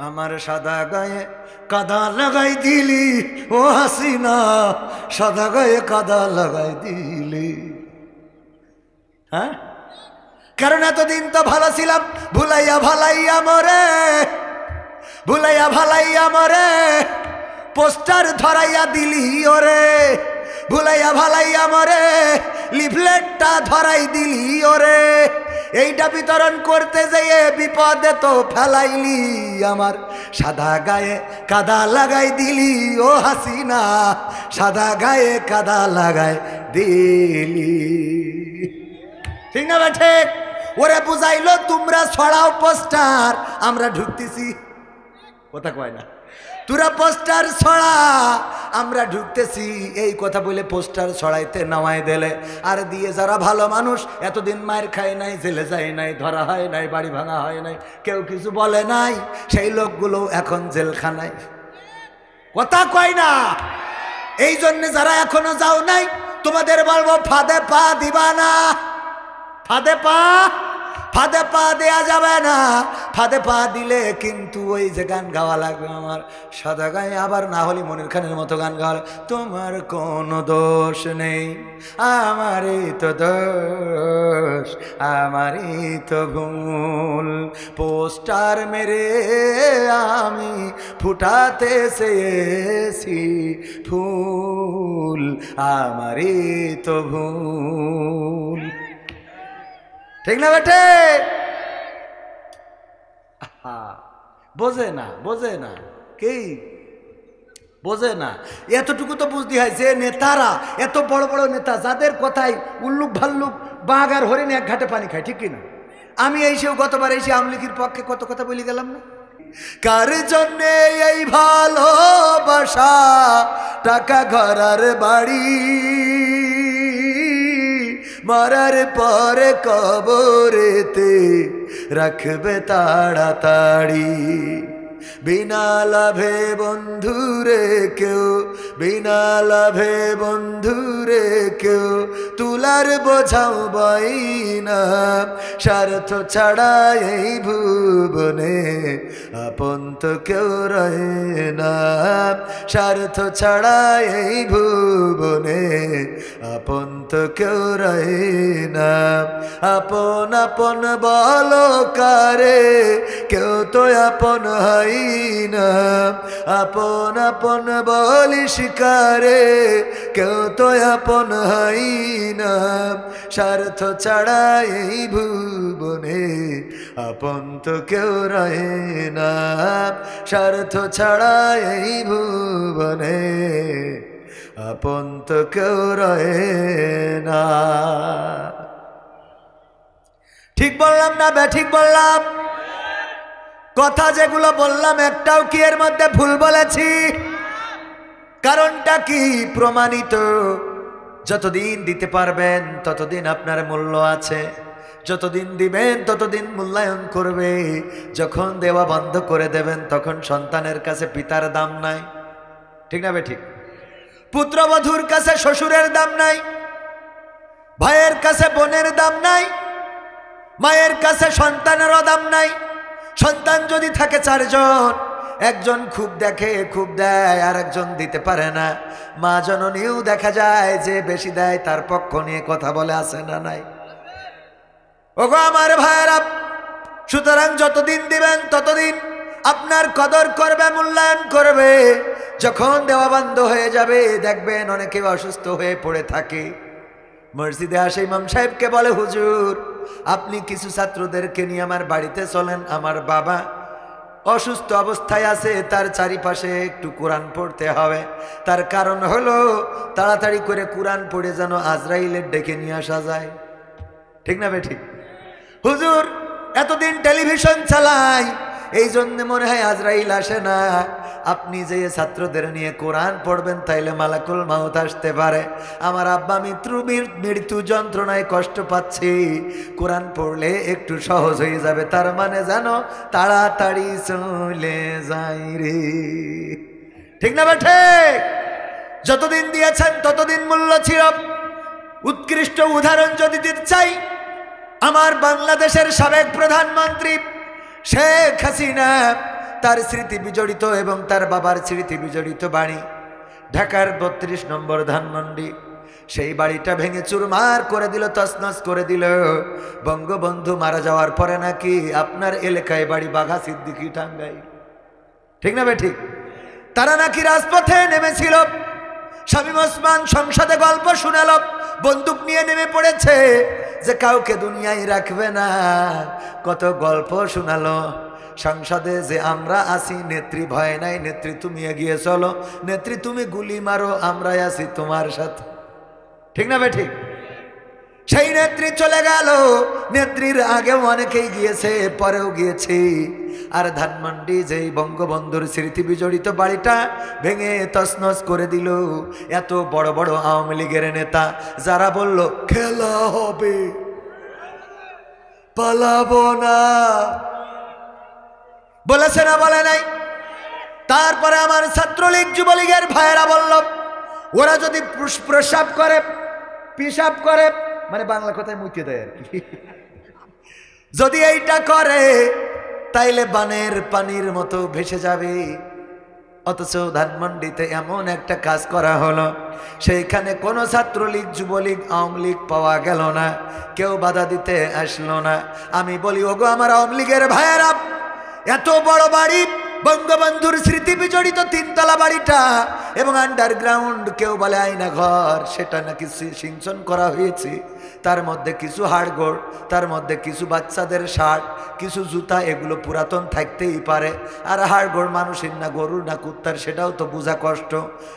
আমার সাদা গায়ে কাদা লাগাই দিলি ও হাসিনা, সাদা গায়ে কাদা লাগাই দিলি। হ্যাঁ, কারণ এতদিন তো ভালো ছিলাম, ভুলাইয়া ভালাইয়া মরে, ভুলাইয়া ভালাইয়া মরে পোস্টার ধরাইয়া দিলি ওরে, ভুলাইয়া ভালাইয়া মরে লিফলেটটা ধরাই দিলি ওরে। এইটা বিতরণ করতে যেয়ে বিপদে তো ফেলাইলি আমার সাদা গায়ে কাদা লাগাই দিলি ও হাসিনা, সাদা গায়ে কাদা লাগাই দিলি। ঠিক না বেঠে? ওরে বুঝাইলো তোমরা ছড়াও পোস্টার, আমরা ঢুকতেছি। কথা কয় না, তোরা পোস্টার ছড়া আমরা ঢুকতেছি। এই কথা বলে পোস্টার ছড়াইতে নামাই দিলে। আর দিয়ে যারা ভালো মানুষ, এতদিন মায়ের খায় নাই, জেলে যায় নাই, ধরা হয় নাই, বাড়ি ভাঙা হয় নাই, কেউ কিছু বলে নাই, সেই লোকগুলো এখন জেলখানায়। কথা কয় না? এই জন্য যারা এখনো যাও নাই, তোমাদের বলবো ফাঁদে পা দিবা না। ফাঁদে পা, ফাঁদে পা দেয়া যাবে না। ফাঁদে পা দিলে কিন্তু ওই যে গান গাওয়া লাগবে আমার সাদা গায়ে, আবার না হলে মনির খানের মতো গান গাওয়া, তোমার কোনো দোষ নেই, আমারই তো দোষ, আমারই তো ভুল, পোস্টার মেরে আমি ফুটাতে চেয়েছি ফুল, আমারই তো ভুল। ঠিক না বেটে? বোঝে না, বোঝে না, কে বোঝে না। এতটুকু তো বুঝতে হয় যে নেতারা, এত বড় বড় নেতা যাদের কথায় উল্লুক ভাল্লুক বাঘ আর হরিণ এক ঘাটে পানি খায়, ঠিক কিনা? আমি এইসেও গতবার এসে আমলিগির পক্ষে কত কথা বলে গেলাম না? কার জন্যে এই ভালোবাসা, টাকা ঘরার বাড়ি, মরার পরে কবরেতে রাখবে তাড়াতাড়ি, বিনা লাভে বন্ধুরে কেউ, বিনা লাভে বন্ধুরে কেউ তুলার বোঝাও বই না, স্বার্থ ছাড়া এই ভুবনে আপন তো কেউ রহে না, স্বার্থ ছাড়া এই ভুবনে আপন তো কেউ রহে না, আপন আপন বলো কারে, কেউ তো আপন হয় না, আপন আপন বলি শিকারে, কেউ তো আপন হয় না, স্বার্থ ছাড়া এই ভুবনে আপন তো কেউ রহে না, স্বার্থ ছাড়া এই ভুবনে আপন তো কেউ রহে না। ঠিক বললাম না বে? ঠিক বললাম? কথা যেগুলো বললাম একটাও কি এর মধ্যে ভুল বলেছি? কারণটা কি? প্রমাণিত। যতদিন দিতে পারবেন ততদিন আপনার মূল্য আছে, যতদিন দিবেন ততদিন মূল্যায়ন করবে। যখন দেওয়া বন্ধ করে দেবেন তখন সন্তানের কাছে পিতার দাম নাই, ঠিক না বে ঠিক? পুত্রবধূর কাছে শ্বশুরের দাম নাই, ভাইয়ের কাছে বোনের দাম নাই, মায়ের কাছে সন্তানেরও দাম নাই। সন্তান যদি থাকে চারজন, একজন খুব দেখে খুব দেয়, আর একজন দিতে পারে না। মা জননীও দেখা যায় যে বেশি দেয় তার পক্ষ নিয়ে কথা বলে, আছে না নাই? ওগো আমার ভাইয়েরা, সুতরাং যতদিন দিবেন ততদিন আপনার কদর করবে, মূল্যায়ন করবে। যখন দেওয়া বন্ধ হয়ে যাবে দেখবেন অনেকে অসুস্থ হয়ে পড়ে থাকে। মসজিদে আসে ইমাম সাহেবকে বলে, হুজুর আপনি কিছু ছাত্রদেরকে নিয়ে আমার বাড়িতে চলেন, আমার বাবা অসুস্থ অবস্থায় আছে, তার চারিপাশে একটু কোরআন পড়তে হবে। তার কারণ হলো তাড়াতাড়ি করে কোরআন পড়ে যেন আজরাইলের ডেকে নিয়ে আসা যায়, ঠিক না বে ঠিক? হুজুর এতদিন টেলিভিশন চালাই, এই জন্য মনে হয় আজরাইল আসে না। আপনি যে ছাত্রদের নিয়ে কোরআন পড়বেন তাইলে মালাকুল মাউত আসতে পারে। আমার আব্বা মৃত্যু যন্ত্রণায় কষ্ট পাচ্ছে, কোরআন পড়লে একটু সহজ হয়ে যাবে, তার মানে জানো তাড়াতাড়ি চলে যাই রে, ঠিক না বেঠে? যতদিন দিয়েছেন ততদিন মূল্য ছিল। উৎকৃষ্ট উদাহরণ যদি দিতে চাই, আমার বাংলাদেশের সাবেক প্রধানমন্ত্রী শেখ হাসিনা তার স্মৃতি বিজড়িত এবং তার বাবার স্মৃতি বিজড়িত বাড়ি ঢাকার ৩২ নম্বর ধানমন্ডি। সেই বাড়িটা ভেঙে চুরমার করে দিল, তছনছ করে দিল। বঙ্গবন্ধু মারা যাওয়ার পরে নাকি আপনার এলাকায় বাড়ি বাঘা সিদ্দিকী টাঙ্গাই, ঠিক না বে ঠিক? তারা নাকি রাজপথে নেমেছিল। শামীম ওসমান সংসদে গল্প শুনাল, বন্দুক নিয়ে নেমে পড়েছে যে কাউকে দুনিয়ায় রাখবে না। কত গল্প শোনালো সংসদে যে আমরা আছি, নেত্রী ভয় নাই, নেত্রী তুমি এগিয়ে চলো, নেত্রী তুমি গুলি মারো, আমরাই আছি তোমার সাথে, ঠিক না বে ঠিক? সেই নেত্রী চলে গেল, নেত্রীর আগেও অনেকেই গিয়েছে, পরেও গিয়েছে। আর ধানমন্ডি যেই বঙ্গবন্ধুর স্মৃতি বিজড়িত বাড়িটা ভেঙে তছনছ করে দিল। এত বড় বড় আওয়ামী লীগের নেতা যারা বলল খেলা হবে, পালাবো না, বলেছে না বলে নাই? তারপরে আমার ছাত্রলীগ যুবলীগের ভাইয়েরা বলল ওরা যদি প্রসাব করে, পিসাব করে, মানে বাংলা কথায় মুইতে দেয় আর কি, যদি এইটা করে তাইলে বানের পানির মতো ভেসে যাবে। অথচ ধানমন্ডিতে এমন একটা কাজ করা হলো, সেইখানে কোনো ছাত্রলীগ যুবলীগ আওয়ামী লীগ পাওয়া গেল না, কেউ বাধা দিতে আসলো না। আমি বলি ওগো আমার আওয়ামী লীগের ভাইয়েরা, এত বড় বাড়ি বঙ্গবন্ধুর স্মৃতি বিজড়িত 3 তলা বাড়িটা এবং আন্ডারগ্রাউন্ড, কেউ বলে আয়না ঘর, সেটা নাকি সিঞ্চন করা হয়েছে। তার মধ্যে কিছু হাড়গোড়, তার মধ্যে কিছু বাচ্চাদের শার্ট, কিছু জুতা, এগুলো পুরাতন থাকতেই পারে। আর হাড়গোড় মানুষের না গরুর না কুত্তার সেটাও তো বোঝা কষ্ট,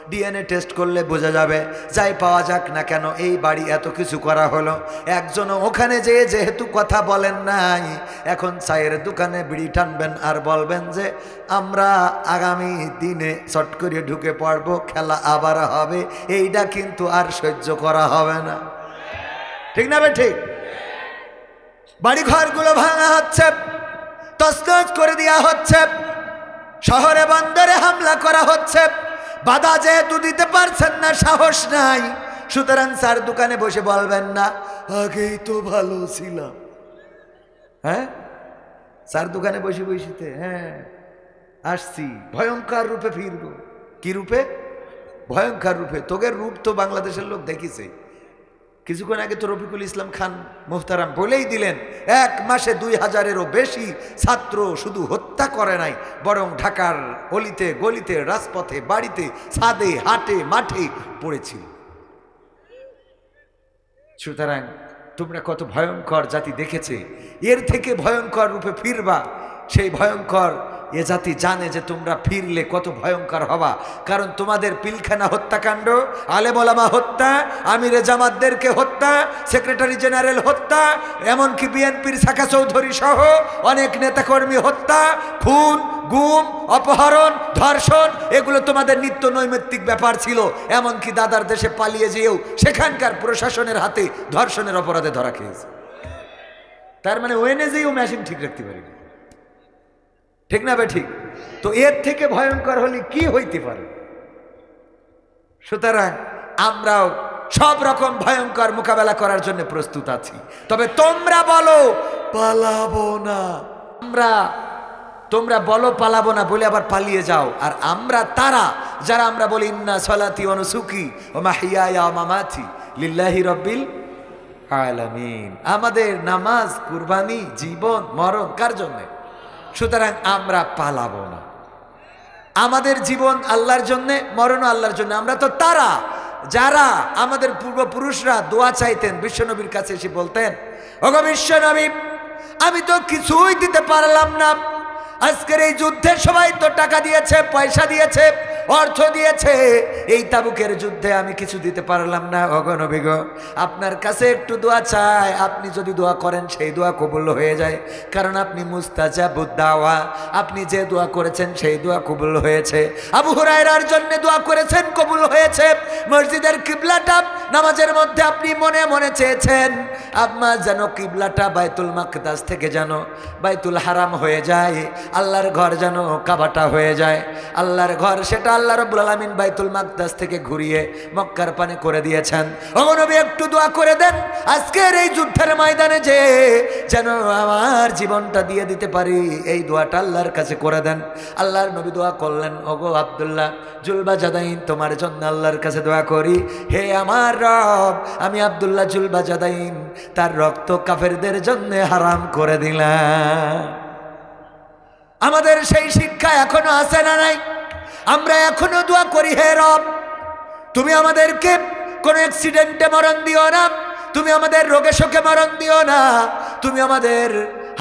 ডিএনএ টেস্ট করলে বোঝা যাবে। যাই পাওয়া যাক না কেন, এই বাড়ি এত কিছু করা হলো, একজনও ওখানে যেহেতু কথা বলেন নাই, এখন চায়ের দোকানে বিড়ি টানবেন আর বলবেন যে আমরা আগামী দিনে চট করে ঢুকে পড়বো, খেলা আবার হবে, এইটা কিন্তু আর সহ্য করা হবে না, ঠিক না বে ঠিক? বাড়ি ঘরগুলো ভাঙা হচ্ছে, তছনছ করে দেওয়া হচ্ছে, শহরে বন্দরে হামলা করা হচ্ছে। বাধা যেহেতু দিতে পারছেন না, সাহস নাই, সুতরাং স্যার দোকানে বসে বলবেন না আগেই তো ভালো ছিলাম। হ্যাঁ, স্যার দোকানে বসে বসিতে হ্যাঁ আসছি, ভয়ঙ্কর রূপে ফিরবো। কি রূপে? ভয়ঙ্কর রূপে। তোদের রূপ তো বাংলাদেশের লোক দেখিছে। কিছুক্ষণ আগে তো রফিকুল ইসলাম খান মুহতারাম বলেই দিলেন 1 মাসে 2000-এরও বেশি ছাত্র শুধু হত্যা করে নাই, বরং ঢাকার অলিতে গলিতে, রাজপথে, বাড়িতে, ছাদে, হাটে, মাঠে পড়েছিল। সুতরাং তোমরা কত ভয়ঙ্কর জাতি দেখেছে, এর থেকে ভয়ঙ্কর রূপে ফিরবা। সেই ভয়ঙ্কর এ জাতি জানে যে তোমরা ফিরলে কত ভয়ঙ্কর হবা। কারণ তোমাদের পিলখানা হত্যাকাণ্ড, আলেম ওলামা হত্যা, আমিরে জামাতদেরকে হত্যা, সেক্রেটারি জেনারেল হত্যা, এমনকি বিএনপির শাখা চৌধুরী সহ অনেক নেতাকর্মী হত্যা, খুন, গুম, অপহরণ, ধর্ষণ, এগুলো তোমাদের নিত্য নৈমিত্তিক ব্যাপার ছিল। এমনকি দাদার দেশে পালিয়ে যেয়েও সেখানকার প্রশাসনের হাতে ধর্ষণের অপরাধে ধরা খেয়েছে। তার মানে ওয়েনেজেও মেশিন ঠিক রাখতে পারি, ঠিক না বে ঠিক? তো এর থেকে ভয়ঙ্কর হলে কি হইতে পারে? সুতরাং আমরাও সব রকম ভয়ঙ্কর মোকাবেলা করার জন্য প্রস্তুত আছি। তবে তোমরা বলো পালাবো না, তোমরা বলো পালাবো না বলে আবার পালিয়ে যাও। আর আমরা তারা যারা আমরা বলি ইন্না সলাতি ওয়া নুসুকি ওয়া মাহইয়ায়া ওয়া মামাতি লিল্লাহি রাব্বিল আলামিন, আমাদের নামাজ, কুরবানি, জীবন, মরণ কার জন্য? সুতরাং আমরা পালাবো না। আমাদের জীবন আল্লাহর জন্য, মরণও আল্লাহর জন্য। আমরা তো তারা যারা আমাদের পূর্বপুরুষরা দোয়া চাইতেন, বিশ্বনবীর কাছে এসে বলতেন ওগো বিশ্বনবী, আমি তো কিছুই দিতে পারলাম না, আজকের এই যুদ্ধে সবাই তো টাকা দিয়েছে, পয়সা দিয়েছে, অর্থ দিয়েছে, এই তাবুকের যুদ্ধে আমি কিছু দিতে পারলাম না। ওগো নবী গো, আপনার কাছে একটু দোয়া চাই, আপনি যদি দোয়া করেন সেই দোয়া কবুল হয়ে যায়, কারণ আপনি মুস্তাজাবুদ দাওয়া, আপনি যে দোয়া করেছেন সেই দোয়া কবুল হয়েছে। আবু হুরায়রার জন্য দোয়া করেছেন, কবুল হয়েছে। মসজিদের কিবলাটা নামাজের মধ্যে আপনি মনে মনে চেয়েছেন আপনার যেন কিবলাটা বাইতুল মাকদাস থেকে যেন বাইতুল হারাম হয়ে যায়, আল্লাহর ঘর যেন কাবাটা হয়ে যায়। আল্লাহর ঘর সেটা আল্লাহ রাব্বুল আলামিন বাইতুল মাকদাস থেকে ঘুরিয়ে মক্কার পানে করে দিয়েছেন। ওগো নবী একটু দোয়া করে দেন আজকের এই যুদ্ধের ময়দানে যে যেন আমার জীবনটা দিয়ে দিতে পারি, এই দোয়াটা আল্লাহর কাছে করে দেন। আল্লাহর নবী দোয়া করলেন, ওগো আব্দুল্লাহ জুলবাজাদাইন তোমার জন্য আল্লাহর কাছে দোয়া করি, হে আমার রব আমি আব্দুল্লাহ জুলবাজাদাইন তার রক্ত কাফেরদের জন্য হারাম করে দিলাম। আমাদের সেই শিক্ষা এখনো আছে না নাই? আমরা এখনো দোয়া করি, হে রব তুমি আমাদেরকে কোনো অ্যাক্সিডেন্টে মরণ দিও না, তুমি আমাদের রোগে শোকে মরণ দিও না, তুমি আমাদের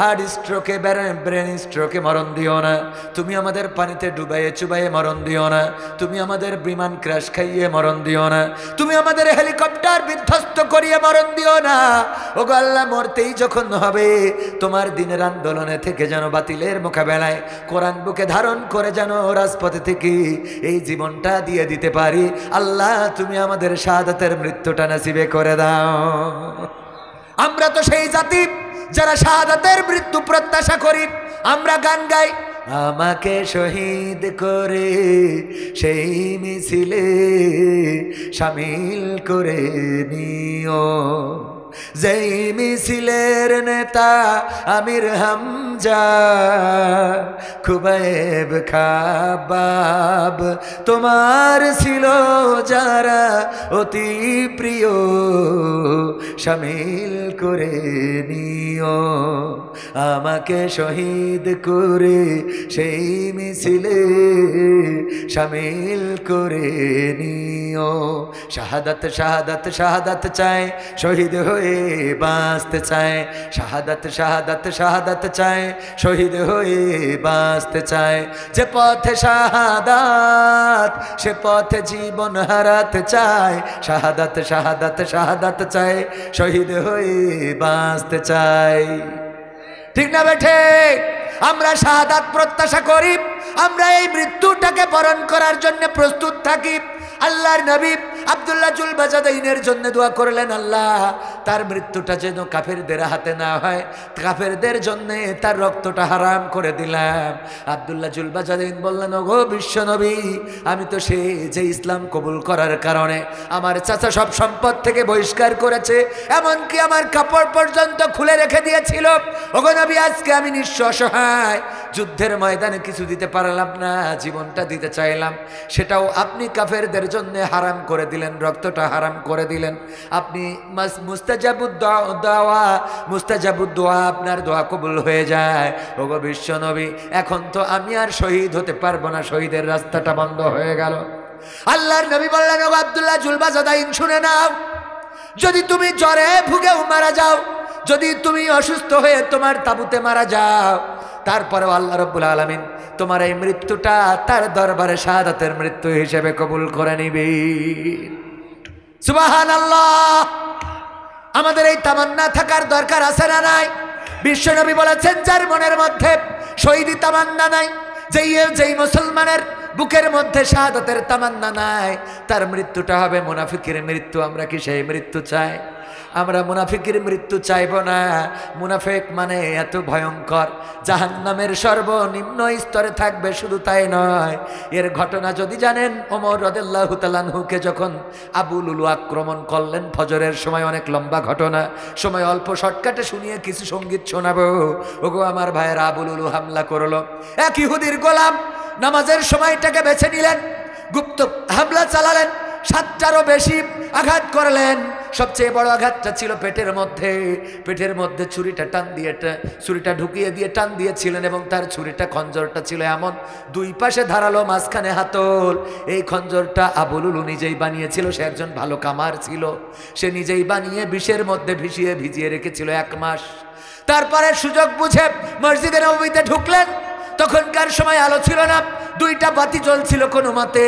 হার্ট স্ট্রোকে ব্রেন স্ট্রোকে মরণ দিও না, তুমি আমাদের পানিতে ডুবাইয়ে চুবাইয়ে মরণ দিও না, তুমি আমাদের বিমান ক্র্যাশ খাইয়ে মরণ দিও না, তুমি আমাদের হেলিকপ্টার বিধ্বস্ত করিয়ে মরণ দিও না। ওগো আল্লাহ মরতেই যখন হবে তোমার দিনের আন্দোলনে থেকে যেন বাতিলের মোকাবেলায় কোরআন বুকে ধারণ করে যেন রাজপথে থেকে এই জীবনটা দিয়ে দিতে পারি। আল্লাহ তুমি আমাদের শাহাদাতের মৃত্যুটা নসিবে করে দাও। আমরা তো সেই জাতি যারা শাহাদাতের মৃত্যু প্রত্যাশা করি। আমরা গান গাই, আমাকে শহীদ করে সেই মিছিলে শামিল করে নিও, যেই মিছিলের নেতা আমির হামজা খুবাইব খাবাব তোমার ছিল যারা অতি প্রিয় শামিল করে নিও, আমাকে শহীদ করে সেই মিছিলে শামিল করে নিও। শাহাদাত শাহাদাত শাহাদাত চায়, শহীদ হয়ে বাঁচতে চায়, শাহাদাত শাহাদাত শাহাদাত চায়, শহীদ হয়ে বাঁচতে চায়। যে পথে শাহাদাত সে পথে জীবন হারাতে চায়, শাহাদাত শাহাদাত শাহাদাত চায়, শহীদ হয়ে বাঁচতে চায়। ঠিক না বেঠে? আমরা শাহাদাত প্রত্যাশা করি, আমরা এই মৃত্যুটাকে বরণ করার জন্য প্রস্তুত থাকি। আল্লাহর নবী আব্দুল্লাহ জুলবাজাদাইনের জন্য দোয়া করলেন, আল্লাহ তার মৃত্যুটা যেন কাফেরদের হাতে না হয়, কাফেরদের জন্য তার রক্তটা হারাম করে দিলাম। আব্দুল্লাহ জুলবাজাদাইন বললেন, ওগো বিশ্ব নবী আমি তো সে যে ইসলাম কবুল করার কারণে আমার চাচা সব সম্পদ থেকে বহিষ্কার করেছে, এমনকি আমার কাপড় পর্যন্ত খুলে রেখে দিয়েছিল। ওগো নবী আজকে আমি নিঃস্ব অসহায়, যুদ্ধের ময়দানে কিছু দিতে পারলাম না, জীবনটা দিতে চাইলাম, সেটাও আপনি কাফেরদের জন্য হারাম করে দিলেন, রক্তটা হারাম করে দিলেন। আপনি মুস্তাজাবুদ্দোয়া আপনার দোয়া কবুল হয়ে যায়। ওগো বিশ্ব নবী এখন তো আমি আর শহীদ হতে পারবো না, শহীদের রাস্তাটা বন্ধ হয়ে গেল। আল্লাহর নবী বললেন, ওগো আব্দুল্লাহ জুলবাজাদাইন শুনে নাও, যদি তুমি জ্বরে ভুগেও মারা যাও, যদি তুমি অসুস্থ হয়ে তোমার তাঁবুতে মারা যাও, তারপরেও আল্লাহ রাব্বুল আলামিন তোমার এই মৃত্যুটা তার দরবারে শাহাদাতের মৃত্যু হিসেবে কবুল করে নিবে। সুবহানাল্লাহ। আমাদের এই তামান্না থাকার দরকার আছে না নাই? বিশ্বনবী বলেছেন, যার মনের মধ্যে শহীদি তামান্না নাই, যেই মুসলমানের বুকের মধ্যে শাহাদাতের তামান্না নাই, তার মৃত্যুটা হবে মুনাফিকের মৃত্যু। আমরা কি সেই মৃত্যু চাই? আমরা মুনাফিকের মৃত্যু চাইব না। মুনাফিক মানে এত ভয়ঙ্কর, জাহান্নামের সর্বনিম্ন স্তরে থাকবে। শুধু তাই নয়, এর ঘটনা যদি জানেন, ওমর রাদিয়াল্লাহু তাআলা আনহুকে যখন আবু লুলু আক্রমণ করলেন ফজরের সময়, অনেক লম্বা ঘটনা, সময় অল্প শর্টকাটে শুনিয়ে কিছু সঙ্গীত শোনাবো। ওগো আমার ভাইয়েরা, আবু লুলু হামলা করলো, এক ইহুদির গোলাম নামাজের সময়টাকে বেছে নিলেন, গুপ্ত হামলা চালালেন, 7টারও বেশি আঘাত করলেন। সবচেয়ে বড় আঘাতটা ছিল পেটের মধ্যে ছুরিটা ঢুকিয়ে দিয়ে টান দিয়েছিলেন, এবং তার ছুরিটা খঞ্জরটা ছিল এমন, দুই পাশে ধারালো, মাঝখানে হাতল। এই খঞ্জরটা আবু লুলু নিজেই বানিয়েছিল, সে একজন ভালো কামার ছিল, সে নিজেই বানিয়ে বিষের মধ্যে ভিজিয়ে রেখেছিল 1 মাস। তারপরে সুযোগ বুঝে মসজিদে নববীতে ঢুকলেন। তখনকার সময় আলো ছিল না, 2টা বাতি জ্বলছিল কোনো মতে।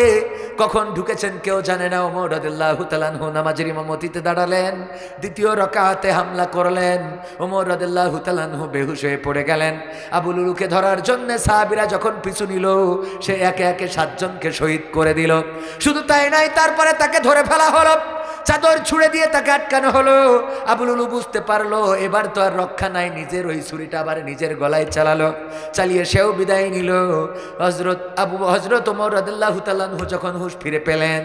কখন ঢুকেছেন কেউ জানে না। ওমর রাদিয়াল্লাহু তাআলা আনহু নামাজের ইমামতিতে দাঁড়ালেন, 2য় রাকাতে হামলা করলেন। ওমর রাদিয়াল্লাহু তাআলা আনহু বেহুশ হয়ে পড়ে গেলেন। আবু লুলুকে ধরার জন্য সাহাবীরা যখন পিছু নিল, সে একে একে 7 জনকে শহীদ করে দিল। শুধু তাই নয়, তারপরে তাকে ধরে ফেলা হলো, চাদর ছুঁড়ে দিয়ে তাকে আটকানো হলো। আবু লুলু বুঝতে পারলো এবার তো আর রক্ষা নাই, নিজের ওই ছুরিটা আবার নিজের গলায় চালালো, চালিয়ে সেও বিদায় নিল। হজরত ওমর রাদিয়াল্লাহু তাআলা আনহু যখন হুঁশ ফিরে পেলেন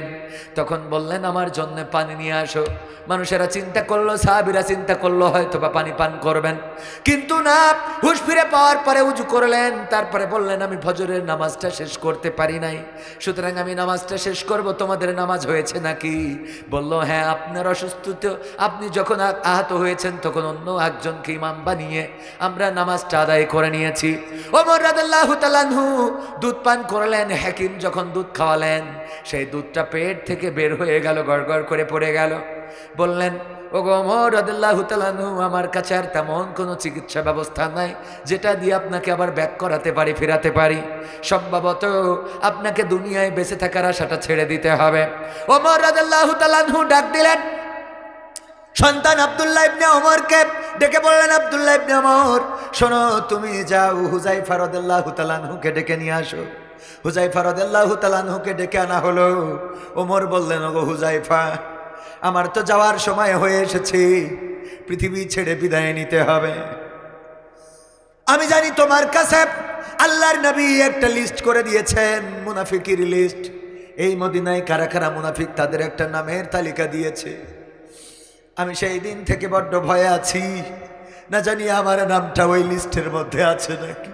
তখন বললেন, আমার জন্য পানি নিয়ে আসো। মানুষেরা চিন্তা করলো, সাহাবীরা চিন্তা করলো হয়তো বা পানি পান করবেন, কিন্তু না, হুঁশ ফিরে পাওয়ার পরে উজু করলেন, তারপরে বললেন, আমি ফজরের নামাজটা শেষ করতে পারি নাই, সুতরাং আমি নামাজটা শেষ করব, তোমাদের নামাজ হয়েছে নাকি? বলল, হ্যাঁ, আপনার অসুস্থ, আপনি যখন আহত হয়েছেন তখন অন্য একজনকে ইমাম বানিয়ে আমরা নামাজটা আদায় করে নিয়েছি। ওমর রাদিয়াল্লাহু তাআলা আনহু দুধ পান করলেন। হাকিম যখন দুধ খাওয়ালেন সেই দুধটা পেট থেকে বের হয়ে গেল, গড়গড় করে পড়ে গেল। বললেন, ওগো ওমর রাদিয়াল্লাহু তাআলা আনহু, আমার কাছে আর তেমন কোনো চিকিৎসা ব্যবস্থা নাই যেটা দিয়ে আপনাকে আবার ব্যাক করাতে পারি, ফেরাতে পারি। সম্ভবত আপনাকে দুনিয়ায় বেঁচে থাকার আশাটা ছেড়ে দিতে হবে। ওমর রাদিয়াল্লাহু তাআলা আনহু ডাক দিলেন সন্তান আব্দুল্লাহ ইবনে ওমরকে, ডেকে বললেন, আব্দুল্লাহ ইবনে ওমর, শোনো, তুমি যাও হুযায়ফা রাদিয়াল্লাহু তাআলা আনহুকে ডেকে নিয়ে আসো। হুযায়ফা রাদিয়াল্লাহু তাআলা আনহুকে ডেকে আনা হলো। ওমর বললেন, ওগো হুযায়ফা, আমার তো যাওয়ার সময় হয়ে এসেছে, পৃথিবী ছেড়ে বিদায় নিতে হবে। আমি জানি তোমার কাছে আল্লাহর নবী একটা লিস্ট করে দিয়েছেন, মুনাফিকের লিস্ট। এই মদিনায় কারা কারা মুনাফিক তাদের একটা নামের তালিকা দিয়েছে। আমি সেই দিন থেকে বড্ড ভয়ে আছি, না জানি আমার নামটা ওই লিস্টের মধ্যে আছে নাকি।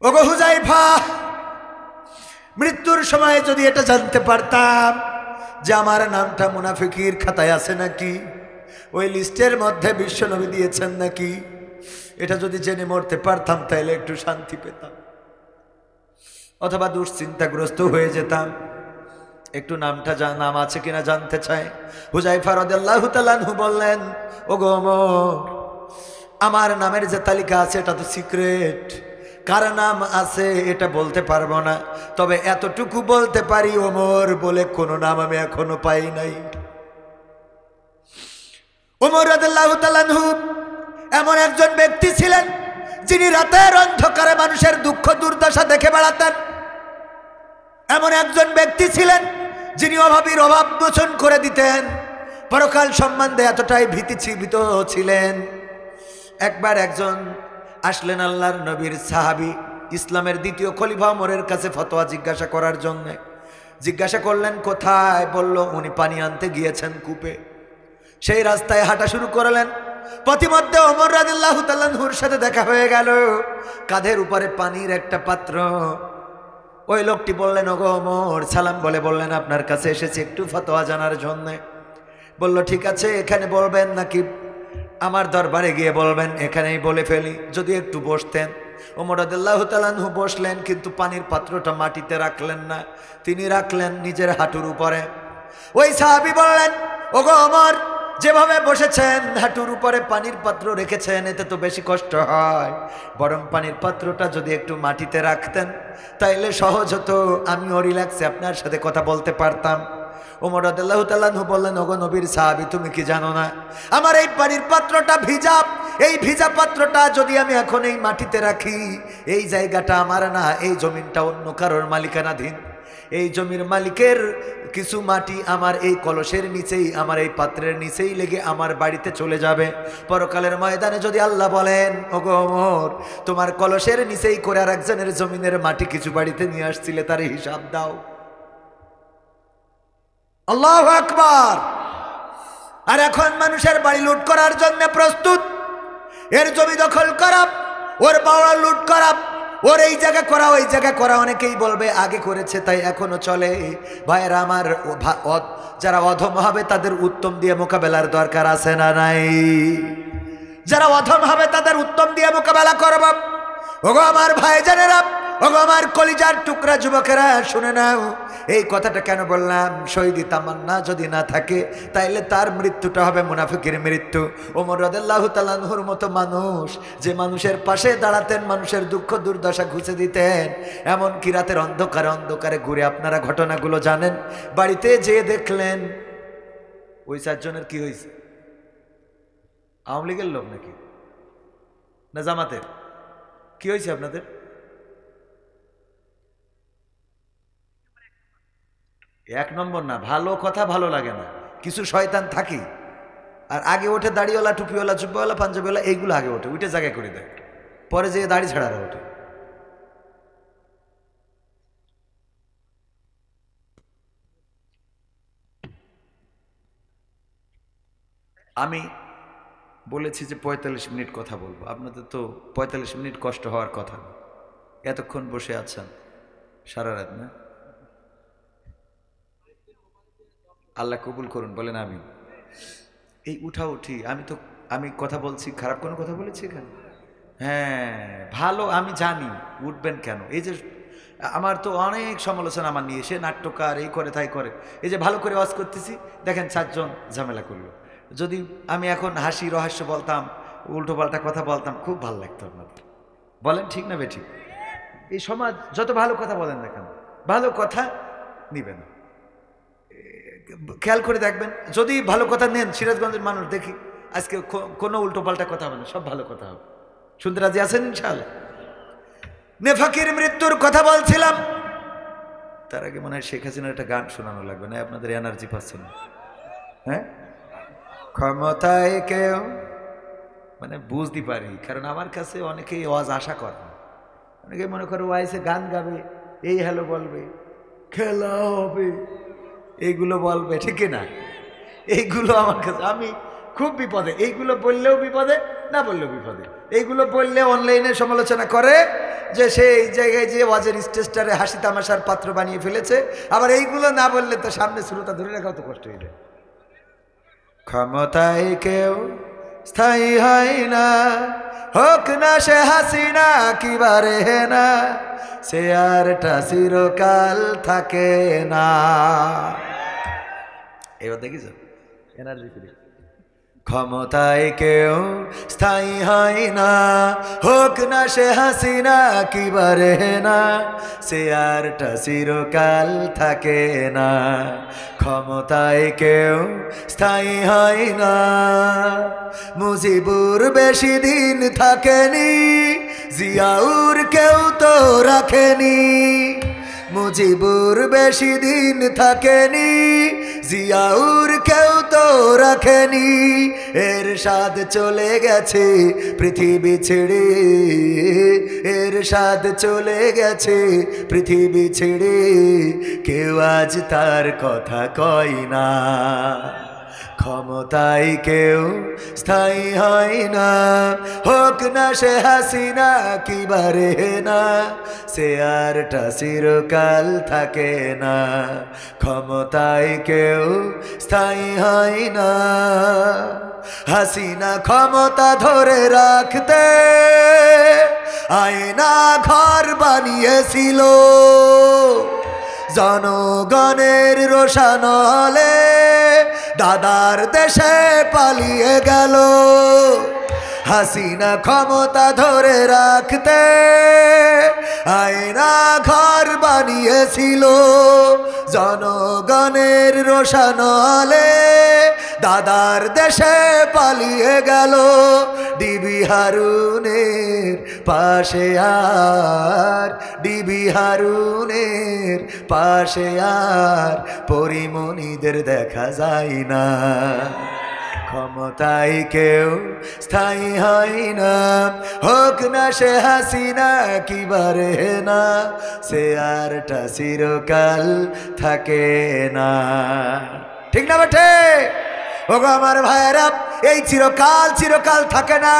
ওগো হুযায়ফা, মৃত্যুর সময় যদি এটা জানতে পারতাম যে আমার নামটা মুনাফিকের খাতায় আছে নাকি, ওই লিস্টের মধ্যে বিশ্বনবী দিয়েছেন নাকি, এটা যদি জেনে মরতে পারতাম তাইলে একটু শান্তি পেতাম, অথবা দুশ্চিন্তাগ্রস্ত হয়ে যেতাম। একটু নাম আছে কিনা জানতে চাই। হুযায়ফা রাদিয়াল্লাহু তাআলা আনহু বললেন, ওগো ওমর, আমার নামের যে তালিকা আছে এটা তো সিক্রেট, কার নাম আছে এটা বলতে পারবো না, তবে এতটুকু বলতে পারি, ওমর বলে কোনো নাম আমি এখনো পাই নাই। ওমর রাদিয়াল্লাহু তাআলা আনহু এমন একজন ব্যক্তি ছিলেন যিনি রাতের অন্ধকারে মানুষের দুঃখ দুর্দশা দেখে বেড়াতেন। এমন একজন ব্যক্তি ছিলেন যিনি অভাবীর অভাব মোচন করে দিতেন। পরকাল সম্বন্ধে এতটাই ভীত ছিলেন। একবার একজন আসলেন আল্লাহর নবীর সাহাবী, ইসলামের দ্বিতীয় খলিফা ওমরের কাছে ফতোয়া জিজ্ঞাসা করার জন্য। জিজ্ঞাসা করলেন কোথায়? বলল উনি পানি আনতে গিয়েছেন কূপে। সেই রাস্তায় হাঁটা শুরু করলেন। পথিমধ্যে ওমর রাদিয়াল্লাহু তাআলা আনহুর সাথে দেখা হয়ে গেল, কাঁধের উপরে পানির একটা পাত্র। ওই লোকটি বললেন, ওগো ওমর, সালাম বলে বললেন, আপনার কাছে এসেছি একটু ফতোয়া জানার জন্য। বলল, ঠিক আছে, এখানে বলবেন নাকি আমার দরবারে গিয়ে বলবেন? এখানেই বলে ফেলি, যদি একটু বসতেন। ওমর রাদিয়াল্লাহু তাআলা আনহু বসলেন, কিন্তু পানির পাত্রটা মাটিতে রাখলেন না, তিনি রাখলেন নিজের হাঁটুর উপরে। ওই সাহাবী বললেন, ওগো ওমর, যেভাবে বসেছেন হাঁটুর উপরে পানির পাত্র রেখেছেন এতে তো বেশি কষ্ট হয়, বরং পানির পাত্রটা যদি একটু মাটিতে রাখতেন তাইলে সহজ হতো, আমিও রিল্যাক্সে আপনার সাথে কথা বলতে পারতাম। ওমর রাদিয়াল্লাহু তাআলা আনহু বললেন, ওগো নবীর সাহাবী, তুমি কি জানো না আমার এই পানির পাত্রটা ভিজা? এই ভিজা পাত্রটা যদি আমি এখন এই মাটিতে রাখি, এই জায়গাটা আমার না, এই জমিনটা অন্য কারোর মালিকানাধীন। এই জমির মালিকের কিছু মাটি আমার এই কলসের নিচেই, আমার এই পাত্রের নিচেই লেগে আমার বাড়িতে চলে যাবে। পরকালের ময়দানে যদি আল্লাহ বলেন, ওগো ওমর, তোমার কলসের নিচেই করে আর একজনের জমিনের মাটি কিছু বাড়িতে নিয়ে আসছিলে, তার হিসাব দাও। আল্লাহু আকবার। আর এখন মানুষের বাড়ি লুট করার জন্য প্রস্তুত, এর জমি দখল করা, ওর বাড়ি লুট করা, ওর এই জায়গা করা, ওই জায়গা করা। অনেকেই বলবে আগে করেছে তাই এখনো চলে। ভাইয়েরা আমার, যারা অধম হবে তাদের উত্তম দিয়ে মোকাবেলার দরকার আছে না নাই? যারা অধম হবে তাদের উত্তম দিয়ে মোকাবেলা করব। ওগো আমার ভাইজানেরা, ওগো আমার কলিজার টুকরা যুবকেরা, শুনে নাও। এই কথাটা কেন বললাম? শহীদি তামান্না যদি না থাকে তাইলে তার মৃত্যুটা হবে মুনাফিকের মৃত্যু। ওমর রাদিয়াল্লাহু তাআলা আনহুর মতো মানুষ, যে মানুষের পাশে দাঁড়াতেন, মানুষের দুঃখ দুর্দশা ঘুচে দিতেন, এমনকি রাতের অন্ধকারে অন্ধকারে ঘুরে, আপনারা ঘটনাগুলো জানেন। বাড়িতে যেয়ে দেখলেন ওই চারজনের কি হয়েছে? আওয়ামী লীগের লোক নাকি না জামাতের? কি হয়েছে আপনাদের? এক নম্বর না, ভালো কথা ভালো লাগে না, কিছু শয়তান থাকি আর আগে ওঠে দাড়িওয়ালা, টুপিওয়ালা, জুব্বাওয়ালা, পাঞ্জাবিওয়ালা, এইগুলো আগে ওঠে, উঠে জায়গায় করে দেয়, পরে যে দাড়ি ছাড়ারা ওঠে। আমি বলেছি যে ৪৫ মিনিট কথা বলবো, আপনাদের তো ৪৫ মিনিট কষ্ট হওয়ার কথা না, এতক্ষণ বসে আছেন সারা রাত না? আল্লাহ কবুল করুন, বলেন আমি। এই উঠা উঠি, আমি কথা বলছি, খারাপ কোনো কথা বলেছি এখানে? হ্যাঁ, ভালো, আমি জানি উঠবেন কেন। এই যে আমার তো অনেক সমালোচনা আমার নিয়ে, সে নাট্যকার, এই করে তাই করে। এই যে ভালো করে ওয়াজ করতেছি, দেখেন 4 জন ঝামেলা করলো। যদি আমি এখন হাসি রহস্য বলতাম, উল্টো পাল্টা কথা বলতাম, খুব ভালো লাগতো আপনাদের। বলেন ঠিক না বেঠিক? এই সমাজ যত ভালো কথা বলেন না কেন, ভালো কথা নিবে না। খেয়াল করে দেখবেন, যদি ভালো কথা নেন, সিরাজগঞ্জের মানুষ দেখি আজকে কোনো উল্টো পাল্টা কথা হবে না, সব ভালো কথা হবে। শুনতে রাজি আছেন ইনশাআল্লাহ? নেফাকির মৃত্যুর কথা বলছিলাম, তার আগে মনে হয় শেখ হাসিনার একটা গান শোনানো লাগবে না? আপনাদের এনার্জি পাচ্ছেন না? হ্যাঁ, ক্ষমতায় কেউ, মানে বুঝতে পারি, কারণ আমার কাছে অনেকেই ওয়াজ আশা করে না। অনেকে মনে করে ওয়াইসে গান গাবে, এই হ্যালো বলবে, খেলা হবে, এইগুলো বলবে, ঠিক না? এইগুলো আমার কাছে, আমি খুব বিপদে, এইগুলো বললেও বিপদে, না বললেও বিপদে। এইগুলো বললে অনলাইনে সমালোচনা করে যে সে এই জায়গায় যে ওয়াজের স্টেজটারে হাসি তামাশার পাত্র বানিয়ে ফেলেছে, আবার এইগুলো না বললে তো সামনে শ্রোতা ধরে রাখাও তো কষ্ট হয়ে যায়। ক্ষমতায় কেউ স্থায়ী হয় না, হোক না সে হাসিনা কিবারে না, সে আরটা চিরকাল থাকে না। এবার দেখিস এনার্জি ফিরে। ক্ষমতায় কেউ স্থায়ী হয় না, হোক না সে হাসিনা কিবারে না, সে আরটা চিরকাল থাকে না। ক্ষমতায় কেউ স্থায়ী হয় না। মুজিবুর বেশি দিন থাকেনি, জিয়াউর কেউ তো রাখেনি। মুজিবুর বেশি দিন থাকেনি, জিয়াউর কেউ তো রাখেনি। এরশাদ চলে গেছে পৃথিবী ছেড়ে, এরশাদ চলে গেছে পৃথিবী ছেড়ে, কেউ আজ তার কথা কয় না। ক্ষমতায় কেউ স্থায়ী হয় না, হোক না সে হাসিনা কিবারে না, সে আরটা চিরকাল থাকে না। ক্ষমতায় কেউ স্থায়ী হয় না। হাসিনা ক্ষমতা ধরে রাখতে আয়না ঘর বানিয়েছিল, জনগণের রোশানলে দাদার দেশে পালিয়ে গেল। হাসিনা ক্ষমতা ধরে রাখতে আয়না ঘর বানিয়েছিল, জনগণের রোশানলে দাদার দেশে পালিয়ে গেল। ডিবি হারুনের পাশে আর, ডিবি হারুনের পাশে আর পরিমণিদের দেখা যায় না। ক্ষমতায় কেউ স্থায়ী হয় না, হোক না সে হাসিনা কিবারে না, সে আরটা চিরকাল থাকে না। ঠিক না বেঠে? ওগো আমার ভাইয়েরা, এই চিরকাল চিরকাল থাকে না,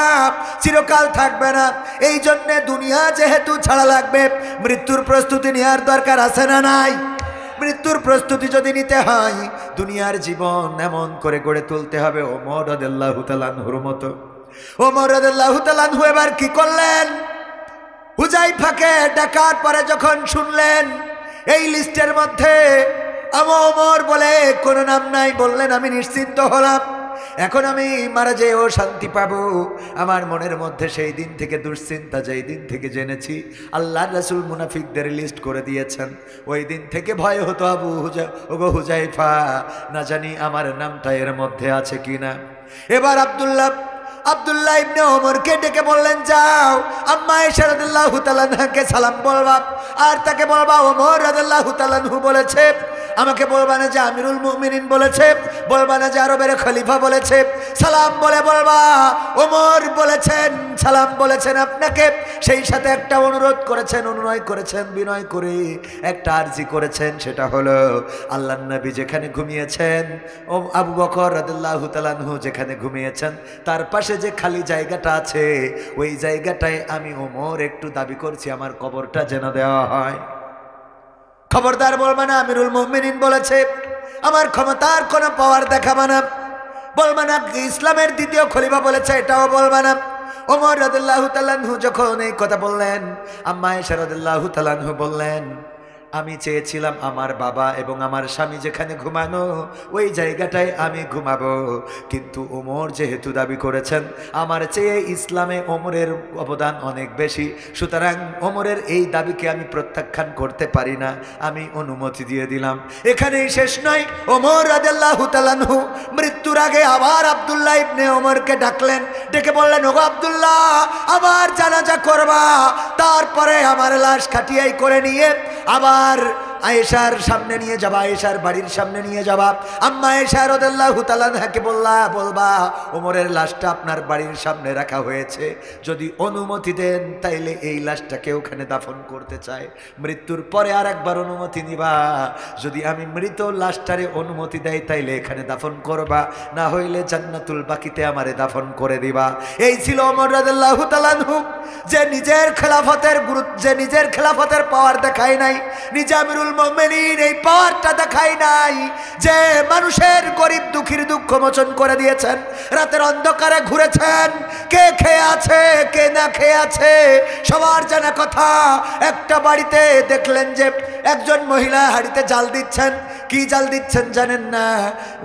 চিরকাল থাকবে না। এই জন্যে দুনিয়া যেহেতু ছাড়া লাগবে, মৃত্যুর প্রস্তুতি নেওয়ার দরকার আছে না নাই? মৃত্যুর প্রস্তুতি যদি নিতে হয়, দুনিয়ার জীবন এমন করে গড়ে তুলতে হবে ওমর রাদিয়াল্লাহু তাআলা আনহুর মতো। ওমর রাদিয়াল্লাহু তাআলা আনহু এবার কি করলেন? হুযায়ফাকে ডাকার পরে যখন শুনলেন এই লিস্টের মধ্যে ওমর বলে কোনো নাম নাই, বললেন আমি নিশ্চিন্ত হলাম, এখন আমি মারা যেও শান্তি পাবো। আমার মনের মধ্যে সেই দিন থেকে দুশ্চিন্তা, যেই দিন থেকে জেনেছি আল্লাহর রাসূল মুনাফিকদের লিস্ট করে দিয়েছেন, ওই দিন থেকে ভয় হতো ওগো হুযায়ফা, না জানি আমার নামটা এর মধ্যে আছে কিনা। এবার আব্দুল্লাহ ইবনে ওমরকে ডেকে বললেন, যাও আম্মা আয়েশা রাদিয়াল্লাহু তাআলা আনহাকে সালাম বলবা, আর তাকে বলবা ওমর রাদিয়াল্লাহু তাআলা আনহু বলেছে। আমাকে বলবা না যে আমিরুল মুমিনিন বলেছে, বলবা না যে আরবের খলিফা বলেছে, সালাম বলে বলবা ওমর বলেছেন, সালাম বলেছেন আপনাকে। সেই সাথে একটা অনুরোধ করেছেন, অনুনয় করেছেন, বিনয় করে একটা আরজি করেছেন, সেটা হলো আল্লাহর নবী যেখানে ঘুমিয়েছেন, ও আবু বকর রাদিয়াল্লাহু তাআলা আনহু যেখানে ঘুমিয়েছেন, তার পাশে যে খালি জায়গাটা আছে ওই জায়গাটায় আমি ওমর একটু দাবি করছি আমার কবরটা যেন দেওয়া হয়। খবরদার বলবা না আমিরুল মুমিনিন বলেছে, আমার ক্ষমতার কোনো পাওয়ার দেখাবা না, বলবা না ইসলামের দ্বিতীয় খলিফা বলেছে, এটাও বলবা না। ওমর রাদিয়াল্লাহু তাআলা আনহু যখন এই কথা বললেন, আম্মা আয়েশা রাদিয়াল্লাহু তাআলা আনহু বললেন, আমি চেয়েছিলাম আমার বাবা এবং আমার স্বামী যেখানে ঘুমানো ওই জায়গাটায় আমি ঘুমাবো, কিন্তু ওমর যেহেতু দাবি করেছেন আমার চেয়ে ইসলামে ওমরের অবদান অনেক বেশি, সুতরাং ওমরের এই দাবিকে আমি প্রত্যাখ্যান করতে পারি না, আমি অনুমতি দিয়ে দিলাম। এখানেই শেষ নয়, ওমর রাদিয়াল্লাহু তাআলা আনহু মৃত্যুর আগে আবার আব্দুল্লাহ ইবনে ওমরকে ডাকলেন, ডেকে বললেন, ওগো আব্দুল্লাহ, আবার জানাজা করবা, তারপরে আমার লাশ খাটিয়াই করে নিয়ে আবার আয়েশার সামনে নিয়ে যাবা, আয়েশার বাড়ির সামনে নিয়ে যাবা। আম্মা আয়েশা রাদিয়াল্লাহু তাআলা আনহাকে বলবা ওমরের লাশটা আপনার বাড়ির সামনে রাখা হয়েছে, যদি অনুমতি দেন তাইলে এই লাশটাকে ওখানে দাফন করতে চাই, মৃত্যুর পরে আর একবার অনুমতি নিবা, যদি আমি মৃত লাশটারে অনুমতি দেই তাইলে এখানে দাফন করবা, না হইলে জান্নাতুল বাকিতে আমারে দাফন করে দিবা। এই ছিল ওমর রাদিয়াল্লাহু তাআলা আনহু, যে নিজের খেলাফতের গুরুত্ব, যে নিজের খেলাফতের পাওয়ার দেখায় নাই, নিজে আমিরুল মুমিনিন এই পাওয়ারটা দেখায় নাই, যে মানুষের গরিব দুঃখীর দুঃখ মোচন করে দিয়েছেন, রাতের অন্ধকারে ঘুরেছেন, কে খেয়ে আছে কে না খেয়ে আছে সবার জানা কথা। একটা বাড়িতে দেখলেন যে একজন মহিলা হাঁড়িতে জাল দিচ্ছেন, কি জাল দিচ্ছেন জানেন না,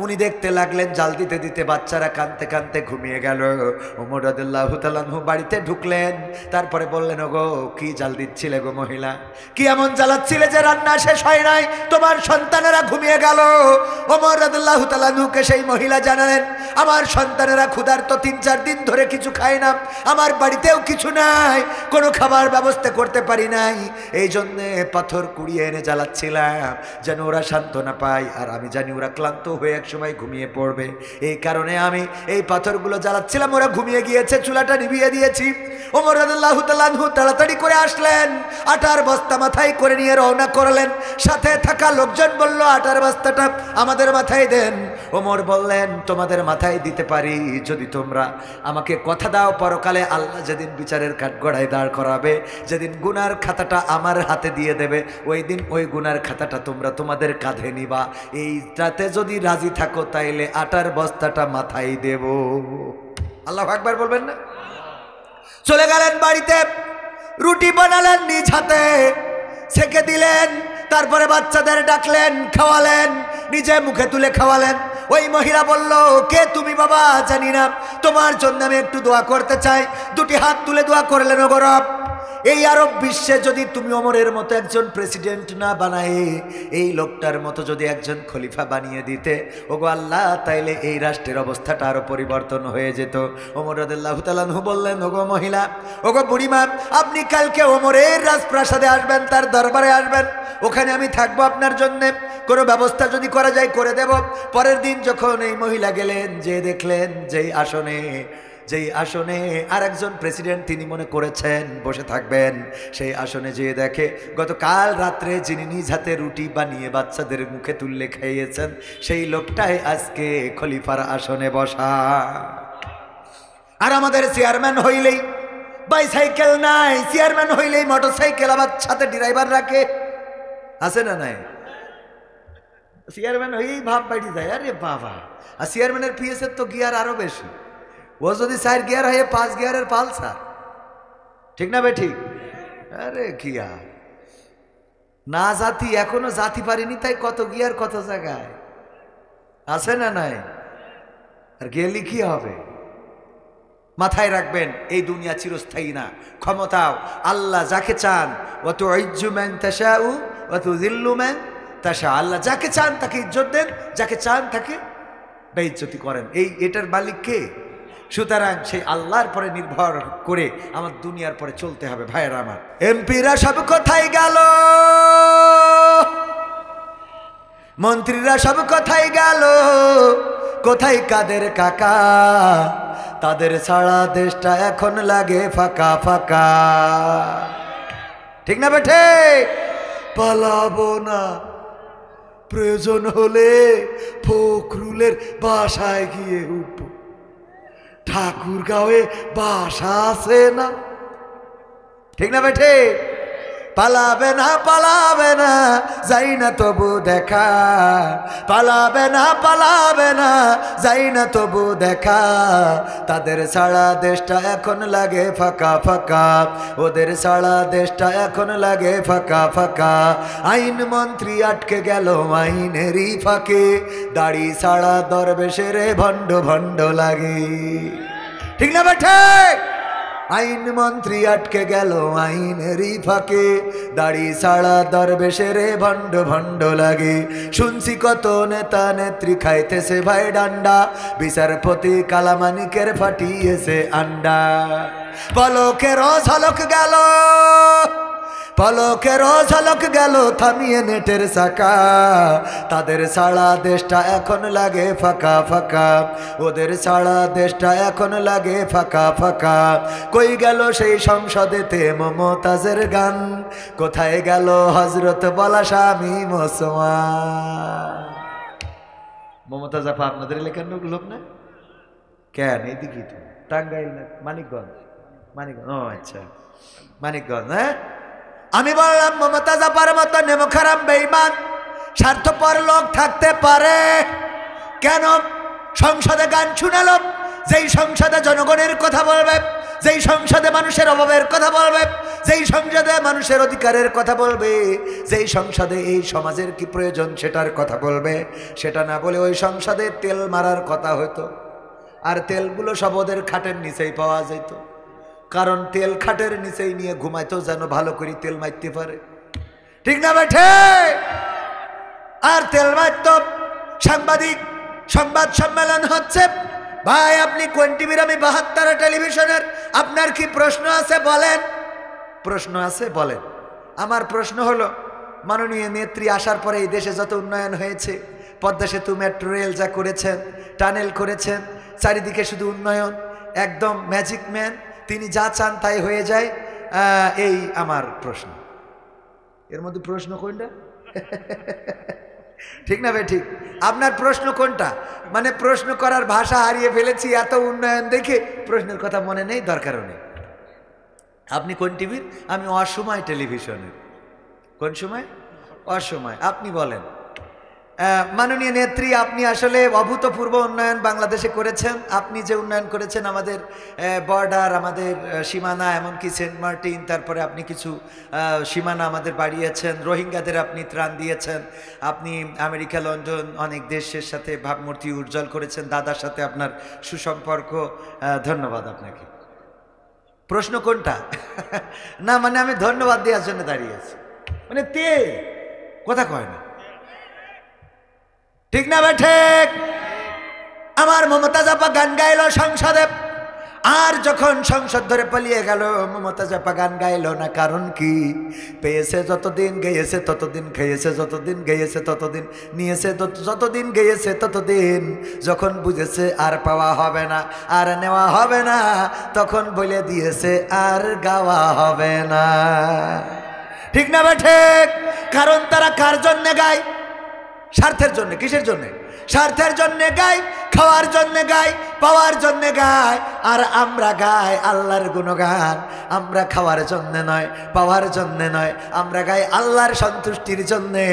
উনি দেখতে লাগলেন জাল দিতে দিতে বাচ্চারা কাঁদতে কাঁদতে ঘুমিয়ে গেল। ওমর রাদিয়াল্লাহু তাআলা আনহু বাড়িতে ঢুকলেন, তারপরে বললেন, ওগো কি জাল দিচ্ছিলে গো মহিলা, কি এমন জ্বালাচ্ছিলে যে রান্না শেষ হয় নাই, তোমার সন্তানেরা ঘুমিয়ে গেল। ওমর রাদিয়াল্লাহু তাআলা আনহুকে সেই মহিলা জানালেন, আমার সন্তানেরা ক্ষুধার্ত, 3-4 দিন ধরে কিছু খায় না, আমার বাড়িতেও কিছু নাই, কোনো খাবার ব্যবস্থা করতে পারি নাই, এই জন্যে পাথর কুড়িয়ে এনে জ্বালাচ্ছিলাম যেন ওরা সান্ত্বনা পায়, আর আমি জানি ওরা ক্লান্ত হয়ে একসময় ঘুমিয়ে পড়বে, এই কারণে আমি এই পাথরগুলো জ্বালাচ্ছিলাম, ওরা ঘুমিয়ে গিয়েছে, চুলাটা নিভিয়ে দিয়েছি। ওমর রাদিয়াল্লাহু তাআলা আনহু তাড়াতাড়ি করে আসলেন, আটার বস্তা মাথায় করে নিয়ে রওনা করলেন। সাথে থাকা লোকজন বলল, আটার বস্তাটা আমাদের মাথায় দেন। ওমর বললেন, তোমাদের মাথায় দিতে পারি যদি তোমরা আমাকে কথা দাও, পরকালে আল্লাহ যেদিন বিচারের কাঠগড়ায় দাঁড় করাবে, যেদিন গুনার খাতাটা আমার হাতে দিয়ে দেবে, ওই দিন ওই গুনার খাতাটা তোমরা তোমাদের কাঁধে নিবা, এইটাতে যদি রাজি থাকো তাইলে আটার বস্তাটা মাথায় দেব। আল্লাহু আকবার বলবেন না? চলে গেলেন বাড়িতে, রুটি বানালেন নিজ হাতে, সেকে দিলেন, তারপরে বাচ্চাদের ডাকলেন, খাওয়ালেন, নিজে মুখে তুলে খাওয়ালেন। ওই মহিলা বলল, কে তুমি বাবা? জানি না, তোমার জন্য আমি একটু দোয়া করতে চাই। দুটি হাত তুলে দোয়া করলেন, ওগো রব, এই আরব বিশ্বে যদি তুমি ওমরের মতো একজন প্রেসিডেন্ট না বানায়, এই লোকটার মতো যদি একজন খলিফা বানিয়ে দিতে, ওগো আল্লাহ, তাইলে এই রাষ্ট্রের অবস্থাটা আরো পরিবর্তন হয়ে যেত। ওমর রাদিয়াল্লাহু তাআলা আনহু বললেন, ওগো মহিলা, ওগো বুড়িমা, আপনি কালকে ওমরের রাজপ্রাসাদে আসবেন, তার দরবারে আসবেন, ওখানে আমি থাকবো, আপনার জন্য কোনো ব্যবস্থা যদি করা যায় করে দেব। পরের দিন যখন এই মহিলা গেলেন, যে দেখলেন যেই আসনে আর একজন প্রেসিডেন্ট তিনি মনে করেছেন বসে থাকবেন, সেই আসনে যেয়ে দেখে গতকাল রাত্রে যিনি নিজ হাতে রুটি বানিয়ে বাচ্চাদের মুখে তুললে খাইয়েছেন, সেই লোকটাই আজকে খলিফার আসনে বসা। আর আমাদের চেয়ারম্যান হইলেই বাইসাইকেল নাই, চেয়ারম্যান হইলেই মোটরসাইকেল, আবার সাথে ড্রাইভার রাখে, আছে না নাই? চেয়ারম্যান হয়েই ভাব বাড়ি যায়, আরে বাবা। আর চেয়ারম্যানের পিএসের তো গিয়ার আরো বেশি, ও যদি 4 গিয়ার হয় 5 গিয়ারের পালসার, ঠিক না ভাই? ঠিক। আরে গিয়ার না জাতি, এখনো জাতি পারিনি, তাই কত গিয়ার কত জায়গায়, আছে না নাই? আর গেলি কি হবে? মাথায় রাখবেন, এই দুনিয়া চিরস্থায়ী না। ক্ষমতাও আল্লাহ যাকে চান, ওয়াতু ইজ্জু মান তাশাউ ওয়া তুযিল্লু মান তাশা, আল্লাহ যাকে চান তাকে ইজ্জত দেন, যাকে চান তাকে বেইজ্জতি করেন। এটার মালিক কে? সুতরাং সেই আল্লাহর পরে নির্ভর করে আমার দুনিয়ার পরে চলতে হবে ভাইয়েরা আমার। এমপিরা সব কোথায় গেল, মন্ত্রীরা সব কোথায় গেল, কোথায় কাদের কাকা, তাদের ছাড়া দেশটা এখন লাগে ফাঁকা ফাঁকা। ঠিক না বেঠে? পালাবো না, প্রয়োজন হলে ফখরুলের বাসায় গিয়ে উঠবো, ঠাকুরগাঁওয়ে বাসা আছে না। ঠিক না বেঠে? পালাবে না পালাবে না, যাই না তবু দেখা, পালাবে না পালাবে না, যাই না তবু দেখা, তাদের ছাড়া দেশটা এখন লাগে ফাঁকা ফাঁকা, ওদের ছাড়া দেশটা এখন লাগে ফাঁকা ফাঁকা। আইন মন্ত্রী আটকে গেল আইনেরই ফাঁকে, দাড়ি ছাড়া দরবেশের ভণ্ড ভণ্ড লাগে। ঠিক না বেঠে? আইন মন্ত্রী আটকে গেল আইনেরই ফাঁকে, দাড়ি ছাড়া দরবেশের ভণ্ড ভণ্ড লাগে। শুনছি কত নেতা নেত্রী খাইতেছে ভাই ডান্ডা, বিচারপতি কালামানিকের ফাটিয়েছে আন্ডা। পলকের ঝলক গেল, পলকের ঝলক গেল থামিয়ে নেটের চাকা, তাদের ছাড়া দেশটা এখন লাগে ফাঁকা ফাঁকা, ওদের ছাড়া দেশটা এখন লাগে ফাঁকা ফাঁকা। কই গেল সেই সংসদেতে মমতাজের গান, কোথায় গেল হজরত বলা স্বামী মুসলমান। মমতাজ আপা আপনাদের এলাকার লোক না কেন? এইদিকে তো টাঙ্গাইল না মানিকগঞ্জ? মানিকগঞ্জ, ও আচ্ছা মানিকগঞ্জ। হ্যাঁ, আমি বললাম মমতাজ আপার মতো নেমখারাম বেঈমান স্বার্থপর লোক থাকতে পারে কেন? সংসদে গান শুনালো, যেই সংসদে জনগণের কথা বলবে, যেই সংসদে মানুষের অভাবের কথা বলবে, যেই সংসদে মানুষের অধিকারের কথা বলবে, যেই সংসদে এই সমাজের কি প্রয়োজন সেটার কথা বলবে, সেটা না বলে ওই সংসদে তেল মারার কথা হতো। আর তেলগুলো সব ওদের খাটের নিচেই পাওয়া যেত, কারণ তেল খাটের নিচেই নিয়ে ঘুমাইতো যেন ভালো করে তেল মারতে পারে। ঠিক না বেঠে? আর তেল মারত সাংবাদিক, সংবাদ সম্মেলন হচ্ছে, ভাই আপনি কোন টিভির? আমি 72 টেলিভিশনের, আপনার কি প্রশ্ন আছে বলেন। প্রশ্ন আছে বলেন। আমার প্রশ্ন হলো, মাননীয় নেত্রী আসার পরে এই দেশে যত উন্নয়ন হয়েছে, পদ্মা সেতু, মেট্রো রেল যা করেছেন, টানেল করেছেন, চারিদিকে শুধু উন্নয়ন, একদম ম্যাজিক ম্যান, তিনি যা চান তাই হয়ে যায়, এই আমার প্রশ্ন। এর মধ্যে প্রশ্ন কোনটা? ঠিক না ভাই? ঠিক। আপনার প্রশ্ন কোনটা? মানে প্রশ্ন করার ভাষা হারিয়ে ফেলেছি, এত উন্নয়ন দেখে প্রশ্নের কথা মনে নেই, দরকারও নেই। আপনি কোন টিভির? আমি অসময় টেলিভিশনের। কোন সময়? অসময়। আপনি বলেন, মাননীয় নেত্রী আপনি আসলে অভূতপূর্ব উন্নয়ন বাংলাদেশে করেছেন। আপনি যে উন্নয়ন করেছেন, আমাদের বর্ডার, আমাদের সীমানা, এমনকি সেন্ট মার্টিন, তারপরে আপনি কিছু সীমানা আমাদের বাড়িয়েছেন, রোহিঙ্গাদের আপনি ত্রাণ দিয়েছেন, আপনি আমেরিকা, লন্ডন, অনেক দেশের সাথে ভাবমূর্তি উজ্জ্বল করেছেন, দাদার সাথে আপনার সুসম্পর্ক, ধন্যবাদ আপনাকে। প্রশ্ন কোনটা? না মানে আমি ধন্যবাদ দেওয়ার জন্য দাঁড়িয়ে আছি, মানে কথা কয় না। ঠিক না ঠিক? আমার মমতাজ আপা গান গাইল সংসদে, আর যখন সংসদ ধরে পালিয়ে গেল মমতাজ আপা গান গাইল না। কারণ কি? পেয়েছে যতদিন, গেয়েছে ততদিন, খেয়েছে যতদিন, গেয়েছে ততদিন, নিয়েছে যতদিন, গেয়েছে ততদিন, যখন বুঝেছে আর পাওয়া হবে না, আর নেওয়া হবে না, তখন বলে দিয়েছে আর গাওয়া হবে না। ঠিক না ঠিক? কারণ তারা কার জন্যে গায়? স্বার্থের জন্য। কিসের জন্য? স্বার্থের জন্য গায়, খাওয়ার জন্য গায়, পাওয়ার জন্য গায়। আর আমরা গাই আল্লাহর গুণগান। আমরা খাওয়ার জন্য নয়, পাওয়ার জন্য নয়, আমরা গাই আল্লাহর সন্তুষ্টির জন্যে।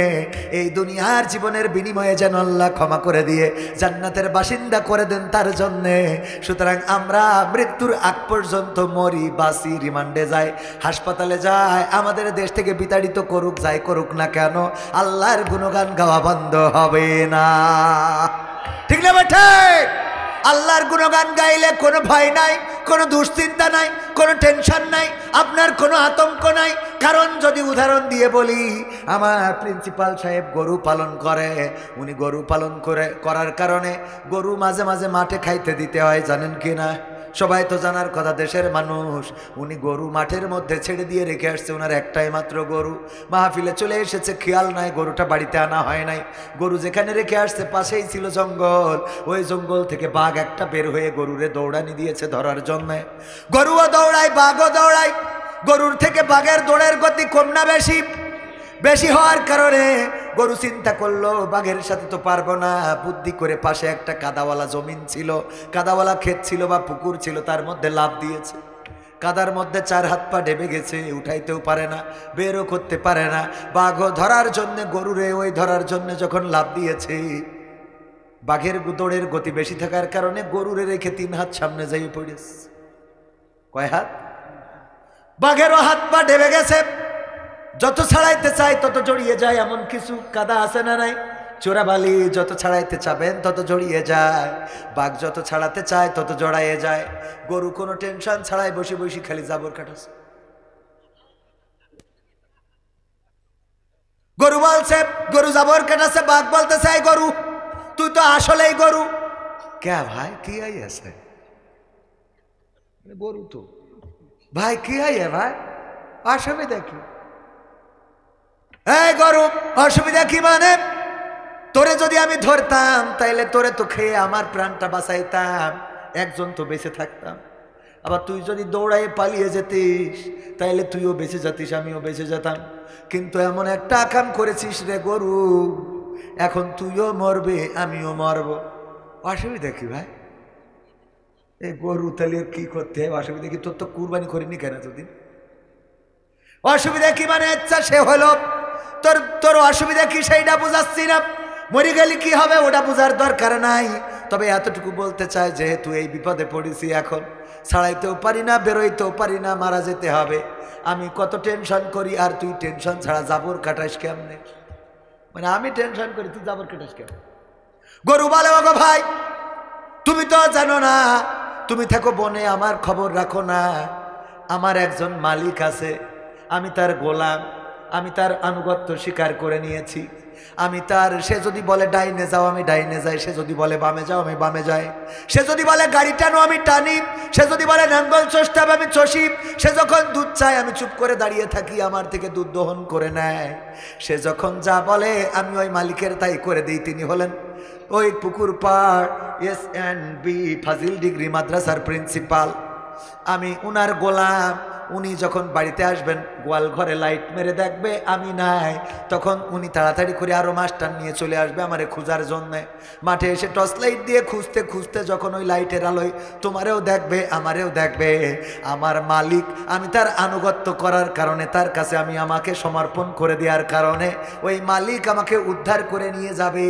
এই দুনিয়ার জীবনের বিনিময়ে যেন আল্লাহ ক্ষমা করে দিয়ে জান্নাতের বাসিন্দা করে দেন তার জন্যে। সুতরাং আমরা মৃত্যুর আগ পর্যন্ত মরি, বাসি, রিমান্ডে যাই, হাসপাতালে যাই, আমাদের দেশ থেকে বিতাড়িত করুক, যাই করুক না কেন, আল্লাহর গুণগান গাওয়া বন্ধ হবে না। ঠিক না বেঠে? আল্লাহর গুণগান গাইলে কোনো ভয় নাই, কোনো দুশ্চিন্তা নাই, কোনো টেনশন নাই, আপনার কোনো আতঙ্ক নাই। কারণ যদি উদাহরণ দিয়ে বলি, আমার প্রিন্সিপাল সাহেব গরু পালন করে, উনি গরু পালন করার কারণে গরু মাঝে মাঝে মাঠে খাইতে দিতে হয়, জানেন কি না? সবাই তো জানার কথা, দেশের মানুষ। উনি গরু মাঠের মধ্যে ছেড়ে দিয়ে রেখে আসছে, ওনার একটাই মাত্র গরু। মাহফিলে চলে এসেছে, খেয়াল নাই গরুটা বাড়িতে আনা হয় নাই। গরু যেখানে রেখে আসছে পাশেই ছিল জঙ্গল, ওই জঙ্গল থেকে বাঘ একটা বের হয়ে গরুরে দৌড়ানি দিয়েছে ধরার জন্য। গরুও দৌড়ায়, বাঘও দৌড়ায়। গরুর থেকে বাঘের দৌড়ের গতি কম না বেশি? বেশি হওয়ার কারণে গরু চিন্তা করলো বাঘের সাথে তো পারবো না, বুদ্ধি করে পাশে একটা কাদাওয়ালা জমিন ছিল, কাদাওয়ালা ক্ষেত ছিল বা পুকুর ছিল, তার মধ্যে লাফ দিয়েছে। কাদার মধ্যে 4 হাত পা ডেবে গেছে, উঠাইতেও পারে না, বেরও করতে পারে না। বাঘও ধরার জন্য, গরুরে ওই ধরার জন্য যখন লাফ দিয়েছে, বাঘের দৌড়ের গতি বেশি থাকার কারণে গরুরে রেখে 3 হাত সামনে যাই পড়েছে। কয় হাত? বাঘেরও হাত পা ডেবে গেছে। যত ছাড়াইতে চায় তত জড়িয়ে যায়, এমন কিছু কাদা আছে না নাই? চোরাবালি যত ছাড়াইতে চাবেন তত জড়িয়ে যায়, বাঘ যত ছাড়াতে চায় তত জড়াইয়ে যায়। গরু কোনো টেনশন ছাড়াই বসে বসে খালি জাবর কাটাছে। গরু বলছে, গরু জাবর কাটাছে, বাঘ বলতে চাই গরু তুই তো আসলেই গরু। কে ভাই কি আছে? গরু তো ভাই কি আইয়া ভাই, অসুবিধা কি? এই গরু অসুবিধা কি মানে? তোরে যদি আমি ধরতাম তাইলে তোরে তো খেয়ে আমার প্রাণটা বাঁচাইতাম, একজন তো বেঁচে থাকতাম। আবার তুই যদি দৌড়াই পালিয়ে যেতিস তাইলে তুইও বেঁচে যেতিস, আমিও বেঁচে যেতাম। কিন্তু এমন একটা কাম করেছিস রে গরু, এখন তুইও মরবে আমিও মরব। অসুবিধা কি ভাই? এই গরু তাহলে কি করতে হয়? অসুবিধা কি? তোর তো কুরবানি করিনি কেন এতদিন? অসুবিধা কি মানে? ইচ্ছা সে হলো, তোর তোর অসুবিধা কি সেইটা বুঝাচ্ছি না। মরে গেলে কি হবে ওটা বোঝার দরকার নাই। তবে এতটুকু বলতে চাই, যেহেতু এই বিপদে পড়েছি, এখন ছাড়াইতেও পারি না, বেরোইতেও পারি না, মারা যেতে হবে। আমি কত টেনশন করি, আর তুই টেনশন ছাড়া জাবর কাটাস কেমনে? মানে আমি টেনশন করি, তুই জাবর কাটাস কেমন? গরু বলে, ওগো ভাই তুমি তো জানো না, তুমি থাকো বনে, আমার খবর রাখো না। আমার একজন মালিক আছে, আমি তার গোলাম, আমি তার আনুগত্য স্বীকার করে নিয়েছি। আমি তার, সে যদি বলে ডাইনে যাও আমি ডাইনে যাই, সে যদি বলে বামে যাও আমি বামে যাই, সে যদি বলে গাড়ি টানো আমি টানি, সে যদি বলে নাঙ্গল চষতে আমি চষি, সে যখন দুধ চায় আমি চুপ করে দাঁড়িয়ে থাকি, আমার থেকে দুধ দহন করে নেয়। সে যখন যা বলে আমি ওই মালিকের তাই করে দিই। তিনি হলেন ওই পুকুর পাড় SNB ফাজিল ডিগ্রি মাদ্রাসার প্রিন্সিপাল। আমি উনার গোলাম। উনি যখন বাড়িতে আসবেন, গোয়াল ঘরে লাইট মেরে দেখবে আমি নাই, তখন উনি তাড়াতাড়ি করে আরো মাস্টার নিয়ে চলে আসবে আমারে খোঁজার জন্যে। মাঠে এসে টর্চ লাইট দিয়ে খুঁজতে খুঁজতে যখন ওই লাইটের আলোয় তোমারেও দেখবে আমারেও দেখবে, আমার মালিক, আমি তার আনুগত্য করার কারণে, তার কাছে আমি আমাকে সমর্পণ করে দেওয়ার কারণে ওই মালিক আমাকে উদ্ধার করে নিয়ে যাবে।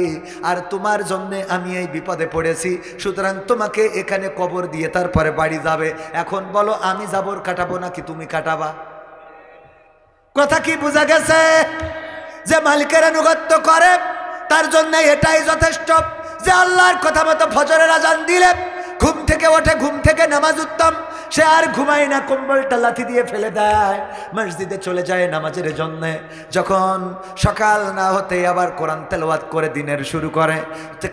আর তোমার জন্যে আমি এই বিপদে পড়েছি, সুতরাং তোমাকে এখানে কবর দিয়ে তারপরে বাড়ি যাবে। এখন বলো আমি জাবর কাটাবো নাকি তুমি কাটাবা? কথা কি বোঝা গেছে? যে মালিকের আনুগত্য করে তার জন্য এটাই যথেষ্ট যে আল্লাহর কথা মতো ফজরের আজান দিলে ঘুম থেকে ওঠে, ঘুম থেকে নামাজ উত্তম, সে আর ঘুমায় না, কম্বলটা লাথি দিয়ে ফেলে দেয়, মসজিদে চলে যায় নামাজের জন্যে। যখন সকাল না হতে আবার কোরআন তেলাওয়াত করে দিনের শুরু করে,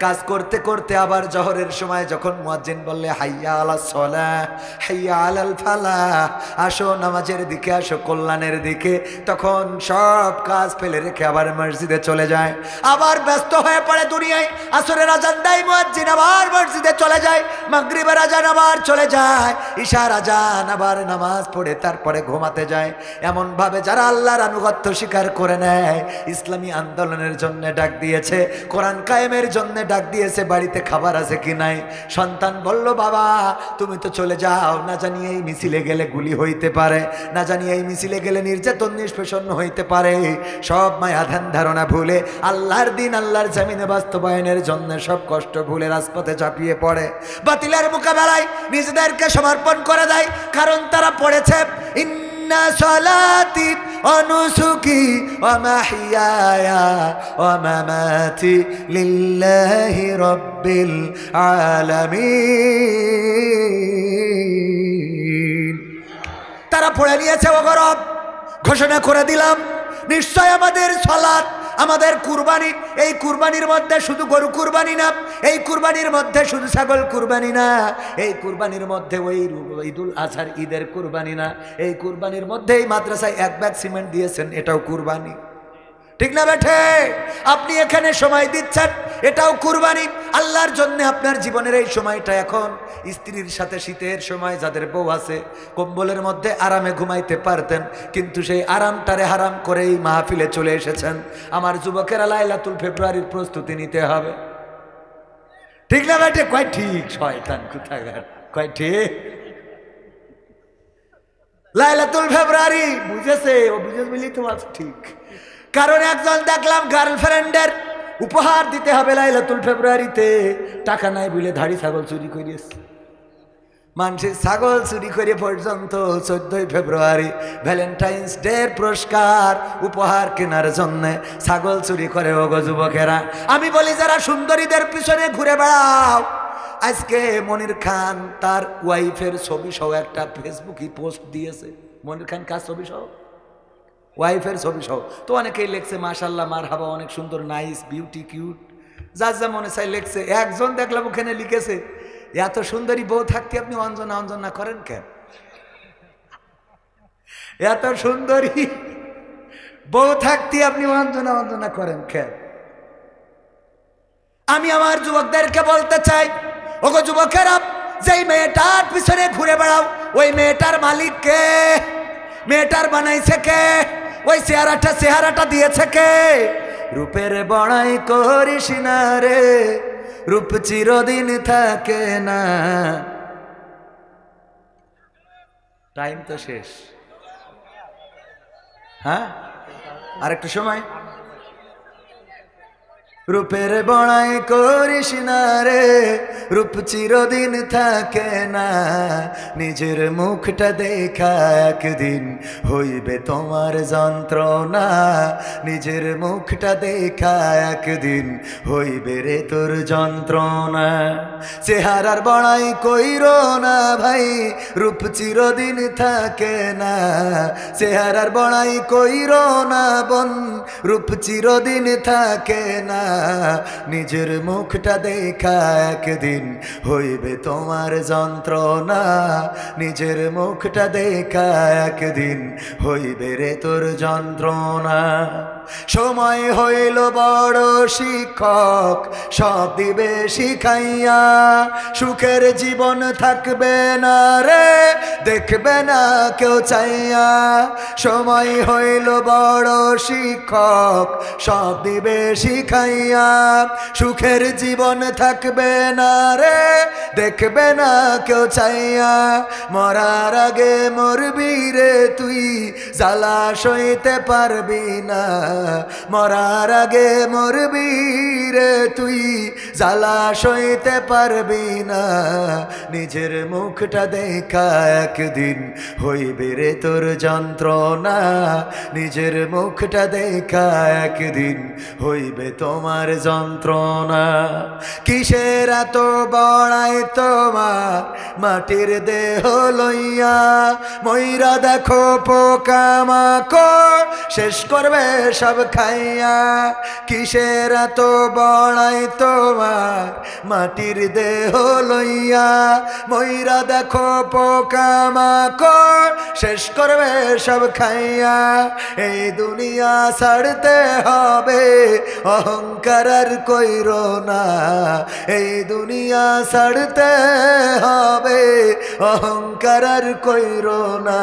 কাজ করতে করতে আবার জহরের সময় যখন মুয়াজ্জিন বললে হাইয়া আলাস সালাহ হাইয়া আলাল ফালাহ, আসো নামাজের দিকে, আসো কল্যাণের দিকে, তখন সব কাজ ফেলে রেখে আবার মসজিদে চলে যায়। আবার ব্যস্ত হয়ে পড়ে দুনিয়ায়। আসরের আজান দেয় মুয়াজ্জিন, আবার মসজিদে চলে যায়। মাগরিবের আজান আবার চলে যায়। ইশার আজান আবার নামাজ পড়ে তারপরে ঘুমাতে যায়। এমন ভাবে যারা আল্লাহর আনুগত্য স্বীকার করে নেয়, ইসলামী আন্দোলনের জন্য ডাক দিয়েছে, কোরআন কায়েমের জন্য ডাক দিয়েছে, বাড়িতে খাবার আছে কি নাই? সন্তান বলল বাবা তুমি তো চলে যাও, না জানি এই মিছিলে গেলে গুলি হইতে পারে, না জানি এই মিছিলে গেলে নির্যাতন নিষ্পেষণ হইতে পারে। সব মায়া ধ্যান ধারণা ভুলে আল্লাহর দিন, আল্লাহর জমিনে বাস্তবায়নের জন্য সব কষ্ট ভুলে রাজপথে ঝাঁপিয়ে পড়ে, বাতিলের মোকাবেলায় নিজেদেরকে সমর্পণ করে দেয়। কারণ তারা পড়েছে ইন্না সালাতি ওয়া নুসুকি ওয়া মাহইয়ায়া ওয়া মামাতি লিল্লাহি রাব্বিল আলামিন। তারা পড়ে নিয়েছে ও গরব, ঘোষণা করে দিলাম, নিশ্চয় আমাদের সালাত, আমাদের কুরবানি, এই কুরবানির মধ্যে শুধু গরু কুরবানি না, এই কুরবানির মধ্যে শুধু ছাগল কুরবানি না, এই কুরবানির মধ্যে ওই ঈদুল আজহার ঈদের কুরবানি না, এই কুরবানির মধ্যে এই মাদ্রাসায় 1 ব্যাগ সিমেন্ট দিয়েছেন, এটাও কুরবানি। ঠিক না বেঠে? আপনি এখানে সময় দিচ্ছেন, এটাও কুরবানি আল্লাহর জন্য। আপনার জীবনের এই সময়টা এখন স্ত্রীর সাথে শীতের সময় যাদের বউ আছে, কম্বলের মধ্যে আরামে ঘুমাইতে পারতেন, কিন্তু সেই আরামটারে হারাম করে এই মাহফিলে চলে এসেছেন। আমার যুবকেরা লাইলাতুল ফেব্রুয়ারির প্রস্তুতি নিতে হবে। ঠিক না বেটে? কয় ঠিক। শয়তান কোথাকার, কয় ঠিক। লাইলাতুল ফেব্রুয়ারি বুঝেছে, ও বুঝে বলি তো ঠিক। কারণ একজন দেখলাম গার্লফ্রেন্ডের উপহার দিতে হবে লাইলাতুল ফেব্রুয়ারিতে, টাকা নাই বলে ধাড়ি ছাগল চুরি করিয়েছে। মানুষের ছাগল চুরি করে পর্যন্ত 14 ফেব্রুয়ারি ভ্যালেন্টাইন্স ডে পুরস্কার উপহার কেনার জন্য ছাগল চুরি করে। ও গো যুবকেরা, আমি বলি যারা সুন্দরীদের পিছনে ঘুরে বেড়াও, আজকে মনির খান তার ওয়াইফের ছবি সহ একটা ফেসবুকে পোস্ট দিয়েছে। মনির খান কার ছবি সহ? ওয়াইফের ছবি সহ। তো অনেকেই লেখছে মাশাল্লাহ, মারহাবা, অনেক সুন্দর, নাইস, বিউটি, কিউট, যার যা মনে চাই লেখছে। একজন দেখলাম ওখানে লিখেছে, এত সুন্দরী বউ থাকতে আপনি অঞ্জনা অঞ্জনা করেন কেন? এত সুন্দরী বউ থাকতে আপনি অঞ্জনা অঞ্জনা করেন কেন? আমি আমার যুবকদেরকে বলতে চাই, ওগো যুবকেরা, যেই মেয়েটার পিছনে ঘুরে বেড়াও, ওই মেয়েটার মালিক কে? মেয়েটার বানাইছে কে? ওই চেহারাটা দিয়েছে কে? রূপের বড়াই করিস না রে, রূপ চিরদিন থাকে না। টাইম তো শেষ। হ্যাঁ, আর একটু সময়। রূপের বড়াই করিস না রে, রূপ চিরদিন থাকে না। নিজের মুখটা দেখা একদিন হইবে তোমার যন্ত্রণা, নিজের মুখটা দেখা একদিন হইবে রে তোর যন্ত্রণা। চেহারার বড়াই কইরো না ভাই, রূপ চিরদিন থাকে না। চেহারার বড়াই কইরো না বোন, রূপ চিরদিন থাকে না। নিজের মুখটা দেখা একদিন হইবে তোমার যন্ত্রণা, নিজের মুখটা দেখা একদিন হইবে রে তোর যন্ত্রণা। সময় হইল বড় শিক্ষক, সব দিবে শিখাইয়া, সুখের জীবন থাকবে না রে, দেখবে না কেউ চাইয়া। সময় হইল বড় শিক্ষক, সব দিবে শিখাইয়া, সুখের জীবন থাকবে না রে, দেখবে না কেউ চাইয়া। মরার আগে মরবি রে তুই, জ্বালা সইতে পারবি না। মরার আগে মরবি রে তুই, জ্বালা সইতে পারবি না। নিজের মুখটা দেখা একদিন হইবে রে তোর যন্ত্রণা, নিজের মুখটা দেখা একদিন হইবে তোমার যন্ত্রণা। কিসের এত বড়াই তোমার মাটির দেহ লইয়া, ময়রা দেখো পোকামাকড় শেষ করবে সব খাইয়া। কিসের এত বড়াই তোমার মাটির দেহ লইয়া, ময়রা দেখো পোকামাকড় শেষ করবে সব খাইয়া। এই দুনিয়া ছাড়তে হবে, অহংকার আর কইরো না। এই দুনিয়া ছাড়তে হবে, অহংকার আর কইরো না।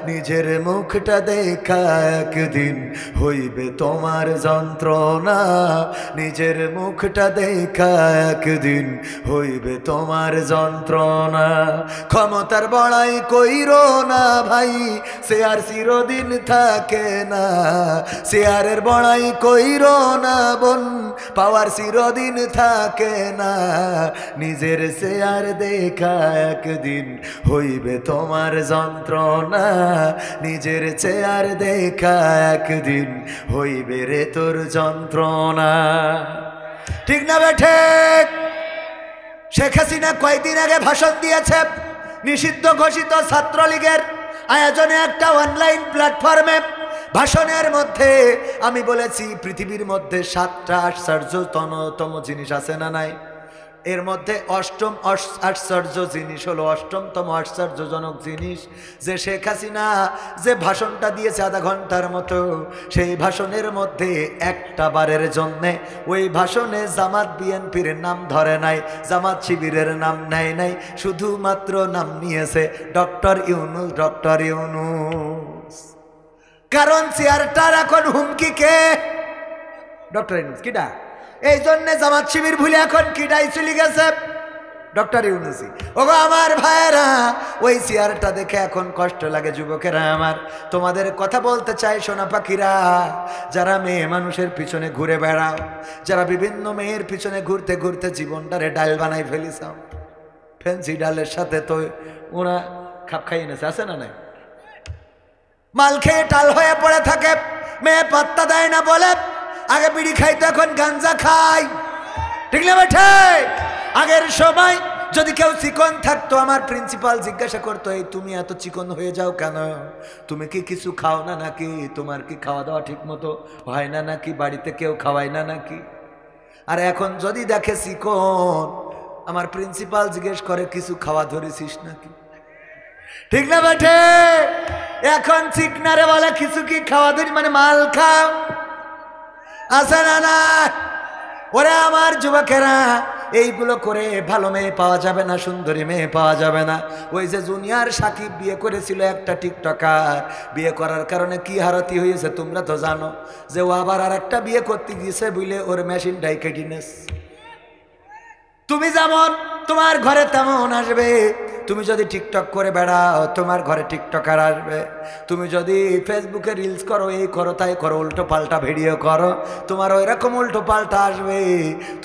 নিজের মুখটা দেখা একদিন হইবে তোমার যন্ত্রণা, নিজের মুখটা দেখা একদিন হইবে তোমার যন্ত্রণা। ক্ষমতার বড়াই কইরো না ভাই, সে আর চিরদিন থাকে না। শেয়ারের বড়াই কইরো না বোন, পাওয়ার চিরদিন থাকে না। নিজের শেয়ার দেখা একদিন হইবে তোমার যন্ত্রণা, নিজের চেয়ার দেখা একদিন হইবে রে তোর যন্ত্রণা। ঠিক না বেঠে? শেখ হাসিনা কয়েকদিন আগে ভাষণ দিয়েছে, নিষিদ্ধ ঘোষিত ছাত্রলীগের আয়োজনে একটা অনলাইন প্ল্যাটফর্মে ভাষণের মধ্যে আমি বলেছি পৃথিবীর মধ্যে 7টা আশ্চর্যতম জিনিস আছে না নাই? এর মধ্যে অষ্টম আশ্চর্য জিনিস হলো, অষ্টমতম আশ্চর্যজনক জিনিস যে শেখ হাসিনা যে ভাষণটা দিয়েছে আধা ঘন্টার মতো, সেই ভাষণের মধ্যে একটা বারের জন্যে ওই ভাষণে জামাত বিএনপির নাম ধরে নাই, জামাত শিবিরের নাম নেয় নাই, শুধুমাত্র নাম নিয়েছে ডক্টর ইউনূস, ডক্টর ইউনূস। কারণ চেয়ারটার এখন হুমকি কে? ডক্টর ইউনূস। কিডা? এই জন্যে জামাত শিবির ভুলে এখন কিডাই চলে গেছে, ডক্টর ইউনূসই। ওগো আমার ভাইয়েরা, ওই চেয়ারটা দেখে এখন কষ্ট লাগে। যুবকেরা আমার, তোমাদের কথা বলতে চাই সোনা পাখিরা, যারা মেয়ে মানুষের পিছনে ঘুরে বেড়াও, যারা বিভিন্ন মেয়ের পিছনে ঘুরতে ঘুরতে জীবনটারে ডাল বানাই ফেলিসাও, ফেন্সি ডালের সাথে তো ওরা খাপ খাইয়ে এনেছে, আছে না নাই? মাল খেয়ে টাল হয়ে পড়ে থাকে, মেয়ে পাত্তা দেয় না বলে আগে বিড়ি খাইতো, এখন গাঞ্জা খাই, ঠিক না বেঠে? আগের সময় যদি কেউ চিকন থাকতো, আমার প্রিন্সিপাল জিজ্ঞাসা করতো, এই তুমি এত চিকন হয়ে যাও কেন? তুমি কি কিছু খাও না নাকি? তোমার কি খাওয়া দাওয়া ঠিক মতো হয় না নাকি? বাড়িতে কেউ খাওয়ায় না নাকি? আর এখন যদি দেখে চিকন, আমার প্রিন্সিপাল জিজ্ঞেস করে কিছু খাওয়া ধরেছিস নাকি? ঠিক না বেঠে? এখন চিকনারে বলে কিছু কি খাওয়া ধরি, মানে মাল খাও, আছে না না? ওরে আমার যুবকেরা, এইগুলো করে ভালো মেয়ে পাওয়া যাবে না, সুন্দরী মেয়ে পাওয়া যাবে না। ওই যে জুনিয়র সাকিব বিয়ে করেছিল একটা টিকটকার, বিয়ে করার কারণে কি হারাতি হয়েছে তোমরা তো জানো, যে ও আবার আর একটা বিয়ে করতে গিয়েছে বুঝলে ওর মেশিনটাই কেটে নিয়েছে। তুমি যেমন তোমার ঘরে তেমন আসবে, তুমি যদি টিকটক করে বেড়াও তোমার ঘরে টিকটকার আসবে, তুমি যদি ফেসবুকে রিলস করো, এই করো তাই করো, উল্টো পাল্টা ভিডিও করো, তোমার ওই রকম উল্টো পাল্টা আসবে।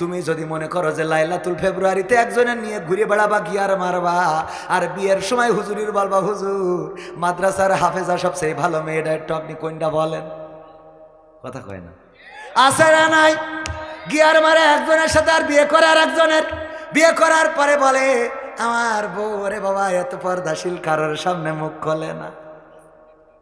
তুমি যদি মনে করো যে লাইলাতুল ফেব্রুয়ারিতে একজনের নিয়ে ঘুরে বেড়াবা, গিয়ার মারবা, আর বিয়ের সময় হুজুরির বলবা হুজুর মাদ্রাসার হাফেজা সবচেয়ে ভালো মেয়েটা, একটু আপনি কোনটা বলেন? কথা কয় না, আছে না নাই? গিয়ার মারে একজনের সাথে আর বিয়ে করে আর একজনের, বিয়ে করার পরে বলে আমার বউ রে বাবা এত পর্দাশীল, কারোর সামনে মুখ খোলে না,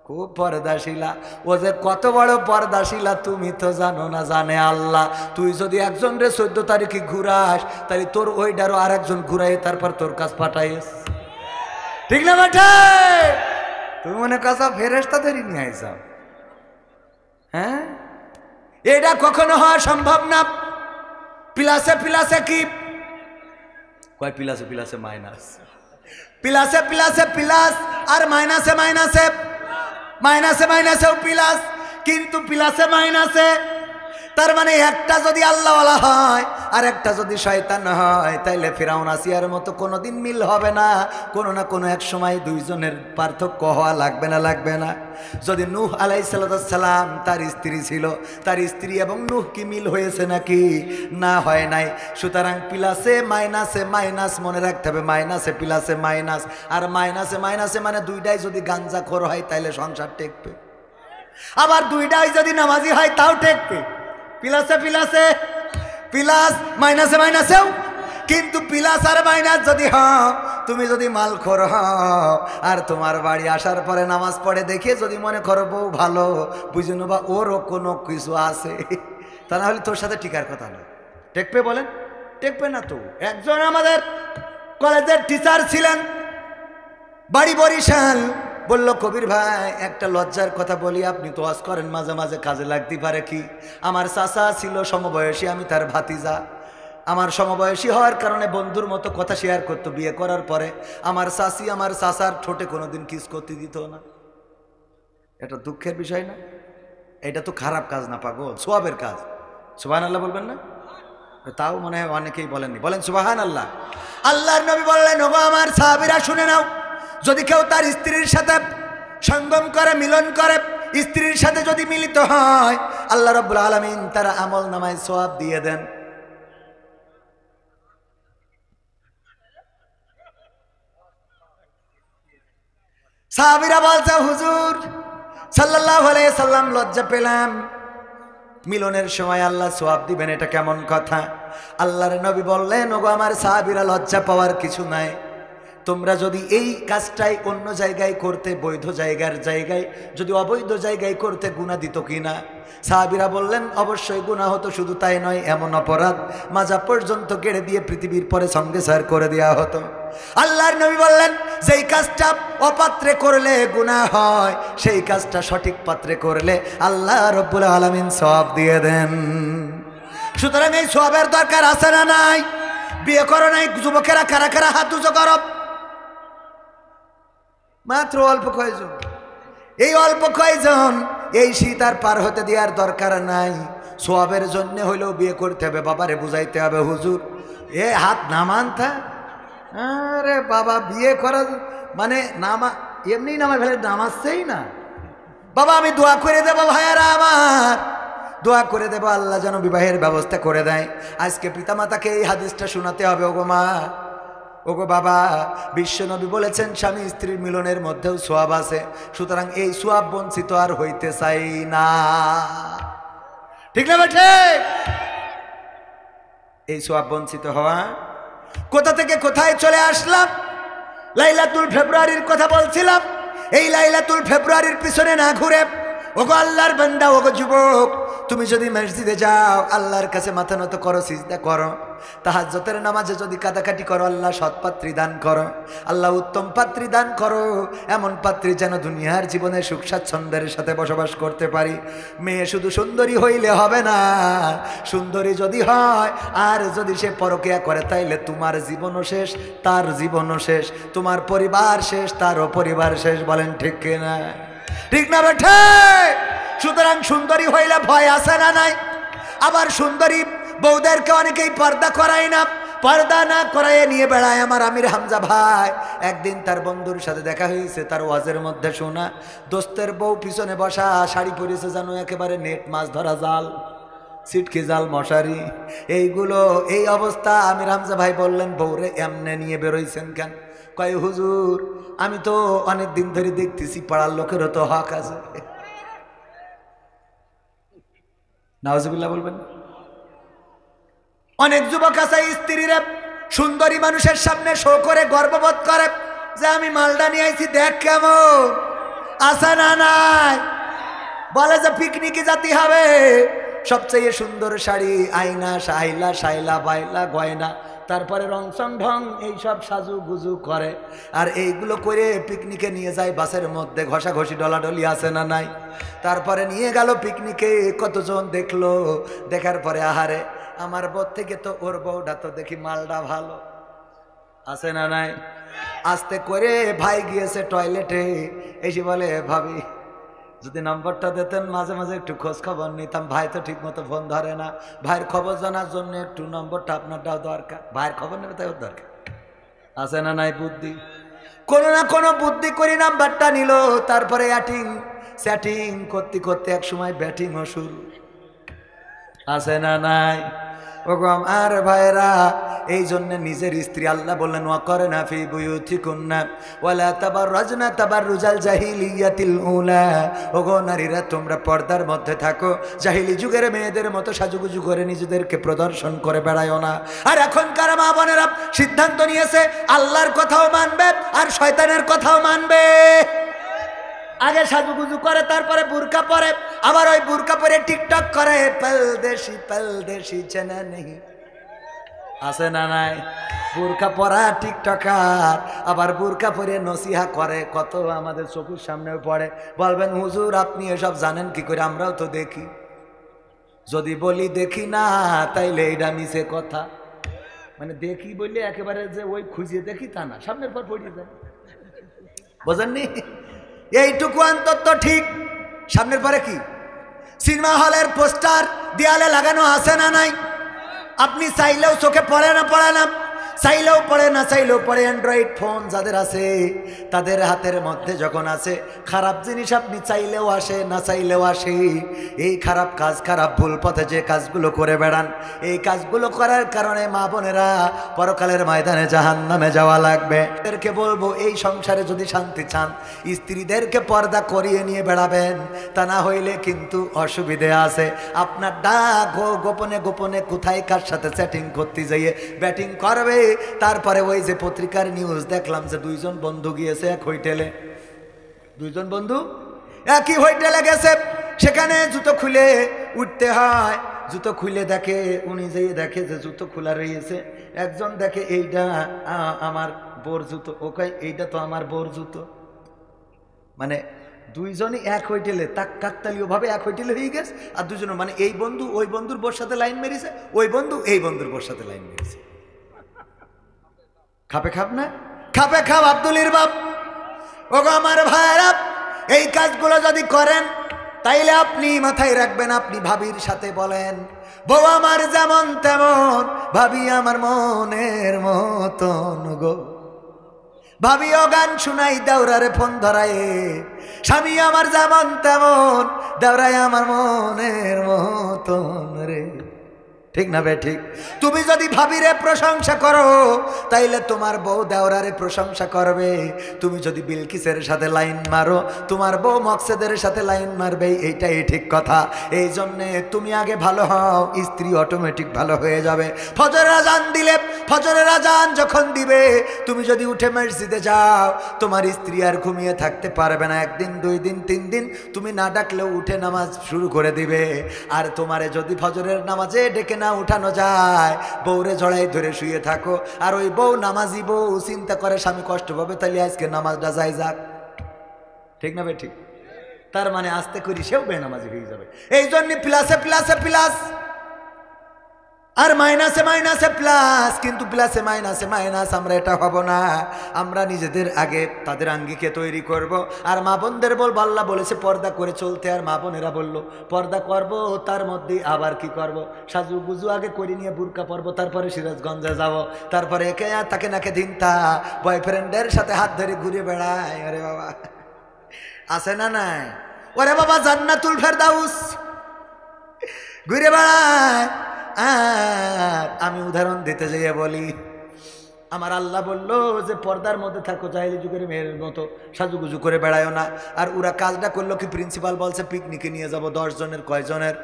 খুব পর্দাশীলা। ও যে কত বড় পর্দাশীলা তুমি তো জানো না, জানে আল্লাহ। তুই যদি একজন রে 14 তারিখে ঘুরাস, তাহলে তোর ওইটারও আর একজন ঘুরাই তারপর তোর কাছ পাঠাইস, ঠিক না বেটা? তুমি মনে কাছে ফেরেশতা ধরে নিয়ে আইসাও, হ্যাঁ? এটা কখনো হওয়া সম্ভব না। প্লাসে প্লাসে কি কয়? প্লাসে প্লাসে মাইনাস, প্লাসে প্লাসে প্লাস, আর মাইনাসে মাইনাসে, মাইনাসে মাইনাসেও প্লাস, কিন্তু প্লাসে মাইনাসে, তার মানে একটা যদি আল্লাহওয়ালা হয় আর একটা যদি শয়তান হয়, তাইলে ফিরাউন আসিয়ার মতো কোনোদিন মিল হবে না। কোনো না কোনো এক সময় দুইজনের পার্থক্য হওয়া লাগবে না, লাগবে না? যদি নূহ আলাইহিস সালাম তার স্ত্রী ছিল, তার স্ত্রী এবং নূহ কি মিল হয়েছে নাকি? না, হয় নাই। সুতরাং প্লাসে মাইনাসে মাইনাস, মনে রাখতে হবে, মাইনাসে প্লাসে মাইনাস, আর মাইনাসে মাইনাসে মানে দুইটাই যদি গাঞ্জাখোর হয় তাইলে সংসার টেকবে, আবার দুইটাই যদি নামাজি হয় তাও টেকবে। প্লাসে প্লাসে প্লাস, মাইনাসে মাইনাসেও। কিন্তু প্লাস আর মাইনাস যদি হও, তুমি যদি মালখোর হও আর তোমার বাড়ি আসার পরে নামাজ পড়ে দেখে যদি মনে করো বউ ভালো, বুঝে নেবা ওরও কোনো কিছু আছে, তা না হলে তোর সাথে টিকার কথা নয়। টেকবে বলেন? টেকবে না তো। একজন আমাদের কলেজের টিচার ছিলেন, বাড়ি বরিশাল, বলল কবির ভাই একটা লজ্জার কথা বলি, আপনি তো ওয়াজ করেন মাঝে মাঝে, কাজে লাগতে পারে কি? আমার চাচা ছিল সমবয়সী, আমি তার ভাতিজা। আমার সমবয়সী হওয়ার কারণে বন্ধুর মতো কথা শেয়ার করতো। বিয়ে করার পরে আমার চাচি আমার চাচার ঠোঁটে কোনোদিন কিস করতে দিত না। এটা দুঃখের বিষয় না? এটা তো খারাপ কাজ না পাগল, সওয়াবের কাজ। সুবহানাল্লাহ বলবেন না? তাও মনে হয় অনেকেই বলেননি, বলেন সুবহানাল্লাহ। আল্লাহর নবী বললেন, ওগো আমার সাহাবীরা শুনে নাও, যদি কেউ তার স্ত্রীর সাথে সঙ্গম করে, মিলন করে, স্ত্রীর সাথে যদি মিলিত হয়, আল্লাহ রাব্বুল আলামিন তার আমল নামায় সওয়াব দিয়ে দেন। সাহাবীরা বলছে, হুজুর সাল্লাল্লাহু আলাইহি সাল্লাম লজ্জা পেলাম, মিলনের সময় আল্লাহ সওয়াব দিবেন, এটা কেমন কথা? আল্লাহর নবী বললেন, ওগো আমার সাহাবীরা লজ্জা পাওয়ার কিছু নাই, তোমরা যদি এই কাজটাই অন্য জায়গায় করতে, বৈধ জায়গায় যদি অবৈধ জায়গায় করতে, গুনাহ দিত কিনা? সাহাবীরা বললেন অবশ্যই গুনাহ হতো। শুধু তাই নয়, এমন অপরাধ মাজা পর্যন্ত কেড়ে দিয়ে পৃথিবীর পরে সঙ্গে সার করে দেওয়া হতো। আল্লাহর নবী বললেন যেই কাজটা অপাত্রে করলে গুনাহ হয়, সেই কাজটা সঠিক পাত্রে করলে আল্লাহ রাব্বুল আলামিন সওয়াব দিয়ে দেন। সুতরাং এই সওয়াবের দরকার আছে না নাই? বিয়ে করো নাই যুবকেরা, কারা কারা হাত উঁচু করো। মাত্র অল্প কয়জন, এই অল্প কয়জন, এই শীত আর পার হতে দেওয়ার দরকার নাই। সওয়াবের জন্য হইলেও বিয়ে করতে হবে। বাবারে বুঝাইতে হবে, হুজুর এ হাত নামান থা। আরে বাবা, বিয়ে করা মানে নামা এমনি নামা ফেলে, নামাচ্ছেই না। বাবা আমি দোয়া করে দেবো, ভাইয়ারা আমার দোয়া করে দেবো, আল্লাহ যেন বিবাহের ব্যবস্থা করে দেয়। আজকে পিতামাতাকে এই হাদিসটা শোনাতে হবে। ওগো মা, ওগো বাবা, বিশ্বনবী বলেছেন স্বামী স্ত্রীর মিলনের মধ্যেও সওয়াব আছে। সুতরাং এই সওয়াব বঞ্চিত আর হইতে চাই না। ঠিক না বেঠে? এই সওয়াব বঞ্চিত হওয়া, কোথা থেকে কোথায় চলে আসলাম। লাইলাতুল ফেব্রুয়ারির কথা বলছিলাম। এই লাইলাতুল ফেব্রুয়ারির পিছনে না ঘুরে, ওগো আল্লাহর বান্দা, ওগো যুবক, তুমি যদি মসজিদে যাও, আল্লাহর কাছে মাথা নত করো, সিজদা করো, তাহাজ্জুদের নামাজে যদি কাদাকাটি করো, আল্লাহ সৎ পাত্রী দান করো, আল্লাহ উত্তম পাত্রী দান করো, এমন পাত্রী যেন দুনিয়ার জীবনে সুখ স্বাচ্ছন্দ্যের সাথে বসবাস করতে পারি। মেয়ে শুধু সুন্দরী হইলে হবে না, সুন্দরী যদি হয় আর যদি সে পরকিয়া করে, তাইলে তোমার জীবনও শেষ, তার জীবনও শেষ, তোমার পরিবার শেষ, তারও পরিবার শেষ। বলেন ঠিক কিনা? ঠিক না বেঠে? সুতরাং সুন্দরী হইলে ভয় আছে না নাই? আবার সুন্দরী বউদেরকে অনেকেই পর্দা করায় না, পর্দা না করায় নিয়ে বেড়ায়। আমার আমির হামজা ভাই একদিন তার বন্ধুর সাথে দেখা হয়েছে, তার ওয়াজের মধ্যে শোনা, দোস্তের বউ পিছনে বসা, শাড়ি পরেছে যেন একেবারে নেট মাছ ধরা জাল, সিটকি জাল, মশারি, এইগুলো, এই অবস্থা। আমির হামজা ভাই বললেন, বউরে এমনে নিয়ে বেরোইছেন কেন? কয় হুজুর আমি তো অনেক দিন ধরে দেখতেছি, পাড়ার লোকেরও তো হক আছে। নাউজুবিল্লাহ বলবেন। অনেক যুবক আছে স্ত্রীরা সুন্দরী মানুষের সামনে শো করে গর্ববোধ করে যে আমি মালদা নিয়ে আইছি, দেখ কেমন আছে না নাই। বলে যে পিকনিকে যেতে হবে, সবচেয়ে সুন্দর শাড়ি, আয়না, সাইলা সাইলা, বাইলা, গয়না, তারপরে রং সং ঢং, এইসব সাজু গুজু করে। আর এইগুলো করে পিকনিকে নিয়ে যায়, বাসের মধ্যে ঘষাঘষি ডলাডলি আছে না নাই। তারপরে নিয়ে গেল পিকনিকে, কতজন দেখলো, দেখার পরে আহারে আমার বউ থেকে তো ওর বউটা তো দেখি মালটা ভালো আছে না নাই। আস্তে করে ভাই গিয়েছে টয়লেটে, এসে বলে ভাবি যদি নম্বরটা দিতেন, মাঝে মাঝে একটু খোঁজ খবর নিতাম। ভাই তো ঠিক মতো ফোন ধরে না, ভাইয়ের খবর জানার জন্য একটু নম্বরটা আপনারটাও দরকার, ভাইয়ের খবর নেবে তাই দরকার আছে না নাই। বুদ্ধি, কোনো না কোনো বুদ্ধি করি নাম্বারটা নিল। তারপরে স্যাটিং করতে করতে এক সময় ব্যাটিংও শুরু আছে না নাই। ওগো আমার ভাইরা, এই জন্য নিজের স্ত্রী, আল্লাহ বললেন ওয়াকরনা ফি বুয়ুতিকুন্না ওয়ালা তাবাররাজনা তাবাররুজাল জাহিলিয়াতিল উলা। ওগো নারীরা, তোমরা পর্দার মধ্যে থাকো, জাহিলি যুগের মেয়েদের মতো সাজুগুজু করে নিজেদেরকে প্রদর্শন করে বেড়ায়ও না। আর এখনকার মা বোনেরা সিদ্ধান্ত নিয়েছে আল্লাহর কথাও মানবে আর শয়তানের কথাও মানবে। আগে সাজুগুজু করে, তারপরে বুরকা পরে, আবার ওই বুরকা পরে টিকটক করে, পলদেশি চেনা নেই আছে না নাই। বুরকা পরা টিকটকার, আবার বুরকা পরে নসিহা করে, কত আমাদের চোখের সামনেও পড়ে। বলবেন হুজুর আপনি এসব জানেন কি করে? আমরাও তো দেখি। যদি বলি দেখি না, তাইলে এইটা মিছে কথা। মানে দেখি বললে একেবারে যে ওই খুঁজিয়ে দেখি তা না, সামনের পর পড়িয়ে যায়, বোঝেননি? এইটুকু অন্তত ঠিক। সামনের পরে কি? সিনেমা হলের পোস্টার দেয়ালে লাগানো আছে না নাই? আপনি চাইলেও চোখে পড়ে না, চাইলেও পড়ে না, চাইলেও পড়ে। অ্যান্ড্রয়েড ফোন যাদের আছে, তাদের হাতের মধ্যে যখন আছে খারাপ জিনিস, আপনি চাইলেও আসে, না চাইলেও আসে। এই খারাপ কাজ, খারাপ ভুল পথে যে কাজগুলো করে বেড়ান, এই কাজগুলো করার কারণে মা বোনেরা পরকালের ময়দানে জাহান্নামে যাওয়া লাগবে। এদেরকে বলবো, এই সংসারে যদি শান্তি চান, স্ত্রীদেরকে পর্দা করিয়ে নিয়ে বেড়াবেন, তা না হইলে কিন্তু অসুবিধে আছে। আপনার ডাক গোপনে গোপনে কোথায় কার সাথে চ্যাটিং করতে যাইয়ে ব্যাটিং করবে, তারপরে ওই যে পত্রিকার নিউজ দেখলাম যে দুইজন বন্ধু গিয়েছে এক হোটেলে, দুইজন বন্ধু একই হোটেলে গেছে, সেখানে জুতো খুলে উঠতে হয়, জুতো খুলে দেখে, উনি যেই দেখে যে জুতো খোলা রয়েছে, একজন দেখে এইটা আমার বোর জুতো, ওকে এইটা তো আমার বোর জুতো। মানে দুইজনই এক হোটেলে, তাক কাকতালীয় ভাবে এক হোটেলে হয়ে গেছে, আর দুজনের মানে এই বন্ধু ওই বন্ধুর বোর সাথে লাইন মেরেছে, ওই বন্ধু এই বন্ধুর বোর সাথে লাইন মেরেছে। খাপে খাপ না, খাপে খাপ আব্দুলির বাপ। ওগো আমার ভাইরা, এই কাজগুলো যদি করেন তাইলে আপনি মাথায় রাখবেন, আপনি ভাবির সাথে বলেন, বউ আমার যেমন তেমন, ভাবি আমার মনের মতন গো। ভাবিও গান শুনাই দেওরারে ফোন ধরায়, স্বামী আমার যেমন তেমন, দেওরাই আমার মনের মতন রে। ঠিক না বে ঠিক? তুমি যদি ভাবিরে প্রশংসা করো তাইলে তোমার বউ দেওরারে প্রশংসা করবে। তুমি যদি বিলকিসের সাথে লাইন মারো, তোমার বউ মকসেদের সাথে লাইন মারবে। এইটাই ঠিক কথা। এই জন্যে তুমি আগে ভালো হও, স্ত্রী অটোমেটিক ভালো হয়ে যাবে। ফজরের আজান দিলে, ফজরের আজান যখন দিবে, তুমি যদি উঠে মসজিদে যাও, তোমার স্ত্রী আর ঘুমিয়ে থাকতে পারবে না। একদিন, দুই দিন, তিন দিন তুমি না ডাকলেও উঠে নামাজ শুরু করে দিবে। আর তোমারে যদি ফজরের নামাজে ডেকে না উঠানো যায়, বউরে জড়াই ধরে শুয়ে থাকো, আর ওই বউ নামাজি বউ চিন্তা করে স্বামী কষ্ট পাবে, তাহলে আজকে নামাজটা যাই যাক। ঠিক না ভাই ঠিক? তার মানে আস্তে করি সেও বেনামাজি হয়ে যাবে। এই জন্য প্লাসে প্লাসে প্লাস, আর মাইনাসে মাইনাসে প্লাস। কিন্তু প্লাসে মাইনাসে মাইনাস আমরা এটা হব না। আমরা নিজেদের আগে তাদের আঙ্গিকে তৈরি করব। আর মা বোনদের বলবো, আল্লাহ বলেছে পর্দা করে চলতে, আর মা বোনেরা বললো পর্দা করব, তার মধ্যেই আবার কি করব, সাজু গুজু আগে করে নিয়ে বুরকা পরবো, তারপরে সিরাজগঞ্জে যাব, তারপরে একে তাকে নাকে দিনতা বয়ফ্রেন্ডের সাথে হাত ধরে ঘুরে বেড়ায়। আরে বাবা, আছে না নাই? ওরে বাবা, জান্নাতুল ফেরদাউস ঘুরে বেড়ায়। আর আমি উদাহরণ দিতে যাইয়ে বলি, আমার আল্লাহ বললো যে পর্দার মধ্যে থাকো, জাহেলি যুগের মেয়ের মতো সাজুগুজু করে বেড়ায়ও না। আর ওরা কাজটা করলো কি, প্রিন্সিপাল বলছে পিকনিকে নিয়ে যাব 10 জনের, কয়জনের?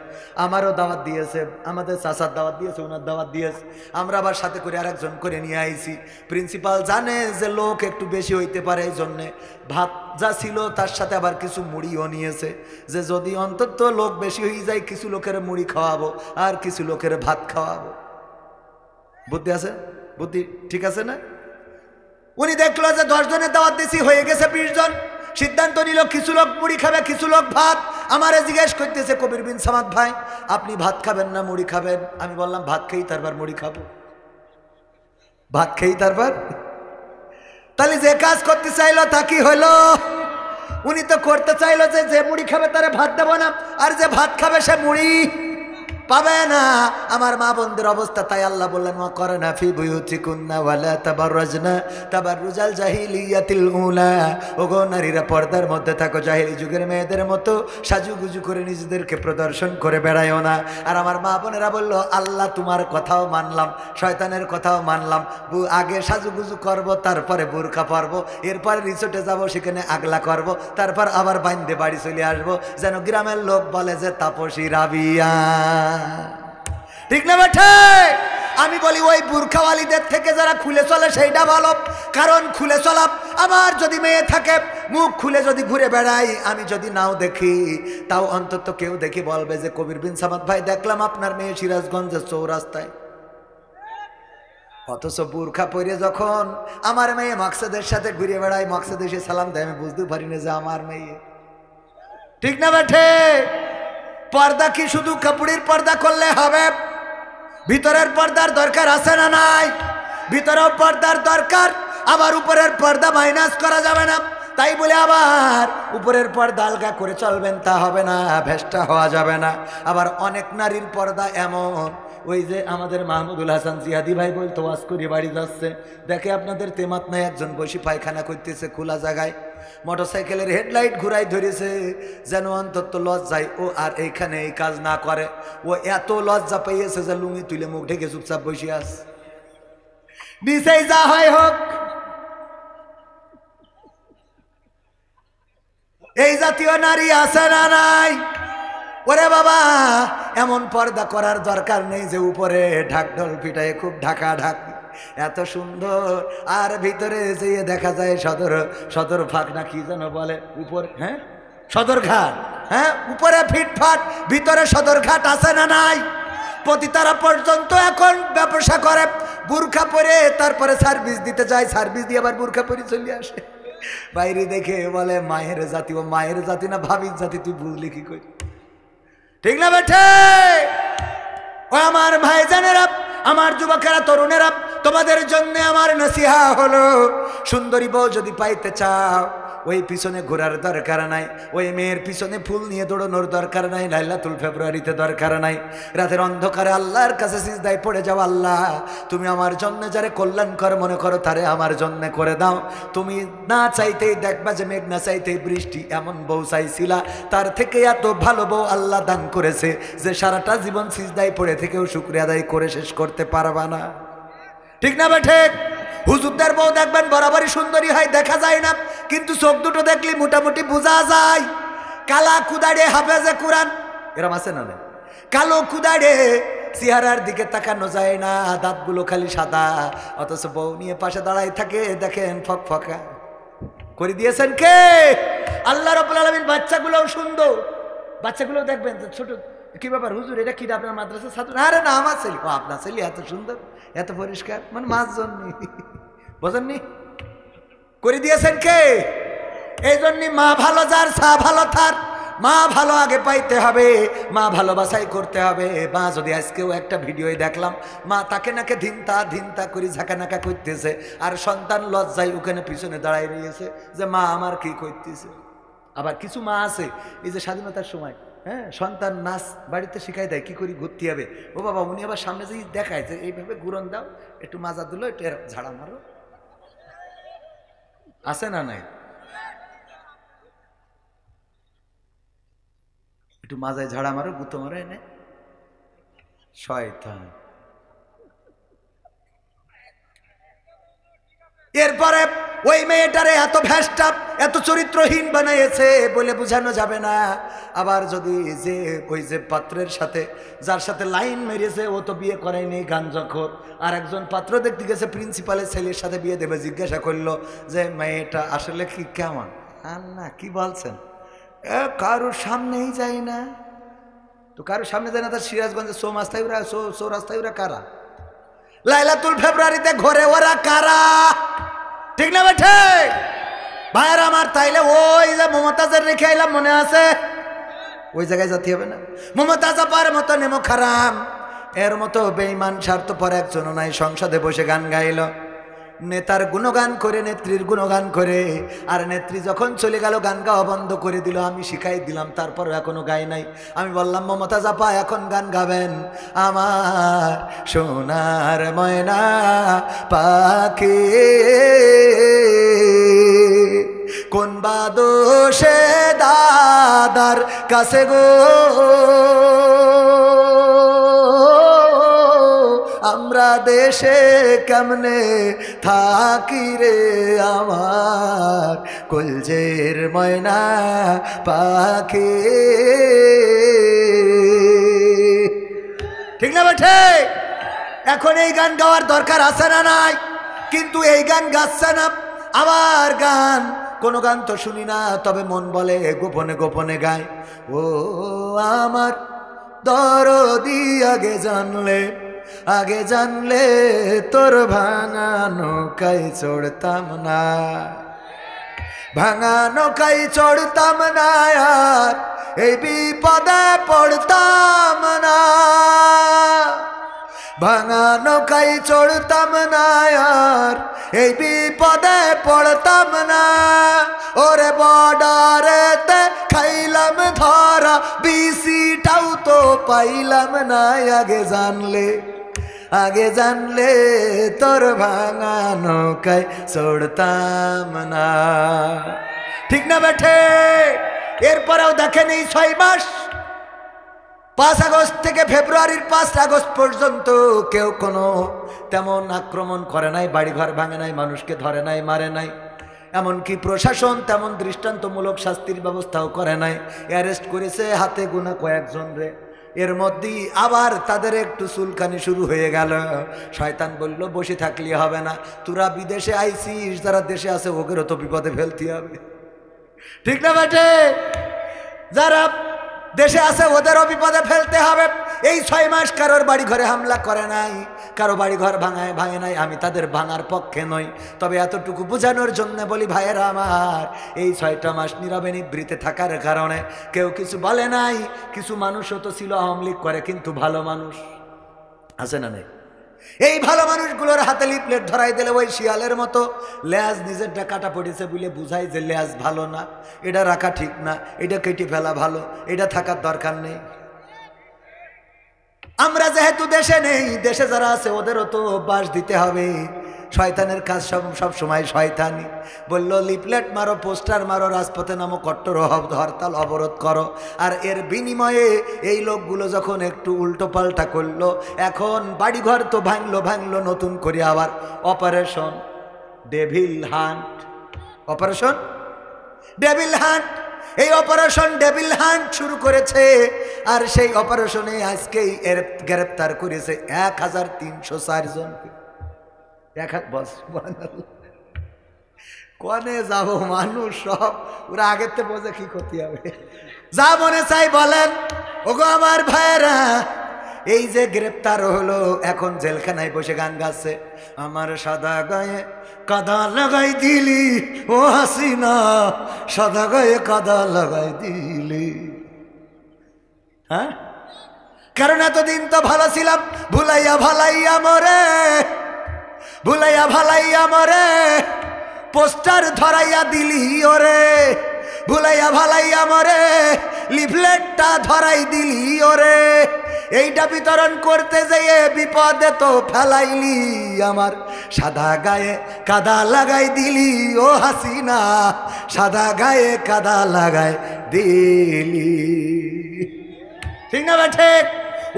আমারও দাওয়াত দিয়েছে, আমাদের চাচার দাওয়াত দিয়েছে, ওনার দাওয়াত দিয়েছে, আমরা আবার সাথে করে আরেকজন করে নিয়ে আইছি। প্রিন্সিপাল জানে যে লোক একটু বেশি হইতে পারে, এই জন্যে ভাত যা ছিল তার সাথে আবার কিছু মুড়িও নিয়েছে, যে যদি অন্তত লোক বেশি হয়ে যায়, কিছু লোকের মুড়ি খাওয়াবো আর কিছু লোকের ভাত খাওয়াবো। বুদ্ধি আছে? বুদ্ধি ঠিক আছে না? উনি দেখলো যে 10 জনের দাওয়াত দিছি, হয়ে গেছে 20 জন। সিদ্ধান্ত নিল কিছু লোক মুড়ি খাবে, কিছু লোক ভাত। আমারে জিজ্ঞেস করতেছে, কবির বিন সামাদ ভাই, আপনি ভাত খাবেন না মুড়ি খাবেন? আমি বললাম ভাত খেয়েই তারপর মুড়ি খাবো, ভাত খেয়েই তারপর। তাহলে যে কাজ করতে চাইলো তা কি হলো? উনি তো করতে চাইলো যে মুড়ি খাবে তারে ভাত দেবো না, আর যে ভাত খাবে সে মুড়ি পাবে না। আমার মা বোনদের অবস্থা তাই আল্লাহ বললেন, ওয়া করনা ফি বুয়ুতিকুন্না ওয়ালা তাবাররাজনা তাবাররুজাল জাহিলিয়াতিল উলা। ওগো নারীরা, পর্দার মধ্যে থাকো, জাহিলি যুগের মেয়েদের মতো সাজুগুজু করে নিজেদেরকে প্রদর্শন করে বেড়ায়ও না। আর আমার মা বোনেরা বলল, আল্লাহ তোমার কথাও মানলাম, শয়তানের কথাও মানলাম, আগে সাজুগুজু করব, তারপরে বোরকা পরবো, এরপরে রিসোর্টে যাব, সেখানে আগলা করব, তারপর আবার বাইন্দে বাড়ি চলে আসবো, যেন গ্রামের লোক বলে যে তাপসী রাবিয়া। ঠিক না বেঠে? আমি বলি ওই বুরখাওয়ালিদের থেকে যারা খুলে চলে সেইটা ভালো। কারণ খুলে চলা, আমার যদি মেয়ে থাকে মুখ খুলে যদি ঘুরে বেড়াই, আমি যদি নাও দেখি, তাও অন্তত কেউ দেখি বলবে যে কবির বিন সামাদ ভাই, দেখলাম আপনার মেয়ে সিরাজগঞ্জের চৌরাস্তায়। অথচ বুরখা পরে যখন আমার মেয়ে মকসেদের সাথে ঘুরে বেড়ায়, মকসেদ এসে সালাম দেয়, আমি বুঝতে পারি না যে আমার মেয়ে। ঠিক না বেঠে? পর্দা কি শুধু কাপড়ের পর্দা করলে হবে? ভিতরের পর্দার দরকার আছে না নাই? ভিতরেও পর্দার দরকার, আবার উপরের পর্দা মাইনাস করা যাবে না। তাই বলে আবার উপরের পর্দা আলগা করে চলবেন তা হবে না, ভেস্টা হওয়া যাবে না। আবার অনেক নারীর পর্দা এমন, ওই যে আমাদের মাহমুদুল হাসান জিহাদি ভাই বলতো, ওয়াজ করে বাড়ি যাচ্ছে, দেখে আপনাদের তেমাত নাই, একজন বসে পায়খানা করতেছে খোলা জায়গায়, মোটরসাইকেলের হেডলাইট ঘুরাই ধরেছে, যেন অন্তত লজ্জায় ও আর এইখানে এই কাজ না করে। ও এত লজ্জা পেয়েছে যে লুঙ্গি তুলে মুখ ঢেকে চুপচাপ বসে আস। নিচেই যা হয় হোক, এই জাতীয় নারী আছে না নাই? ওরে বাবা, এমন পর্দা করার দরকার নেই যে উপরে ঢাকঢোল পিটায় খুব ঢাকা ঢাক, এত সুন্দর। আর ভিতরে যেয়ে দেখা যায় সদর ফাঁক না কি যেন বলে উপর, হ্যাঁ সদরঘাট, হ্যাঁ উপরে ফিটফাট ভিতরে সদরঘাট আছে না নাই? পতিতারা পর্যন্ত এখন ব্যবসা করে বুরখা পরে, তারপরে সার্ভিস দিতে যায়, সার্ভিস দিয়ে আবার বুরখা পরে চলে আসে। বাইরে দেখে বলে মায়ের জাতি। ও মায়ের জাতি না ভাবির জাতি, তুই বুঝলি কি করি? ঠিক না বেঠে? ও আমার ভাইজানেরা, আমার যুবকেরা, তরুণেরা, তোমাদের জন্য আমার নসিহা হলো, সুন্দরী বউ যদি পাইতে চাও ওই পিছনে ঘোরার দরকার নাই, ওই মেয়ের পিছনে ফুল নিয়ে দৌড়ানোর দরকার নাই, লাইলাতুল ফেব্রুয়ারিতে দরকার নাই। রাতের অন্ধকারে আল্লাহর কাছে সিজদায় পড়ে যাও, আল্লাহ তুমি আমার জন্য যারে কল্যাণকর মনে করো তারে আমার জন্য করে দাও। তুমি না চাইতেই দেখবা যে মেঘ না চাইতেই বৃষ্টি, এমন বউ চাইছিলা, তার থেকে এত ভালো বউ আল্লাহ দান করেছে যে সারাটা জীবন সিজদায় পড়ে থেকেও শুকরিয়া আদায় করে শেষ করতে পারবা না। ঠিক না বেঠে? হুজুরদের বউ দেখবেন বরাবরই সুন্দরী হয়, দেখা যায় না, কিন্তু চোখ দুটো দেখলে মোটামুটি বোঝা যায়। কালা কুদাড়ে হাফেজে কোরআন এরম আছে না? কালো কুদাড়ে চেহারার দিকে তাকানো যায় না, দাঁতগুলো খালি সাদা, অথচ বউ নিয়ে পাশে দাঁড়ায় থাকে, দেখেন ফকফকা করে দিয়েছেন কে? আল্লাহ রাব্বুল আলামিন। বাচ্চাগুলোও সুন্দর, বাচ্চাগুলো দেখবেন ছোট, কি ব্যাপার হুজুর এটা কি আপনার মাদ্রাসার ছাত্র? আরে না আমার ছেলে। ও আপনার ছেলে এত সুন্দর, এত পরিষ্কার, মানে মাছ জন্যে, বোঝেননি? করে দিয়েছেন কে? এই জন্য মা ভালো যার, ছা ভালো তার। মা ভালো আগে পাইতে হবে, মা ভালোবাসাই করতে হবে। মা যদি আজকেও একটা ভিডিওয় দেখলাম মা তাকে নাকে ধিনতা করে ঝাঁকানাকা করতেছে, আর সন্তান লজ্জায় ওখানে পিছনে দাঁড়ায় রয়েছে যে মা আমার কি করতেছে। আবার কিছু মা আছে এই যে স্বাধীনতার সময়, হ্যাঁ সন্তান নাচ বাড়িতে শিখাই দেয় কি করে ঘুরতে হবে। ও বাবা, উনি আবার সামনে যে দেখায় যে এইভাবে ঘুরন দাও, একটু মাজা দিল, একটু ঝাড়া মারো, আছে না নাই? একটু মাজায় ঝাড়া মারো, গুতো মারো, এনে শয়তান। এরপরে ওই মেয়েটারে এত ভ্যাসটা, এত চরিত্রহীন বানাইছে বলে বোঝানো যাবে না। আবার যদি যে ওই যে পাত্রের সাথে, যার সাথে লাইন মেরেছে, ও তো বিয়ে করায়নি, গাঞ্জাখোর, আর একজন পাত্র দেখতে গেছে প্রিন্সিপালের ছেলের সাথে বিয়ে দেবে, জিজ্ঞাসা করলো যে মেয়েটা আসলে কি কেমন? না কি বলছেন? কারোর সামনেই যায় না। তো কারোর সামনে যায় না, তার সিরাজগঞ্জে চৌরাস্তায় ওরা কারা? লাইলাতুল ফেব্রুয়ারিতে ঘরে ওরা কারা? ঠিক না বেঠে ভাইয়ের আমার? তাইলে ওই যে মমতাজের রেখে আইলাম, মনে আছে? ওই জায়গায় যেতে হবে না। মমতাজ আপার মতো নেমো খারাম, এর মতো বেঈমান স্বার্থপর একজনও নাই। সংসদে বসে গান গাইল, নেতার গুণগান করে, নেত্রীর গুণগান করে, আর নেত্রী যখন চলে গেল গান গাওয়া বন্ধ করে দিল। আমি শিখাই দিলাম, তারপরও এখনো গাই নাই। আমি বললাম মমতাজ আপা এখন গান গাবেন। আমার সোনার ময়না পাখি কোন বাদোষে দাদার কাছে গো, আমরা দেশে কেমনে থাকি রে আমার কলজের ময়না পাখি। ঠিক না বেঠে? এখন এই গান গাওয়ার দরকার আছে না নাই? কিন্তু এই গান গাচ্ছে না। আবার গান, কোন গান তো শুনি না, তবে মন বলে গোপনে গোপনে গায়। ও আমার দরদি আগে জানলে তোর ভাঙা নৌকায় চড়তাম না, ভাঙা নৌকায় চড়তাম না, আর এই বিপদে পড়তাম না। ভাঙা নৌকায় চড়তাম না, আর এই বিপদে পড়তাম না। ওরে বর্ডারেতে খাইলাম ধরা, বিসিটাও তো পাইলাম না। আগে জানলে তোর ভাঙা নৌকায় চড়তাম না। ঠিক না বেঠে? এরপরেও দেখেন এই 6 মাস, 5 আগস্ট থেকে ফেব্রুয়ারির 5 আগস্ট পর্যন্ত কেউ কোনো তেমন আক্রমণ করে নাই, বাড়িঘর ভাঙে নাই, মানুষকে ধরে নাই, মারে নাই। এমনকি প্রশাসন তেমন দৃষ্টান্তমূলক শাস্তির ব্যবস্থাও করে নাই। অ্যারেস্ট করেছে হাতে গোনা কয়েকজন রে। এর মধ্যেই আবার তাদের একটু চুলকানি শুরু হয়ে গেল। শয়তান বলল, বসে থাকলে হবে না, তোরা বিদেশে আইছিস, যারা দেশে আছে ওদেরও তো বিপদে ফেলতে হবে, ঠিক না বেটে? যারা দেশে আছে ওদেরও বিপদে ফেলতে হবে। এই 6 মাস কারোর বাড়ি ঘরে হামলা করে নাই, কারো বাড়ি ঘর ভাঙে নাই, আমি তাদের ভাঙার পক্ষে নই। তবে এতটুকু বোঝানোর জন্য বলি, ভাইয়েরা আমার, এই 6টা মাস নীরবে নিবৃতে থাকার কারণে কেউ কিছু বলে নাই। কিছু মানুষও তো ছিল আওয়ামী লীগ করে, কিন্তু ভালো মানুষ আছে না নেই? এই ভালো মানুষগুলোর হাতে লিফলেট ধরাই দিলে ওই শিয়ালের মতো লেজ নিজেরটা কাটা পড়েছে বলে বুঝাই যে লেজ ভালো না, এটা রাখা ঠিক না, এটা কেটে ফেলা ভালো, এটা থাকার দরকার নেই। আমরা যেহেতু দেশে নেই, দেশে যারা আছে ওদেরও তো অভ্যাস দিতে হবে। শয়তানের কাজ সব সময় শয়তানি। বলল, লিফলেট মারো, পোস্টার মারো, রাজপথে নামো, কট্টর হরতাল অবরোধ করো। আর এর বিনিময়ে এই লোকগুলো যখন একটু উল্টো পাল্টা করলো, এখন বাড়িঘর তো ভাঙলো, নতুন করে আবার operation devil hunt, operation devil hunt, এই অপারেশন ডেভিল হান্ট শুরু করেছে। আর সেই অপারেশনে আজকেই এর গ্রেপ্তার করেছে 1304 জনকে। কনে যাব মানুষ সব, ওরা আগের থেকে বোঝে কি করতে হবে, যা মনে চাই বলেন। ওগো আমার ভাইয়েরা, এই যে গ্রেপ্তার হলো, এখন জেলখানায় বসে গান গাচ্ছে, আমার সাদা গায়ে কাদা লাগাই দিলি ও হাসিনা, সাদা গায়ে কাদা লাগাই দিলি। হ্যাঁ, কারণ এতদিন তো ভালো ছিলাম, ভুলাইয়া ভালাইয়া মরে, ভুলাইয়া ভালাইয়া মরে, পোস্টার ধরাইয়া দিলি ওরে, ভুলাইয়া ভালাইয়া মরে, লিফলেটটা ধরাই দিলি ওরে। এইটা বিতরণ করতে যেয়ে বিপদে তো ফেলাইলি, আমার সাদা গায়ে কাদা লাগাই দিলি ও হাসিনা, সাদা গায়ে কাদা লাগাই দিলি। ঠিক না বেঠে?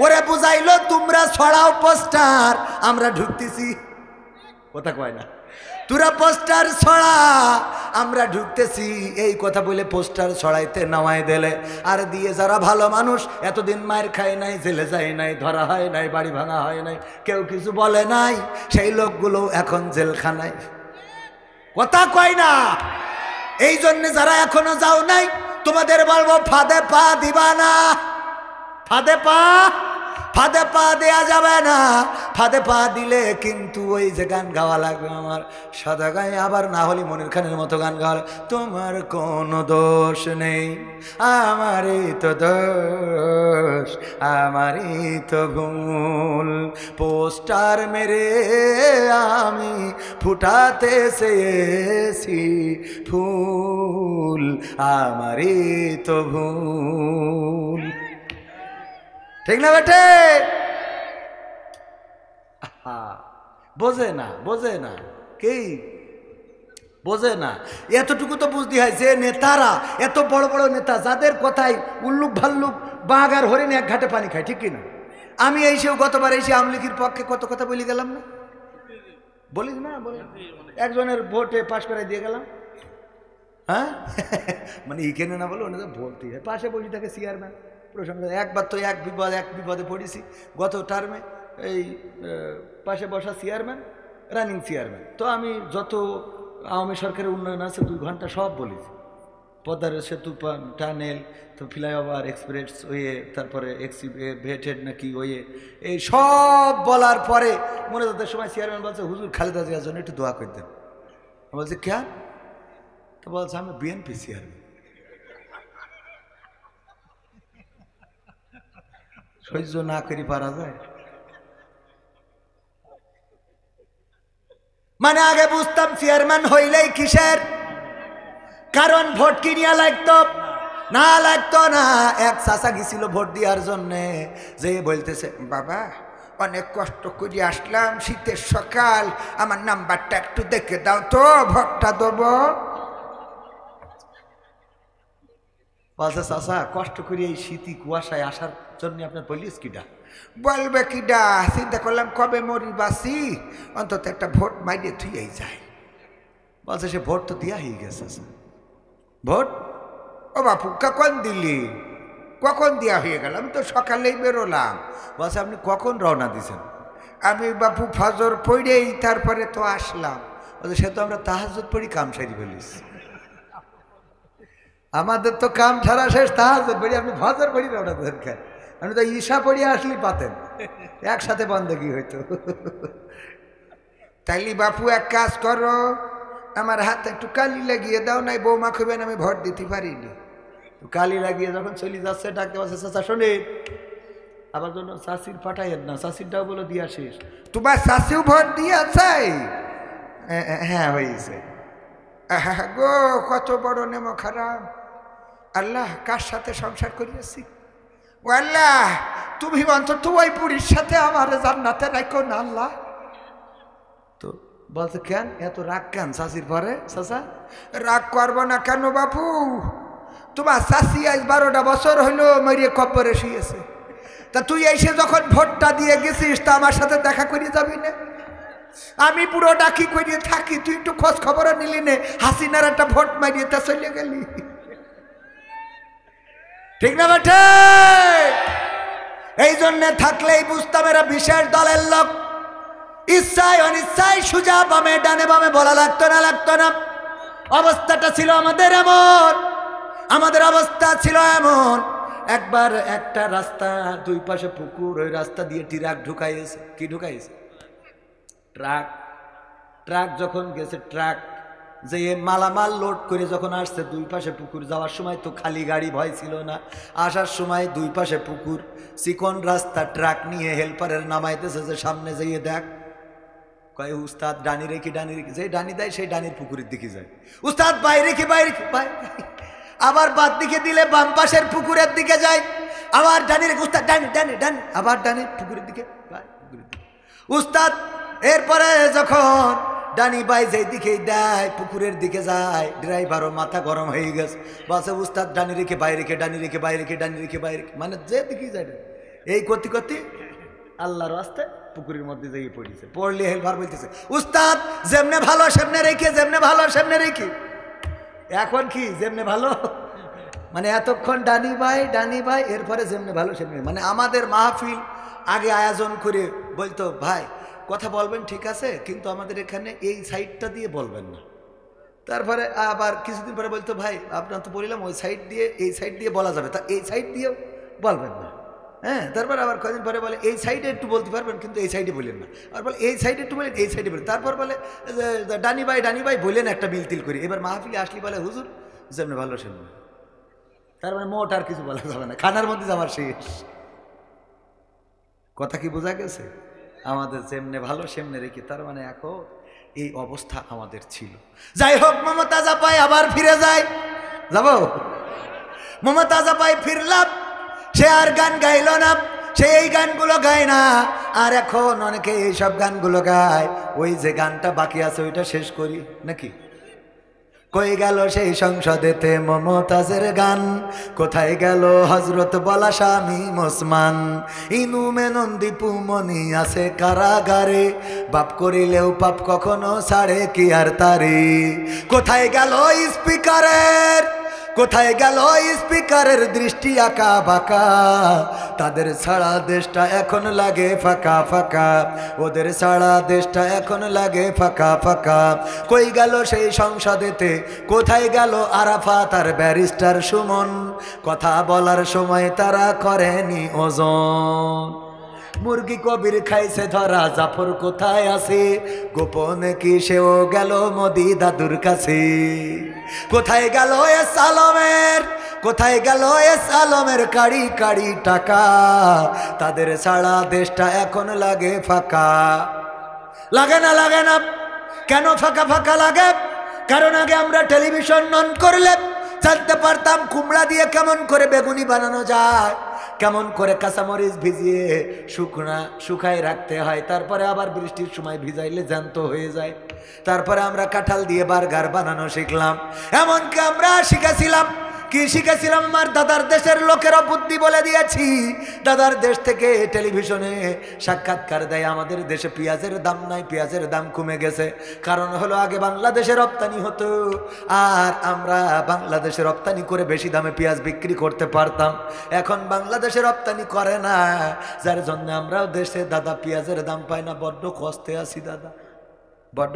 ওরে বুঝাইলো, তোমরা ছড়াও পোস্টার, আমরা ঢুকতেছি, কথা কয় না, তোরা পোস্টার ছড়া, আমরা ঢুকতেছি। এই কথা বলে পোস্টার ছড়াইতে নামাই দিলে। আর দিয়ে যারা ভালো মানুষ, এতদিন মায়ের খায় নাই, জেলে যায় নাই, ধরা হয় নাই, বাড়ি ভাঙা হয় নাই, কেউ কিছু বলে নাই, সেই লোকগুলো এখন জেলখানায়, কথা কয় না। এই জন্য যারা এখনো যাও নাই, তোমাদের বলবো, ফাঁদে পা দিবা না, ফাঁদে পা দেয়া যাবে না। ফাঁদে পা দিলে কিন্তু ওই যে গান গাওয়া লাগবে, আমার সাদা গায়ে, আবার না হলে মনির খানের মতো গান গাওয়া, তোমার কোনো দোষ নেই, আমারই তো দোষ, আমারই তো ভুল, পোস্টার মেরে আমি ফুটাতে চেয়েছি ফুল, আমারই তো ভুল। ঠিক না বেটে? বোঝে না কি বোঝে না। এতটুকু তো বুঝতে হয় যে নেতারা, এত বড় বড় নেতা, যাদের কথায় উল্লুক ভাল্লুক বাঘ আর হরিণ এক ঘাটে পানি খায়, ঠিক কিনা? আমি এইসেও গতবার এসে আওয়ামী লীগের পক্ষে কত কথা বলে গেলাম না, বলিস না? একজনের ভোটে পাশ করে দিয়ে গেলাম। হ্যাঁ, মানে এখানে না বলে ওনাদের বলতেই হয়। পাশে বসে থাকে চেয়ারম্যান, প্রসঙ্গ একবার তো এক বিপদে পড়েছি গত টার্মে। এই পাশে বসা চেয়ারম্যান, রানিং চেয়ারম্যান, তো আমি যত আওয়ামী সরকারের উন্নয়ন আছে 2 ঘন্টা সব বলেছি। পদ্মার সেতু, টানেল, তো ফ্লাইওভার, এক্সপ্রেস ওয়ে, তারপরে ভেটেড নাকি ওয়ে, এই সব বলার পরে মনে যাদের সময় চেয়ারম্যান বলছে, হুজুর খালেদা জিয়ার জন্য একটু দোয়া করে দেন। বলছে কেন? তো বলছে, আমি বিএনপি চেয়ারম্যান। সহ্য না করি পারা যায়? মানে আগে বুঝতাম চেয়ারম্যান হইলেই কিসের, কারণ ভোট কিনিয়া লাগতো না। এক চাচা গেছিল ভোট দেওয়ার জন্যে, যে বলতেছে, বাবা অনেক কষ্ট করে আসলাম, শীতের সকাল, আমার নাম্বারটা একটু দেখে দাও তো, ভোটটা দেবো। বলছে, চাচা কষ্ট করে এই শীতি কুয়াশায় আসার জন্য আপনার পুলিশ কিডা? বলবে কিডা, চিন্তা করলাম কবে মরি বাসি, অন্তত একটা ভোট মাইরে থুয়েই যায়। বলছে, সে ভোট তো দিয়া হয়ে গেছে। ভোট? ও বাপু কখন দিলি? কখন দেওয়া হয়ে গেল? আমি তো সকালেই বেরোলাম। বলছে আপনি কখন রওনা দিয়েছেন? আমি বাপু ফজর পড়েই তারপরে তো আসলাম। বলছে সে তো আমরা তাহাজ্জুদ পড়ি কাম সারি ফেলিস। আমাদের তো কাম ছাড়া শেষ, তাহাজ্জুদ পড়ি, আপনি ফজর পড়ি রওনা দেন কেন? আপনি তো ঈশা পড়িয়ে আসলেই পাতেন, একসাথে বন্দেগী হইতো। তাইলে বাপু এক কাজ করো, আমার হাতে একটু কালি লাগিয়ে দাও, নাই বৌমা খুবেন আমি ভোট দিতে পারিনি। কালি লাগিয়ে যখন চলে যাচ্ছে ডাকতে পারছে, চাচা শোনেন আবার জন্য চাষির পাঠাইয়েন না, চাষিরটাও বলে দিয়া শেষ। তোমার শাশিও ভোট দিয়েছে? হ্যাঁ হয়েছে। গো কত বড় নেমো খারাপ। আল্লাহ কার সাথে সংসার করিয়াছি? ও আল্লাহ, তুমি অন্তত ওই বুড়ির সাথে আমার জান্নাতে রাখো না আল্লাহ। তো বলছে কেন এত রাগ কেন চাষির পরে? চাচা রাগ করবো না কেন বাপু? তোমার শাশি আজ 12টা বছর হইলো মরিয়ে কব্বরে শুয়েছে। তা তুই এসে যখন ভোটটা দিয়ে গেছিস তা আমার সাথে দেখা করে যাবি না? আমি পুরো ডাকি করিয়ে থাকি, তুই একটু খোঁজ খবর নিলি নে, হাসিনার একটা ভোট মারিয়ে তা চলে গেলি। ঠিক না বেটে? এই জন্যে থাকলেই বুঝতাম এরা বিশেষ দলের লোক। ইচ্ছায় অনিচ্ছায় সুজা বামে ডানে বামে বলা লাগতো না। অবস্থাটা ছিল আমাদের এমন, আমাদের অবস্থা ছিল এমন। একবার একটা রাস্তা, দুই পাশে পুকুর, ওই রাস্তা দিয়ে ট্রাক ঢুকাইছে। কি ঢুকাইছে? ট্রাক যখন গেছে, ট্রাক যে মালামাল লোড করে যখন আসছে, দুই পাশে পুকুর। যাওয়ার সময় তো খালি গাড়ি ভয় ছিল না, আসার সময় দুই পাশে পুকুর, চিকন রাস্তা। ট্রাক নিয়ে হেল্পারের নামাইতেছে যে সামনে যেয়ে দেখ। কয় উস্তাদ ডানি রেখে যে ডানি দেয় সেই ডানির পুকুরের দিকে যায়। উস্তাদ বাইরে কি আবার বাদ দিকে দিলে বাম পাশের পুকুরের দিকে যায়। আবার ডানি রেখে উস্তাদ ডানি আবার ডানির পুকুরের দিকে উস্তাদ। এরপরে যখন ডানি বাই যেই দিকেই দেয় পুকুরের দিকে যায়, ড্রাইভারও মাথা গরম হয়ে গেছে। বলছে উস্তাদ ডানি রেখে ডানি রেখে ডানি রেখে মানে যে দিকেই যায়। এই করতে আল্লাহর রাস্তায় পুকুরের মধ্যে যাইয়ে পড়েছে। পড়লে হেলভার বলতেছে উস্তাদ যেমনে ভালো সেমনে রেখে, যেমনে ভালো সেমনে রেখে। এখন কি যেমনে ভালো, মানে এতক্ষণ ডানি ভাই, এরপরে যেমনে ভালো সেমনে। মানে আমাদের মাহফিল আগে আয়োজন করে বলতো ভাই কথা বলবেন ঠিক আছে, কিন্তু আমাদের এখানে এই সাইডটা দিয়ে বলবেন না। তারপরে আবার কিছুদিন পরে বলতো ভাই আপনার তো বললাম ওই সাইড দিয়ে এই সাইড দিয়ে বলা যাবে, তা এই সাইড দিয়েও বলবেন না। হ্যাঁ, তারপর আবার কদিন পরে বলে এই সাইডে একটু বলতে পারবেন কিন্তু এই সাইডে বললেন না। আর বলে এই সাইডে একটু বলেন, এই সাইডে বলেন। তারপর বলে ডানি ভাই বললেন একটা বিলতিল করি। এবার মাহফিলে আসলি বলে হুজুর যেমনি ভালো সেমনি। তার মানে মোট আর কিছু বলা যাবে না, খানার মধ্যে যাওয়ার শেষ। কথা কি বোঝা গেছে? আমাদের যেমনে ভালো সেমনে রেখে, তার মানে এখন এই অবস্থা আমাদের ছিল। যাই হোক, মমতাজ আপাই আবার ফিরে যায়। যাব মমতাজ আপাই ফিরলাম, সে আর গান গাইল না, সে এই গানগুলো গায় না। আর এখন অনেকে এইসব গানগুলো গায়। ওই যে গানটা বাকি আছে ওইটা শেষ করি নাকি? কই গেল সেই সংসদেতে মমতাজের গান, কোথায় গেল হজরত বলা স্বামী ওসমান, ইনু মেনন দীপু মনি আছে কারাগারে, বাপ করিলেও পাপ কখনো ছাড়ে কি আর তারে। কোথায় গেল স্পিকারের, কোথায় গেল স্পিকারের দৃষ্টি আঁকা বাঁকা, তাদের ছাড়া দেশটা এখন লাগে ফাঁকা ফাঁকা, ওদের ছাড়া দেশটা এখন লাগে ফাঁকা ফাঁকা। কই গেল সেই সংসদেতে, কোথায় গেল আরাফাত আর ব্যারিস্টার সুমন, কথা বলার সময় তারা করেনি ওজন। মুরগি কবির খাইছে ধরা, জাফর কোথায় আছে, গোপনে কি সেও গেল মোদি দাদুর কাছে। কোথায় গেল এস আলমের, কোথায় গেল এস আলমের কাড়ি কাড়ি টাকা, তাদের ছাড়া দেশটা এখন লাগে ফাঁকা। লাগে না কেন ফাঁকা ফাঁকা লাগে? কারণ আগে আমরা টেলিভিশন অন করলে জানতে পারতাম কুমড়া দিয়ে কেমন করে বেগুনি বানানো যায়, কেমন করে কাঁচামরিচ ভিজিয়ে শুকায় রাখতে হয়, তারপরে আবার বৃষ্টির সময় ভিজাইলে জ্যান্ত হয়ে যায়। তারপরে আমরা কাঁঠাল দিয়ে বার্গার বানানো শিখলাম। এমনকি আমরা শিখেছিলাম কি শিখেছিলাম? আমার দাদার দেশের লোকেরা বুদ্ধি বলে দিয়েছি। দাদার দেশ থেকে টেলিভিশনে সাক্ষাৎকার দেয়, আমাদের দেশে পেঁয়াজের দাম নাই, পেঁয়াজের দাম কমে গেছে। কারণ হলো আগে বাংলাদেশে রপ্তানি হতো, আর আমরা বাংলাদেশে রপ্তানি করে বেশি দামে পেঁয়াজ বিক্রি করতে পারতাম। এখন বাংলাদেশে রপ্তানি করে না, যার জন্য আমরাও দেশে দাদা পেঁয়াজের দাম পাই না, বড্ড কষ্টে আছি দাদা, বড্ড।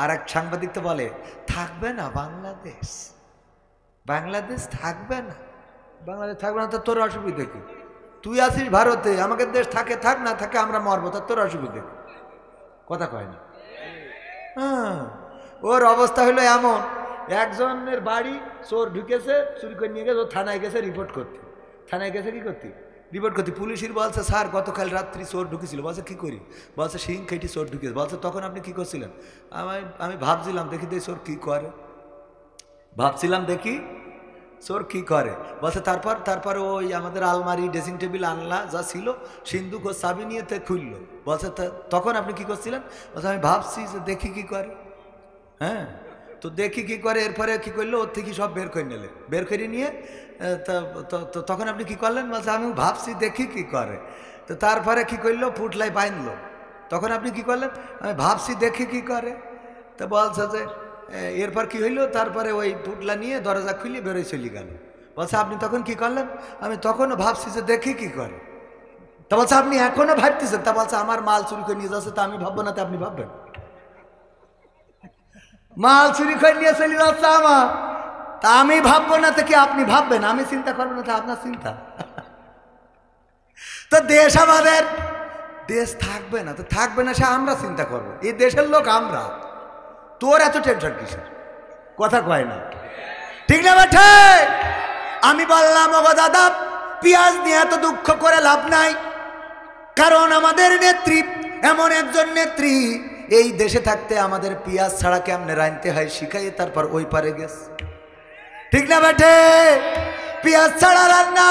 আর এক সাংবাদিক তো বলে থাকবে না বাংলাদেশ, বাংলাদেশ থাকবে না, বাংলাদেশ থাকবে না। তো তোর অসুবিধা কি? তুই আছিস ভারতে, আমাদের দেশ থাকে, থাক না থাকে আমরা মরবো, তা তোর অসুবিধা কি? কথা কয় না। হ্যাঁ, ওর অবস্থা হলো এমন, একজনের বাড়ি চোর ঢুকেছে, চুরি করে নিয়ে গেছে, ও থানায় গেছে রিপোর্ট করতে। থানায় গেছে কি করতে? রিপোর্ট করতে। পুলিশের বলছে স্যার গতকাল রাত্রি চোর ঢুকেছিল। বলছে কি করি? বলছে শিং খেটি চোর ঢুকেছে। বলছে তখন আপনি কি করছিলেন? আমি ভাবছিলাম দেখি দে চোর কি করে, ভাবছিলাম দেখি চোর কি করে। বলছে তারপর ওই আমাদের আলমারি ড্রেসিং টেবিল আনলা যা ছিল সিন্ধুক ও চাবি নিয়ে খুললো। বলছে তখন আপনি কি করছিলেন? বলছে আমি ভাবছি যে দেখি কি করে। হ্যাঁ, তো দেখি কি করে, এরপরে কি করলো, ওর থেকে সব বের করে নিলে, বের করে নিয়ে তখন আপনি কি করলেন? বলছে আমি ভাবছি দেখি কি করে। তো তারপরে কি করলো, পুটলাই বাইনলো। তখন আপনি কি করলেন? আমি ভাবছি দেখি কি করে। তো বলছে যে এরপর কি হইলো, তারপরে ওই পুটলা নিয়ে দরজা খুলে বেরোয় চলে গেল। বলছে আপনি তখন কি করলেন? আমি তখনও ভাবছি যে দেখি কি করে। তা বলছে আপনি এখনো ভাবতেছেন? তা বলছে আমার মাল চুরি করে নিয়ে যাচ্ছে, তা আমি ভাববো না, তা আপনি ভাববেন? মাল চুরি করে নিয়ে চলে যাচ্ছে আমার, তা আমি ভাববো না, তো কি আপনি ভাববেন? আমি চিন্তা করবো না, তা আপনার চিন্তা। তো দেশ আমাদের, দেশ থাকবে না, তো থাকবে না সে আমরা চিন্তা করবো, এই দেশের লোক আমরা। তোর এত টেনশন কিসের? কথা কয় না, ঠিক না বেঠে? আমি বললাম ওগো দাদা, পেঁয়াজ নিয়ে এত দুঃখ করে লাভ নাই, কারণ আমাদের নেত্রী এমন একজন নেত্রী, এই দেশে থাকতে আমাদের পেঁয়াজ ছাড়া কেমনে রাঁধতে হয় শিখাই, তারপর ওই পারে গেছে, ঠিক না বেঠে? পেঁয়াজ ছাড়া রান্না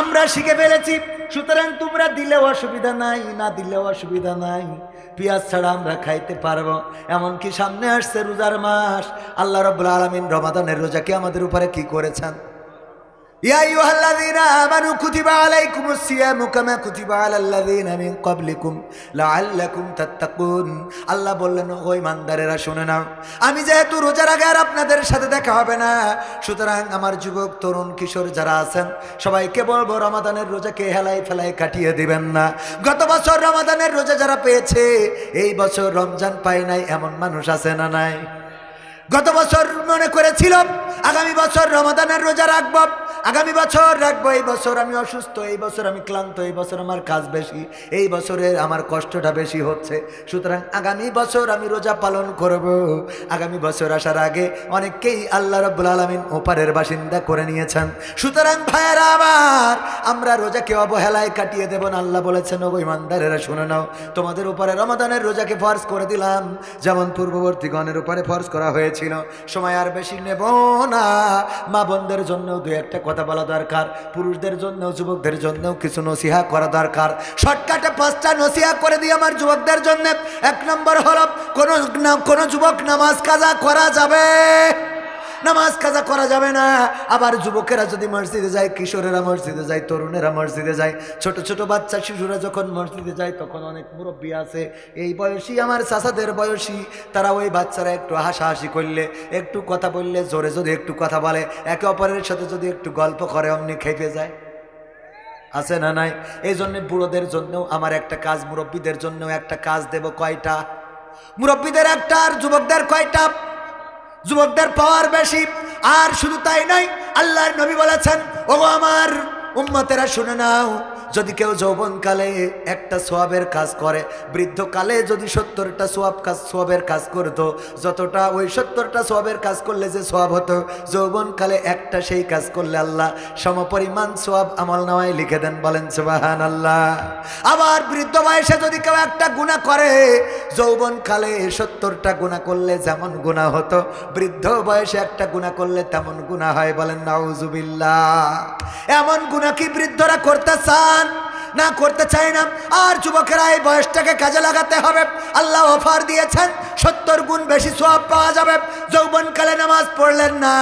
আমরা শিখে ফেলেছি। সুতরাং তোমরা দিলেও অসুবিধা নাই, না দিলেও অসুবিধা নাই, পেঁয়াজ ছাড়া আমরা খাইতে পারবো। এমনকি সামনে আসছে রোজার মাস, আল্লাহ রাব্বুল আলামিন রমাদানের রোজাকে আমাদের উপরে কি করেছেন? ইয়া আইয়ুহাল্লাযীনা আমানু কুতিবা আলাইকুমুস সিয়ামু কামা কুতিবা আলাল্লাযীনা মিন ক্বাবলিকুম লাআল্লাকুম তাত্তাকুন। আল্লাহ বললেন ও ঈমানদারেরা শুনে নাও, আমি যেহেতু রোজার আগে আর আপনাদের সাথে দেখা হবে না, সুতরাং আমার যুবক তরুণ কিশোর যারা আছেন সবাইকে বলবো রমাদানের রোজাকে হেলাই ফেলাই কাটিয়ে দিবেন না। গত বছর রমাদানের রোজা যারা পেয়েছে, এই বছর রমজান পায় নাই, এমন মানুষ আছে না নাই? গত বছর মনে করেছিল আগামী বছর রমাদানের রোজা রাখবো, আগামী বছর রাখবো, এই বছর আমি অসুস্থ, এই বছর আমি ক্লান্ত, এই বছর আমার কাজ বেশি, এই বছরে আমার কষ্টটা বেশি হচ্ছে, সুতরাং আগামী বছর আমি রোজা পালন করব। আগামী বছর আসার আগে অনেককেই আল্লাহ রাব্বুল আলামিন ওপারের বাসিন্দা করে নিয়েছেন। সুতরাং ভাইয়েরা আমার, আমরা রোজাকে অবহেলায় কাটিয়ে দেব না। আল্লাহ বলেছেন ওগো ঈমানদারেরা শুনে নাও, তোমাদের উপরে রমাদানের রোজাকে ফরজ করে দিলাম, যেমন পূর্ববর্তী গণের উপরে ফরজ করা হয়েছিল। সময় আর বেশি নেব না, মা বোনদের জন্য দু একটা কথা বলা দরকার, পুরুষদের জন্য যুবকদের জন্য কিছু নসিহা করা দরকার। শর্টকাটে 5টা নসিহা করে দিই আমার যুবকদের জন্য। 1 নম্বর হলো, কোন যুবক নামাজ কাজা করা যাবে, নামাজ কাজা করা যাবে না। আবার যুবকেরা যদি মসজিদে যায়, কিশোরেরা মসজিদে যায়, তরুণেরা মসজিদে যায়, ছোট ছোট বাচ্চা শিশুরা যখন মসজিদে যায়, তখন অনেক মুরব্বী আছে এই বয়সী, আমার চাচাদের বয়সী, তারা ওই বাচ্চারা একটু হাসাহাসি করলে, একটু কথা বললে, জোরে যদি একটু কথা বলে, একে অপরের সাথে যদি একটু গল্প করে, অমনি খেপে যায়, আছে না নাই? এই জন্য বুড়োদের জন্যও আমার একটা কাজ, মুরব্বীদের জন্যও একটা কাজ দেব। কয়টা? মুরব্বীদের একটা, আর যুবকদের কয়টা? যুবকদের পাওয়ার বেশি। আর শুধু তাই নয়, আল্লাহর নবী বলেছেন ওগো আমার উম্মতেরা শুনে নাও, যদি কেউ যৌবনকালে একটা সওয়াবের কাজ করে, বৃদ্ধকালে যদি 70টা সওয়াবের কাজ করতো, যতটা ওই 70টা সওয়াবের কাজ করলে যে সওয়াব হতো, যৌবনকালে একটা সেই কাজ করলে আল্লাহ সমপরিমাণ সওয়াব আমলনামায় লিখে দেন। বলেন সুবহানাল্লাহ। আবার বৃদ্ধ বয়সে যদি কেউ একটা গুনাহ করে, যৌবনকালে 70টা গুনাহ করলে যেমন গুনাহ হতো, বৃদ্ধ বয়সে একটা গুনাহ করলে তেমন গুনাহ হয়। বলেন নাউজুবিল্লাহ। এমন গুনাহ কি বৃদ্ধরা করতে চান? না করতে চায় না। আর যুবকেরা এই বয়সটাকে কাজে লাগাতে হবে। আল্লাহ অফার দিয়েছেন 70 গুণ বেশি সওয়াব পাওয়া যাবে। যৌবনকালে নামাজ পড়লেন না,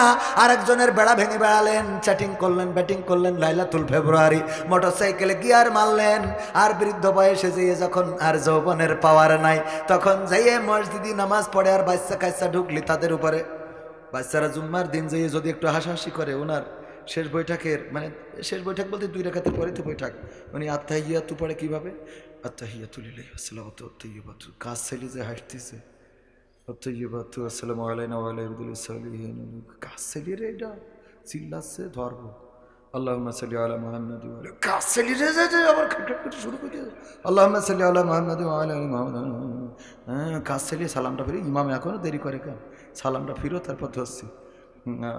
আরেকজনের বেড়া ভেঙে বেড়ালেন, চ্যাটিং করলেন, ব্যাটিং করলেন, লাইলাতুল ফেব্রুয়ারি, মোটরসাইকেলে গিয়ার মারলেন। আর বৃদ্ধ বয়সে যেয়ে যখন আর যৌবনের পাওয়ার নাই, তখন যাইয়ে মসজিদে নামাজ পড়ে আর বাচ্চা কাচ্চা ঢুকলি তাদের উপরে। বাচ্চারা জুম্মার দিন যেয়ে যদি একটু হাসাহাসি করে, ওনার শেষ বৈঠকের মানে শেষ বৈঠক বলতে 2 রাকাতের পরে তো বৈঠক, উনি আত্তাহিয়াতু পড়ে কিভাবে, আত্তাহিয়াতু লিল্লাহি ওয়াসসালাতু ওয়াত-তাইয়্যিবাতু, কাজ ছেলে যে হাসতেছে, আত-তাইয়্যিবাতু আসসালামু আলাইনা ওয়া আলা ইবাদিস সালিহিন, কাজ ছেলে রে এটা চিল্লাচ্ছে ধরব। আল্লাহুম্মা সাল্লি আলা মুহাম্মাদ ওয়া আলা, কাজ ছেলে রে যে আবার খটখট করতে শুরু করে দিয়েছে, আল্লাহুম্মা সাল্লি আলা মুহাম্মাদ ওয়া আলা আলি মুহাম্মাদ। কাজ ছেলে সালামটা ফিরে, ইমাম এখনো দেরি করে কেন, সালামটা ফিরো তারপর ধরছি।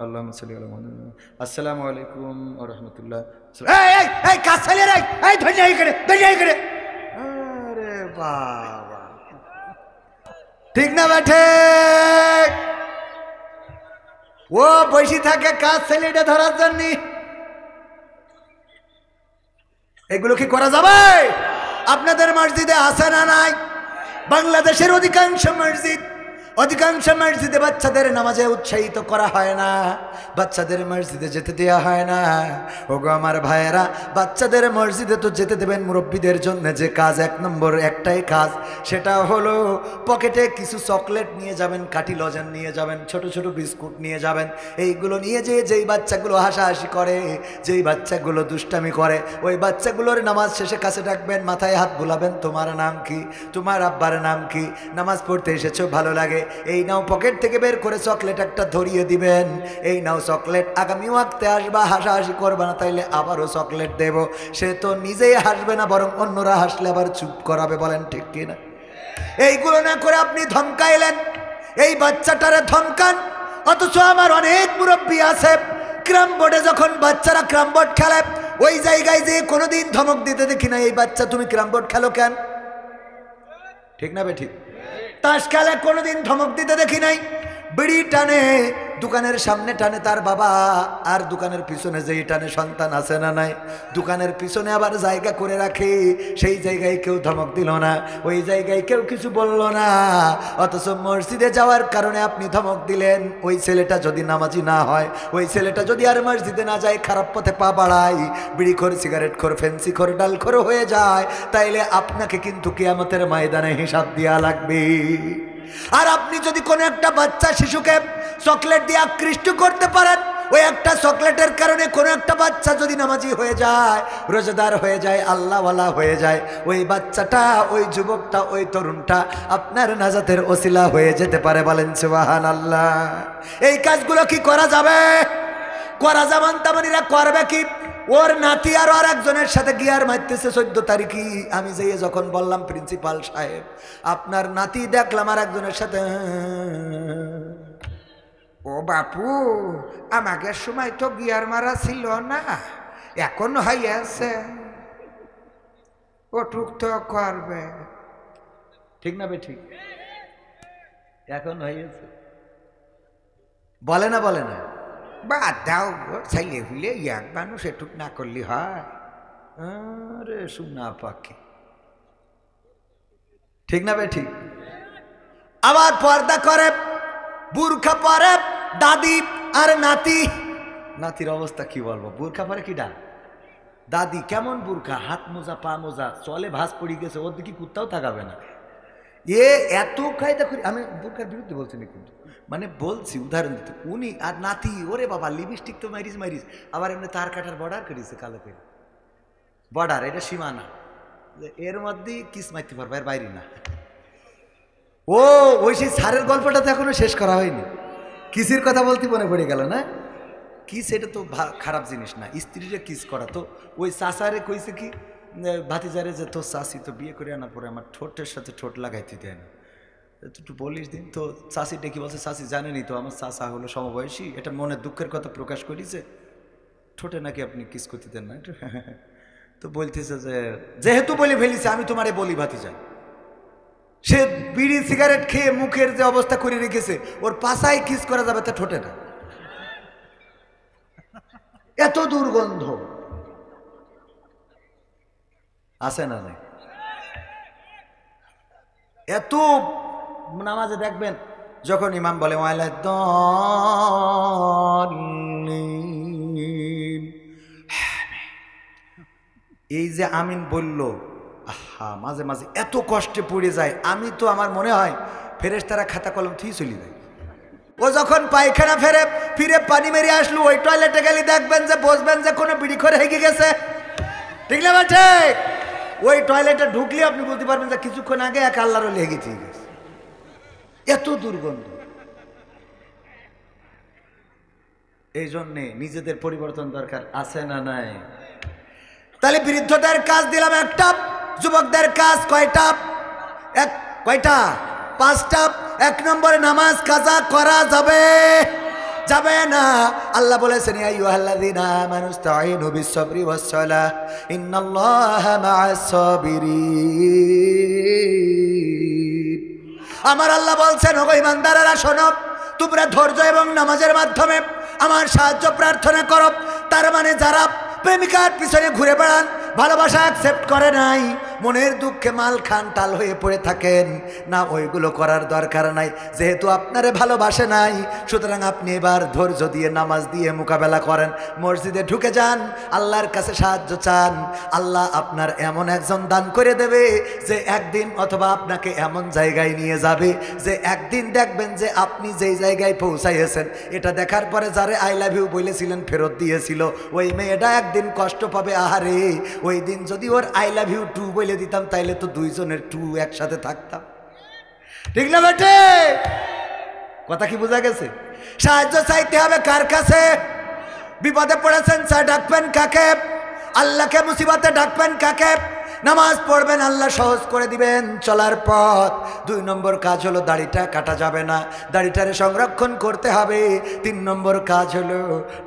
আল্লাহুম্মা সাল্লি আলা মুহাম্মাদ, আসসালামু আলাইকুম ওয়া রাহমাতুল্লাহ। এই কাজ ছেলে রে, এই ধন্যাই করে করে, আরে বাবা, ঠিক না বেঠে? ও বসে থাকে কাজ ছেলেটা ধরার জন্য। এগুলো কি করা যাবে? আপনাদের মসজিদে আছে না নাই? বাংলাদেশের অধিকাংশ মসজিদে বাচ্চাদের নামাজে উৎসাহিত করা হয় না, বাচ্চাদের মসজিদে যেতে দেওয়া হয় না। ওগো আমার ভাইয়েরা, বাচ্চাদের মসজিদে তো যেতে দেবেন মুরব্বীদের জন্য। যে কাজ 1 নম্বর একটাই কাজ, সেটা হলো পকেটে কিছু চকলেট নিয়ে যাবেন, কাঠি লজেন নিয়ে যাবেন, ছোট ছোট বিস্কুট নিয়ে যাবেন। এইগুলো নিয়ে যেই বাচ্চাগুলো হাসাহাসি করে, যেই বাচ্চাগুলো দুষ্টামি করে, ওই বাচ্চাগুলোর নামাজ শেষে কাছে ডাকবেন, মাথায় হাত বুলাবেন, তোমার নাম কি, তোমার আব্বার নাম কি, নামাজ পড়তে এসেছো, ভালো লাগে, এই নাও। পকেট থেকে বের করে চকলেট একটা ধরিয়ে দিবেন, এই নাও চকলেট, আগামী ওয়াক্তে আসবা, হাসাহাসি করবে না, তাইলে আবারও চকলেট দেব। সে তো নিজেই হাসবে না, বরং অন্যরা হাসলে আবার চুপ করাবে। বলেন ঠিক কিনা? এইগুলো না করে আপনি ধমকাইলেন, এই বাচ্চাটারে ধমকান। অথচ আমার অনেক মুরব্বী আছে, ক্রাম বোর্ডে যখন বাচ্চারা ক্রাম বোর্ড খেলে, ওই জায়গায় যে কোনোদিন ধমক দিতে দেখি না, এই বাচ্চা তুমি ক্রাম বোর্ড খেলো কেন? ঠিক না বেঠিক? তাস খেলে কোনোদিন ধমক দিতে দেখি নাই। বিড়ি টানে, দোকানের সামনে টানে তার বাবা, আর দোকানের পিছনে যেই টানে সন্তান আছে না নাই, দোকানের পিছনে আবার জায়গা করে রাখে, সেই জায়গায় কেউ ধমক দিল না, ওই জায়গায় কেউ কিছু বলল না। অথচ মসজিদে যাওয়ার কারণে আপনি ধমক দিলেন। ওই ছেলেটা যদি নামাজি না হয়, ওই ছেলেটা যদি আর মসজিদে না যায়, খারাপ পথে পা বাড়ায়, বিড়িখোর, সিগারেটখোর, ফেন্সিখোর, ডালখোর হয়ে যায়, তাইলে আপনাকে কিন্তু কিয়ামতের ময়দানে হিসাব দেওয়া লাগবে। আর আপনি যদি কোনো একটা বাচ্চা শিশুকে চকলেট দিয়ে আকৃষ্ট করতে পারেন, ওই একটা চকলেটের কারণে কোনো একটা বাচ্চা যদি নামাজি হয়ে যায়, রোজাদার হয়ে যায়, আল্লাহওয়ালা হয়ে যায়, ওই বাচ্চাটা, ওই যুবকটা, ওই তরুণটা আপনার নাজাতের ওসিলা হয়ে যেতে পারে। বলেন সুবহানাল্লাহ। এই কাজগুলো কি করা যাবে? করা যাবেন, তামানিরা করবে কি? ওর নাতি আর একজনের সাথে গিয়ার মারতেছে 14 তারিখে। আমি যেয়ে যখন বললাম, প্রিন্সিপাল সাহেব আপনার নাতি দেখলাম আর একজনের সাথে। ও বাপু, আমাকে সময় তো গিয়ার মারা ছিল না, এখন হইয়াছে, ওটুক তো করবে। ঠিক না বে? ঠিক, এখন হয়েছে। বলে না, বলে না, বাদ দাও, ছেলে হুলে এক মানুষ এটুক না করলে হয়? আরে শোনা পাখি, ঠিক না বে? ঠিক। আবার পর্দা করে, বুরখা পরে দাদি আর নাতি। নাতির অবস্থা কি বলবো, বুরখা পরে কি ডা দাদি, কেমন বুরখা, হাত মোজা, পা মোজা, চলে ভাঁজ পড়ে গেছে, ওর দিকে কুত্তাও তাকাবে না। এত কায়দা করি। আমি বুরখার বিরুদ্ধে বলছি না, কিন্তু মানে বলছি উদাহরণ দিতে। উনি আর নাতি, ওরে বাবা, লিপস্টিক তো মারিস, আবার এমনি তার কাটার বর্ডার করেছে, কালো করে বর্ডার, এটা সীমানা, এর মধ্যে কিস মারতে পারবে, এর বাইরে না। ওই সেই সারের গল্পটা তো এখনো শেষ করা হয়নি। কিসের কথা বলতে মনে পড়ে গেল না? কিস এটা তো খারাপ জিনিস না, স্ত্রীরে কিস করা। তো ওই চাচারে কইছে কি, ভাতিজারে, যে তোর চাষি তো বিয়ে করে আনার পরে আমার ঠোঁটের সাথে ঠোঁট লাগাইতে দেয় না, একটু বলিস দিন। তো চাষি ডেকে বলছে, চাষি জানেনি তো আমার চাচা হলো সমবয়সী, এটা মনের দুঃখের কথা প্রকাশ করেছে, ঠোঁটে নাকি আপনি কিস করতে দেন না। তো বলতেছে যে যেহেতু বলে ফেলিছে, আমি তোমারে বলি ভাতিজা। সে বিড়ি সিগারেট খেয়ে মুখের যে অবস্থা করে রেখেছে, ওর পাশায় কিস করা যাবে, তা ঠোঁটে না। এত দুর্গন্ধ। আছে না নাই? এত নামাজে দেখবেন যখন ইমাম বলে এই যে আমিন বলল, আহা মাঝে মাঝে এত কষ্টে পড়ে যায়, আমি তো আমার মনে হয় ফেরেশতারা খাতা কলম থুই চলে যায়। ও যখন পায়খানা ফিরে পানি মেরে আসলো, ওই টয়লেটে গেলে দেখবেন যে বসবেন যে কোনো বিড়ি করে হেগে গেছে, ঠিক না ঠিক? ওই টয়লেটে ঢুকলে আপনি বলতে পারবেন যে কিছুক্ষণ আগে এক আল্লাহর লেগে ঠিক গেছে, এত দুর্গন্ধ। এই জন্যে নিজেদের পরিবর্তন দরকার, আছে না নাই? তাহলে বৃদ্ধদের কাজ দিলাম একটা, যুবকদের কাজ কয়টা? কয়টা? 5টা। 1 নম্বরে নামাজ কাজা করা যাবে যাবে না। আল্লাহ বলেছেন ইয়া আইয়ুহাল্লাযীনা আমানু ইসতাঈনু বিস-সাবরি ওয়াস-সালাহ ইন্নাল্লাহা মা'আস সাবিরিন। আমার আল্লাহ বলছেন, ওগো ঈমানদারেরা শোনো, তোমরা ধৈর্য এবং নামাজের মাধ্যমে আমার সাহায্য প্রার্থনা করো। তার মানে যারা প্রেমিকার পিছনে ঘুরে বেড়ান, ভালোবাসা অ্যাকসেপ্ট করে নাই, মনের দুঃখে মাল খান টাল হয়ে পড়ে থাকেন না, ওইগুলো করার দরকার নাই। যেহেতু আপনারে ভালোবাসে নাই, সুতরাং আপনি এবার ধৈর্য দিয়ে নামাজ দিয়ে মোকাবেলা করেন। মসজিদে ঢুকে যান, আল্লাহর কাছে সাহায্য চান, আল্লাহ আপনার এমন একজন দান করে দেবে যে একদিন অথবা আপনাকে এমন জায়গায় নিয়ে যাবে যে একদিন দেখবেন যে আপনি যেই জায়গায় পৌঁছাইয়েছেন, এটা দেখার পরে যারে আই লাভ ইউ বলেছিলেন ফেরত দিয়েছিল, ওই মেয়েটা একদিন কষ্ট পাবে। আহারে, ওই দিন যদি ওর আই লাভ ইউ টু বলে দিতাম, তাইলে তো দুইজনের টু একসাথে থাকতাম, ঠিক না বেটে? কথা কি বোঝা গেছে? সাহায্য চাইতে হবে কার কাছে? বিপদে পড়েছেন, ডাকবেন কাকে? আল্লাহকে। মুসিবতে ডাকবেন কাকে? নামাজ পড়বেন, আল্লাহ সহজ করে দিবেন চলার পথ। 2 নম্বর কাজ হলো দাড়িটা কাটা যাবে না, দাড়িটারে সংরক্ষণ করতে হবে। 3 নম্বর কাজ হলো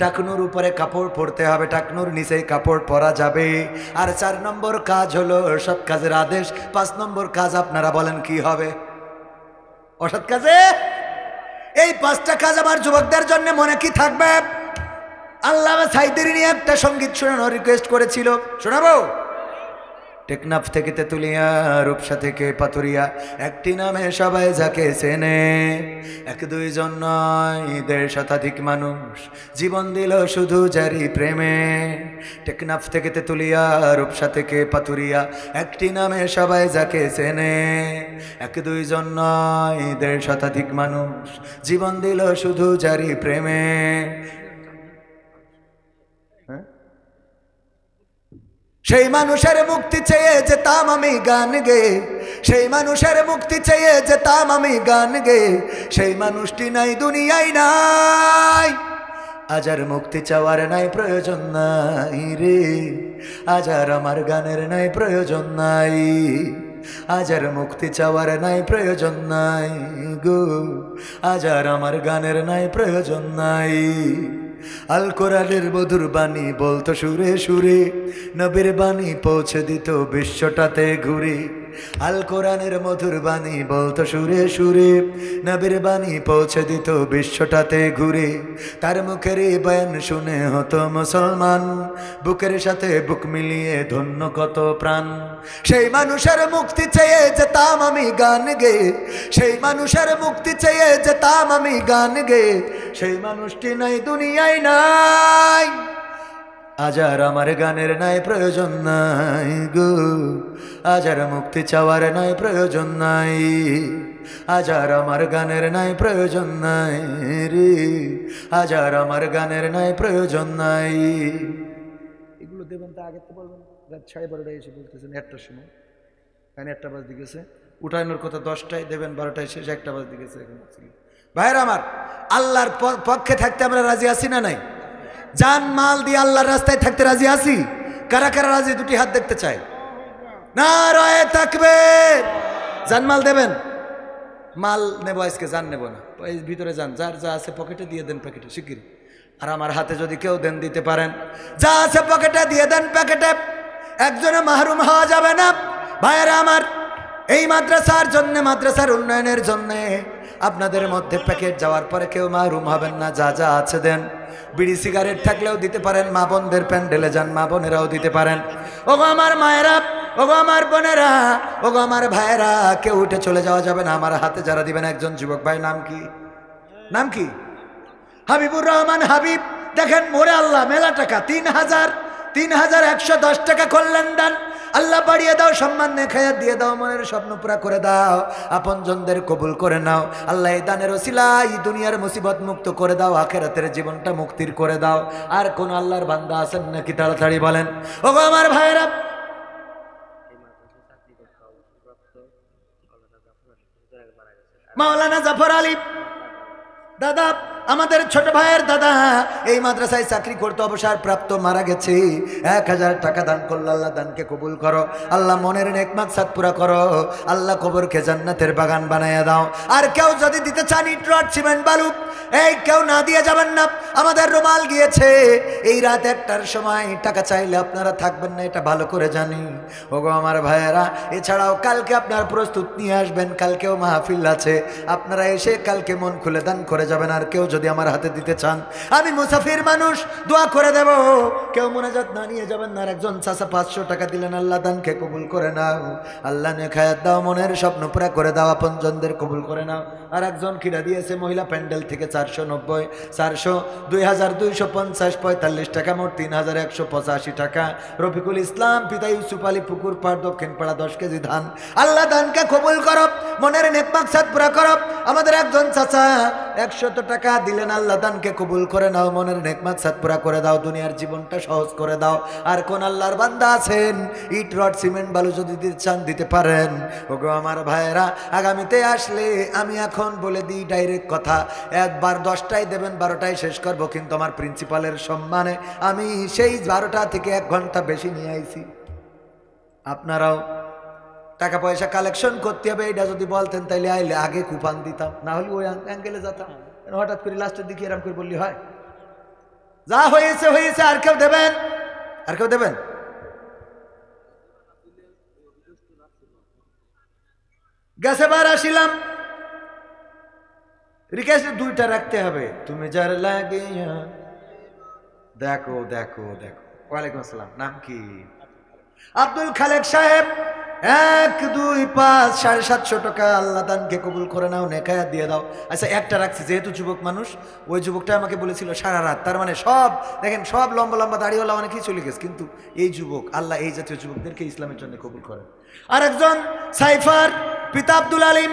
টাকনুর উপরে কাপড় পরতে হবে, টাকনুর নিচে কাপড় পরা যাবে। আর 4 নম্বর কাজ হলো সৎ কাজের আদেশ। 5 নম্বর কাজ আপনারা বলেন কি হবে? অসৎ কাজে। এই 5টা কাজ আমার যুবকদের জন্য মনে কি থাকবে? আল্লামা সাইদিরি নিয়ে একটা সঙ্গীত শোনানো রিকোয়েস্ট করেছিল, শোনাবো? টেকনাফ থেকে তেতুলিয়া, রূপসা থেকে পাতুরিয়া, একটি নামে সবাই যাকে চেনে। 1-2 জন নয়, 1.5 শতাধিক মানুষ জীবন দিল শুধু যারি প্রেমে। টেকনাফ থেকে তেতুলিয়া, রূপসা থেকে পাতুরিয়া, একটি নামে সবাই যাকে চেনে। 1-2 জন নয়, 1.5 শতাধিক মানুষ জীবন দিল শুধু যারি প্রেমে। সেই মানুষের মুক্তি চেয়ে যেতাম আমি গান গে, সেই মানুষের মুক্তি চেয়ে যেতাম আমি গান গে, সেই মানুষটি নাই দুনিয়ায় নাই। আজ আর মুক্তি চাওয়ার নাই প্রয়োজন নাই রে, আজ আর আমার গানের নাই প্রয়োজন নাই, আজ আর মুক্তি চাওয়ার নাই প্রয়োজন নাই গো, আজ আর আমার গানের নাই প্রয়োজন নাই। আল কোরআনের মধুর বাণী বলতো সুরে সুরে, নবীর বাণী পৌঁছে দিত বিশ্বটাতে ঘুরে। আল কোরআনের মধুর বাণী বলতো সুরে সুরে, নবীর বাণী পৌঁছে দিত বিশ্বটাতে ঘুরে। তার মুখের বয়ান শুনে হতো মুসলমান, বুকের সাথে বুক মিলিয়ে ধন্য কত প্রাণ। সেই মানুষের মুক্তি চেয়ে যেতাম আমি গান গে, সেই মানুষের মুক্তি চেয়ে যেতাম আমি গান গে, সেই মানুষটি নাই দুনিয়ায় নাই। আজ আর আমার গানের নাই প্রয়োজন নাই গো, আজ আর মুক্তি চাওয়ার নাই প্রয়োজন নাই, আজ আর আমার গানের নাই প্রয়োজন নাই রে, আজ আর আমার গানের নাই প্রয়োজন নাই। এগুলো দেবেন তা আগে তো বলবেন, রাত 12:30 এসে বলতেছেন 1টার সময়, কারণ 1টা বাজতে গেছে। উঠানোর কথা 10টায়, দেবেন 12টায় শেষ, 1টা বাজতে গেছে। এখন ভাইরা আমার, আল্লাহর পক্ষে থাকতে আমরা রাজি আছি না নাই? জান মাল দিয়ে আল্লাহর রাস্তায় থাকতে রাজি আছি? কারা কারা রাজি? 2টি হাত দেখতে চাই। নারায়ে তাকবীর। জান মাল দেবেন? মাল নেব আজকে, জান নেব না। এই ভিতরে যান, যার যা আছে পকেটে দিয়ে দেন প্যাকেটে শিগগির। আর আমার হাতে যদি কেউ দেন দিতে পারেন, যা আছে পকেটে দিয়ে দেন প্যাকেটে, একজনে মাহরুম হওয়া যাবে না। ভাইয়েরা আমার, এই মাদ্রাসার জন্য, মাদ্রাসার উন্নয়নের জন্য আপনাদের মধ্যে প্যাকেট যাওয়ার পরে কেউ মাহরুম হবেন না। যা যা আছে দেন। বিড়ি সিগারেট থাকলেও দিতে পারেন, মা বোনদের প্যান্ডেলে যান, মা বোনেরাও দিতে পারেন। ওগো আমার মায়েরা, ওগো আমার বোনেরা, ওগো আমার ভাইয়েরা, কেউ উঠে চলে যাওয়া যাবে না। আমার হাতে যারা দিবেন, একজন যুবক ভাই, নাম কি? নাম কি? হাবিবুর রহমান হাবিব। দেখেন মোরে আল্লাহ মেলা টাকা, ৩,১১০ টাকা করলেন দান। আল্লাহ বাড়িয়ে দাও, সম্মান নেখায়া দিয়ে দাও, মনের স্বপ্ন পুরা করে দাও, আপনজনদের কবুল করে নাও। আল্লাহ এই দানের ওসিলায় দুনিয়ার মুসিবত মুক্ত করে দাও, আখিরাতের জীবনটা মুক্তির করে দাও। আর কোন আল্লাহর বান্দা আছেন নাকি? তাড়াতাড়ি বলেন। ওগো আমার ভাইরা, মাওলানা জাফর আলী দাদা, আমাদের ছোট ভাইয়ের দাদা, এই মাদ্রাসায় চাকরি করতে অবসরপ্রাপ্ত, মারা গেছে। ১,০০০ টাকা দান করলো। আল্লাহ দানকে কবুল করো, আল্লাহ মনের নেক মাকসাদ পুরা করো, আল্লাহ কবরকে জান্নাতের বাগান বানাইয়া দাও। আর কেউ যদি দিতে চান ইট রড সিমেন্ট বালু, এই কেউ না দিয়ে যাবেন না। আমাদের রুমাল গিয়েছে, এই রাত ১টার সময় টাকা চাইলে আপনারা থাকবেন না, এটা ভালো করে জানি। ওগো আমার ভাইয়েরা, এছাড়াও কালকে আপনার প্রস্তুত নিয়ে আসবেন, কালকেও মাহফিল আছে, আপনারা এসে কালকে মন খুলে দান করে যাবেন। আর কেউ যদি আমার হাতে দিতে চান, আমি মুসাফির মানুষ, দোয়া করে দেব। কেউ মোনাজাত না নিয়ে যাবেন না। আর একজন চাচা ৫০০ টাকা দিলেন, আল্লাহ দানকে কবুল করে নাও, আল্লাহ নেখায়াত দাও, মনের স্বপ্ন পুরা করে দাও, আপনজনদের কবুল করে নাও। আর একজন কিরা দিয়েছে মহিলা প্যান্ডেল থেকে 490, 400, 2250, 45 টাকা, মোট 3185 টাকা। রফিকুল ইসলাম পিতা ইউসুফ আলী, পুকুর পাড়, দক্ষিণ পাড়া, 10 কেজি ধান। আল্লাহ দানকে কবুল করো, মনের নেক মাকসাদ পুরা করো। আমাদের একজন চাচা 100 টাকা দিলেন, আল্লাহ দানকে কবুল করে নাও, মনের নেক মাকসাদ পুরা করে দাও, দুনিয়ার জীবনটা সহজ করে দাও। আর কোন আল্লাহর বান্দা আছেন ইট রড সিমেন্ট বালু যদি দিতে চান দিতে পারেন। ওগো আমার ভাইয়েরা, আগামীতে আসলে আমি এখন বলে দিই ডাইরেক্ট কথা, একবার 10টায় দেবেন, 12টায় শেষ করব, কিন্তু আমার প্রিন্সিপালের সম্মানে আমি সেই 12টা থেকে 1 ঘন্টা বেশি নিয়ে আইছি। আপনারাও টাকা পয়সা কালেকশন করতে হবে, এটা যদি বলতেন তাইলে আইলে আগে কুপান দিতাম, না হলে ওই অ্যাঙ্গেলে যেতাম। হঠাৎ করে লাস্টের দিকে এরকম করে বললি হয়? যা হয়েছে হয়েছে, আর কেউ দেবেন? আর কেউ দেবেন? গেছে বার আসিলাম, রিকোয়েস্ট 2টা রাখতে হবে। তুমি যার লাগে, দেখো দেখো দেখো। ওয়ালাইকুম আসসালাম, নাম কি? আব্দুল খালেক সাহেব, 1, 2, 5, 750 টাকা। আল্লাহ দানকে কবুল করে নাও, নেকায়াত দিয়ে দাও। আচ্ছা, একটা রাখছি, যেহেতু যুবক মানুষ, ওই যুবকটা আমাকে বলেছিল সারা রাত, তার মানে সব দেখেন, সব লম্বা লম্বা দাড়িওয়ালা অনেকেই চলে গেছে, কিন্তু এই যুবক, আল্লাহ এই জাতীয় যুবকদেরকে ইসলামের জন্য কবুল করে। আর একজন সাইফার পিতা আব্দুল আলিম,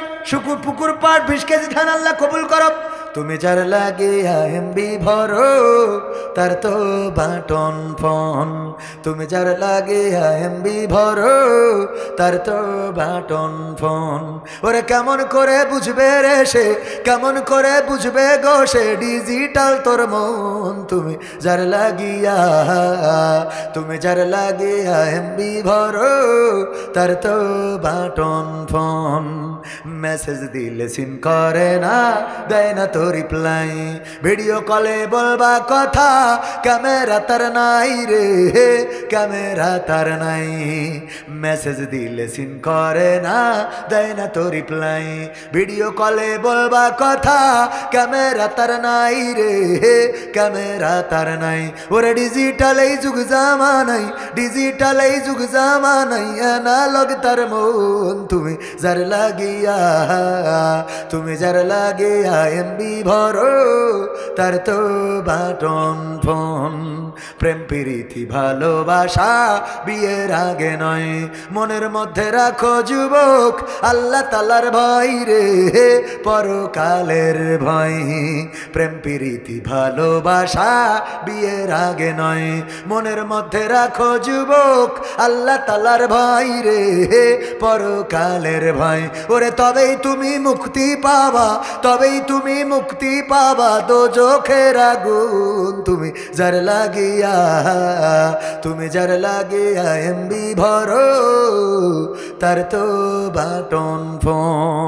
পুকুর পাড়, 20 কেজি ধান, আল্লাহ কবুল করো। তুমি যার লাগে এমবি ভরো, তার তো বাটন ফোন। তুমি যার লাগে এমবি ভরো, তার তো বাটন ফোন। ওরে কেমন করে বুঝবে রে সে, কেমন করে বুঝবে গো সে, ডিজিটাল তোর মন। তুমি যার লাগিয়া, তুমি যার লাগিয়া এমবি ভরো, তার তো বাটন ফোন। মেসেজ দিলে সিন করে না, দেয় না তো রিপ্লাই, ভিডিও কলে বলবা কথা, ক্যামেরা তার নাই রে, ক্যামেরা তার নাই। মেসেজ দিলে সিন করে না, দেয় না তো রিপ্লাই, ভিডিও কলে বলবা কথা, ক্যামেরা তার নাই রে, ক্যামেরা তার নাই। ওরে ডিজিটাল এই যুগ জামানাই, ডিজিটাল এই যুগ জামানাই, অ্যানালগ তার মন। তুমি যার লাগিয়া, তুমি যার লাগিয়া এমবি ভরো, তার তো বাটন ফোন। প্রেম প্রীতি ভালোবাসা বিয়ের আগে নয়, মনের মধ্যে রাখো যুবক, আল্লাহ তাআলার ভয় রে, পরকালের ভয়। প্রেম প্রীতি ভালোবাসা বিয়ের আগে নয়, মনের মধ্যে রাখো যুবক, আল্লাহ তাআলার ভয় রে, পরকালের ভয়। ওরে তবেই তুমি মুক্তি পাবা, তবেই তুমি মুক্তি পাবা দোজখের আগুন। তুমি যার লাগিয়া, তুমি যার লাগিয়া এমবি ভরো, তার তো বাটন ফোন।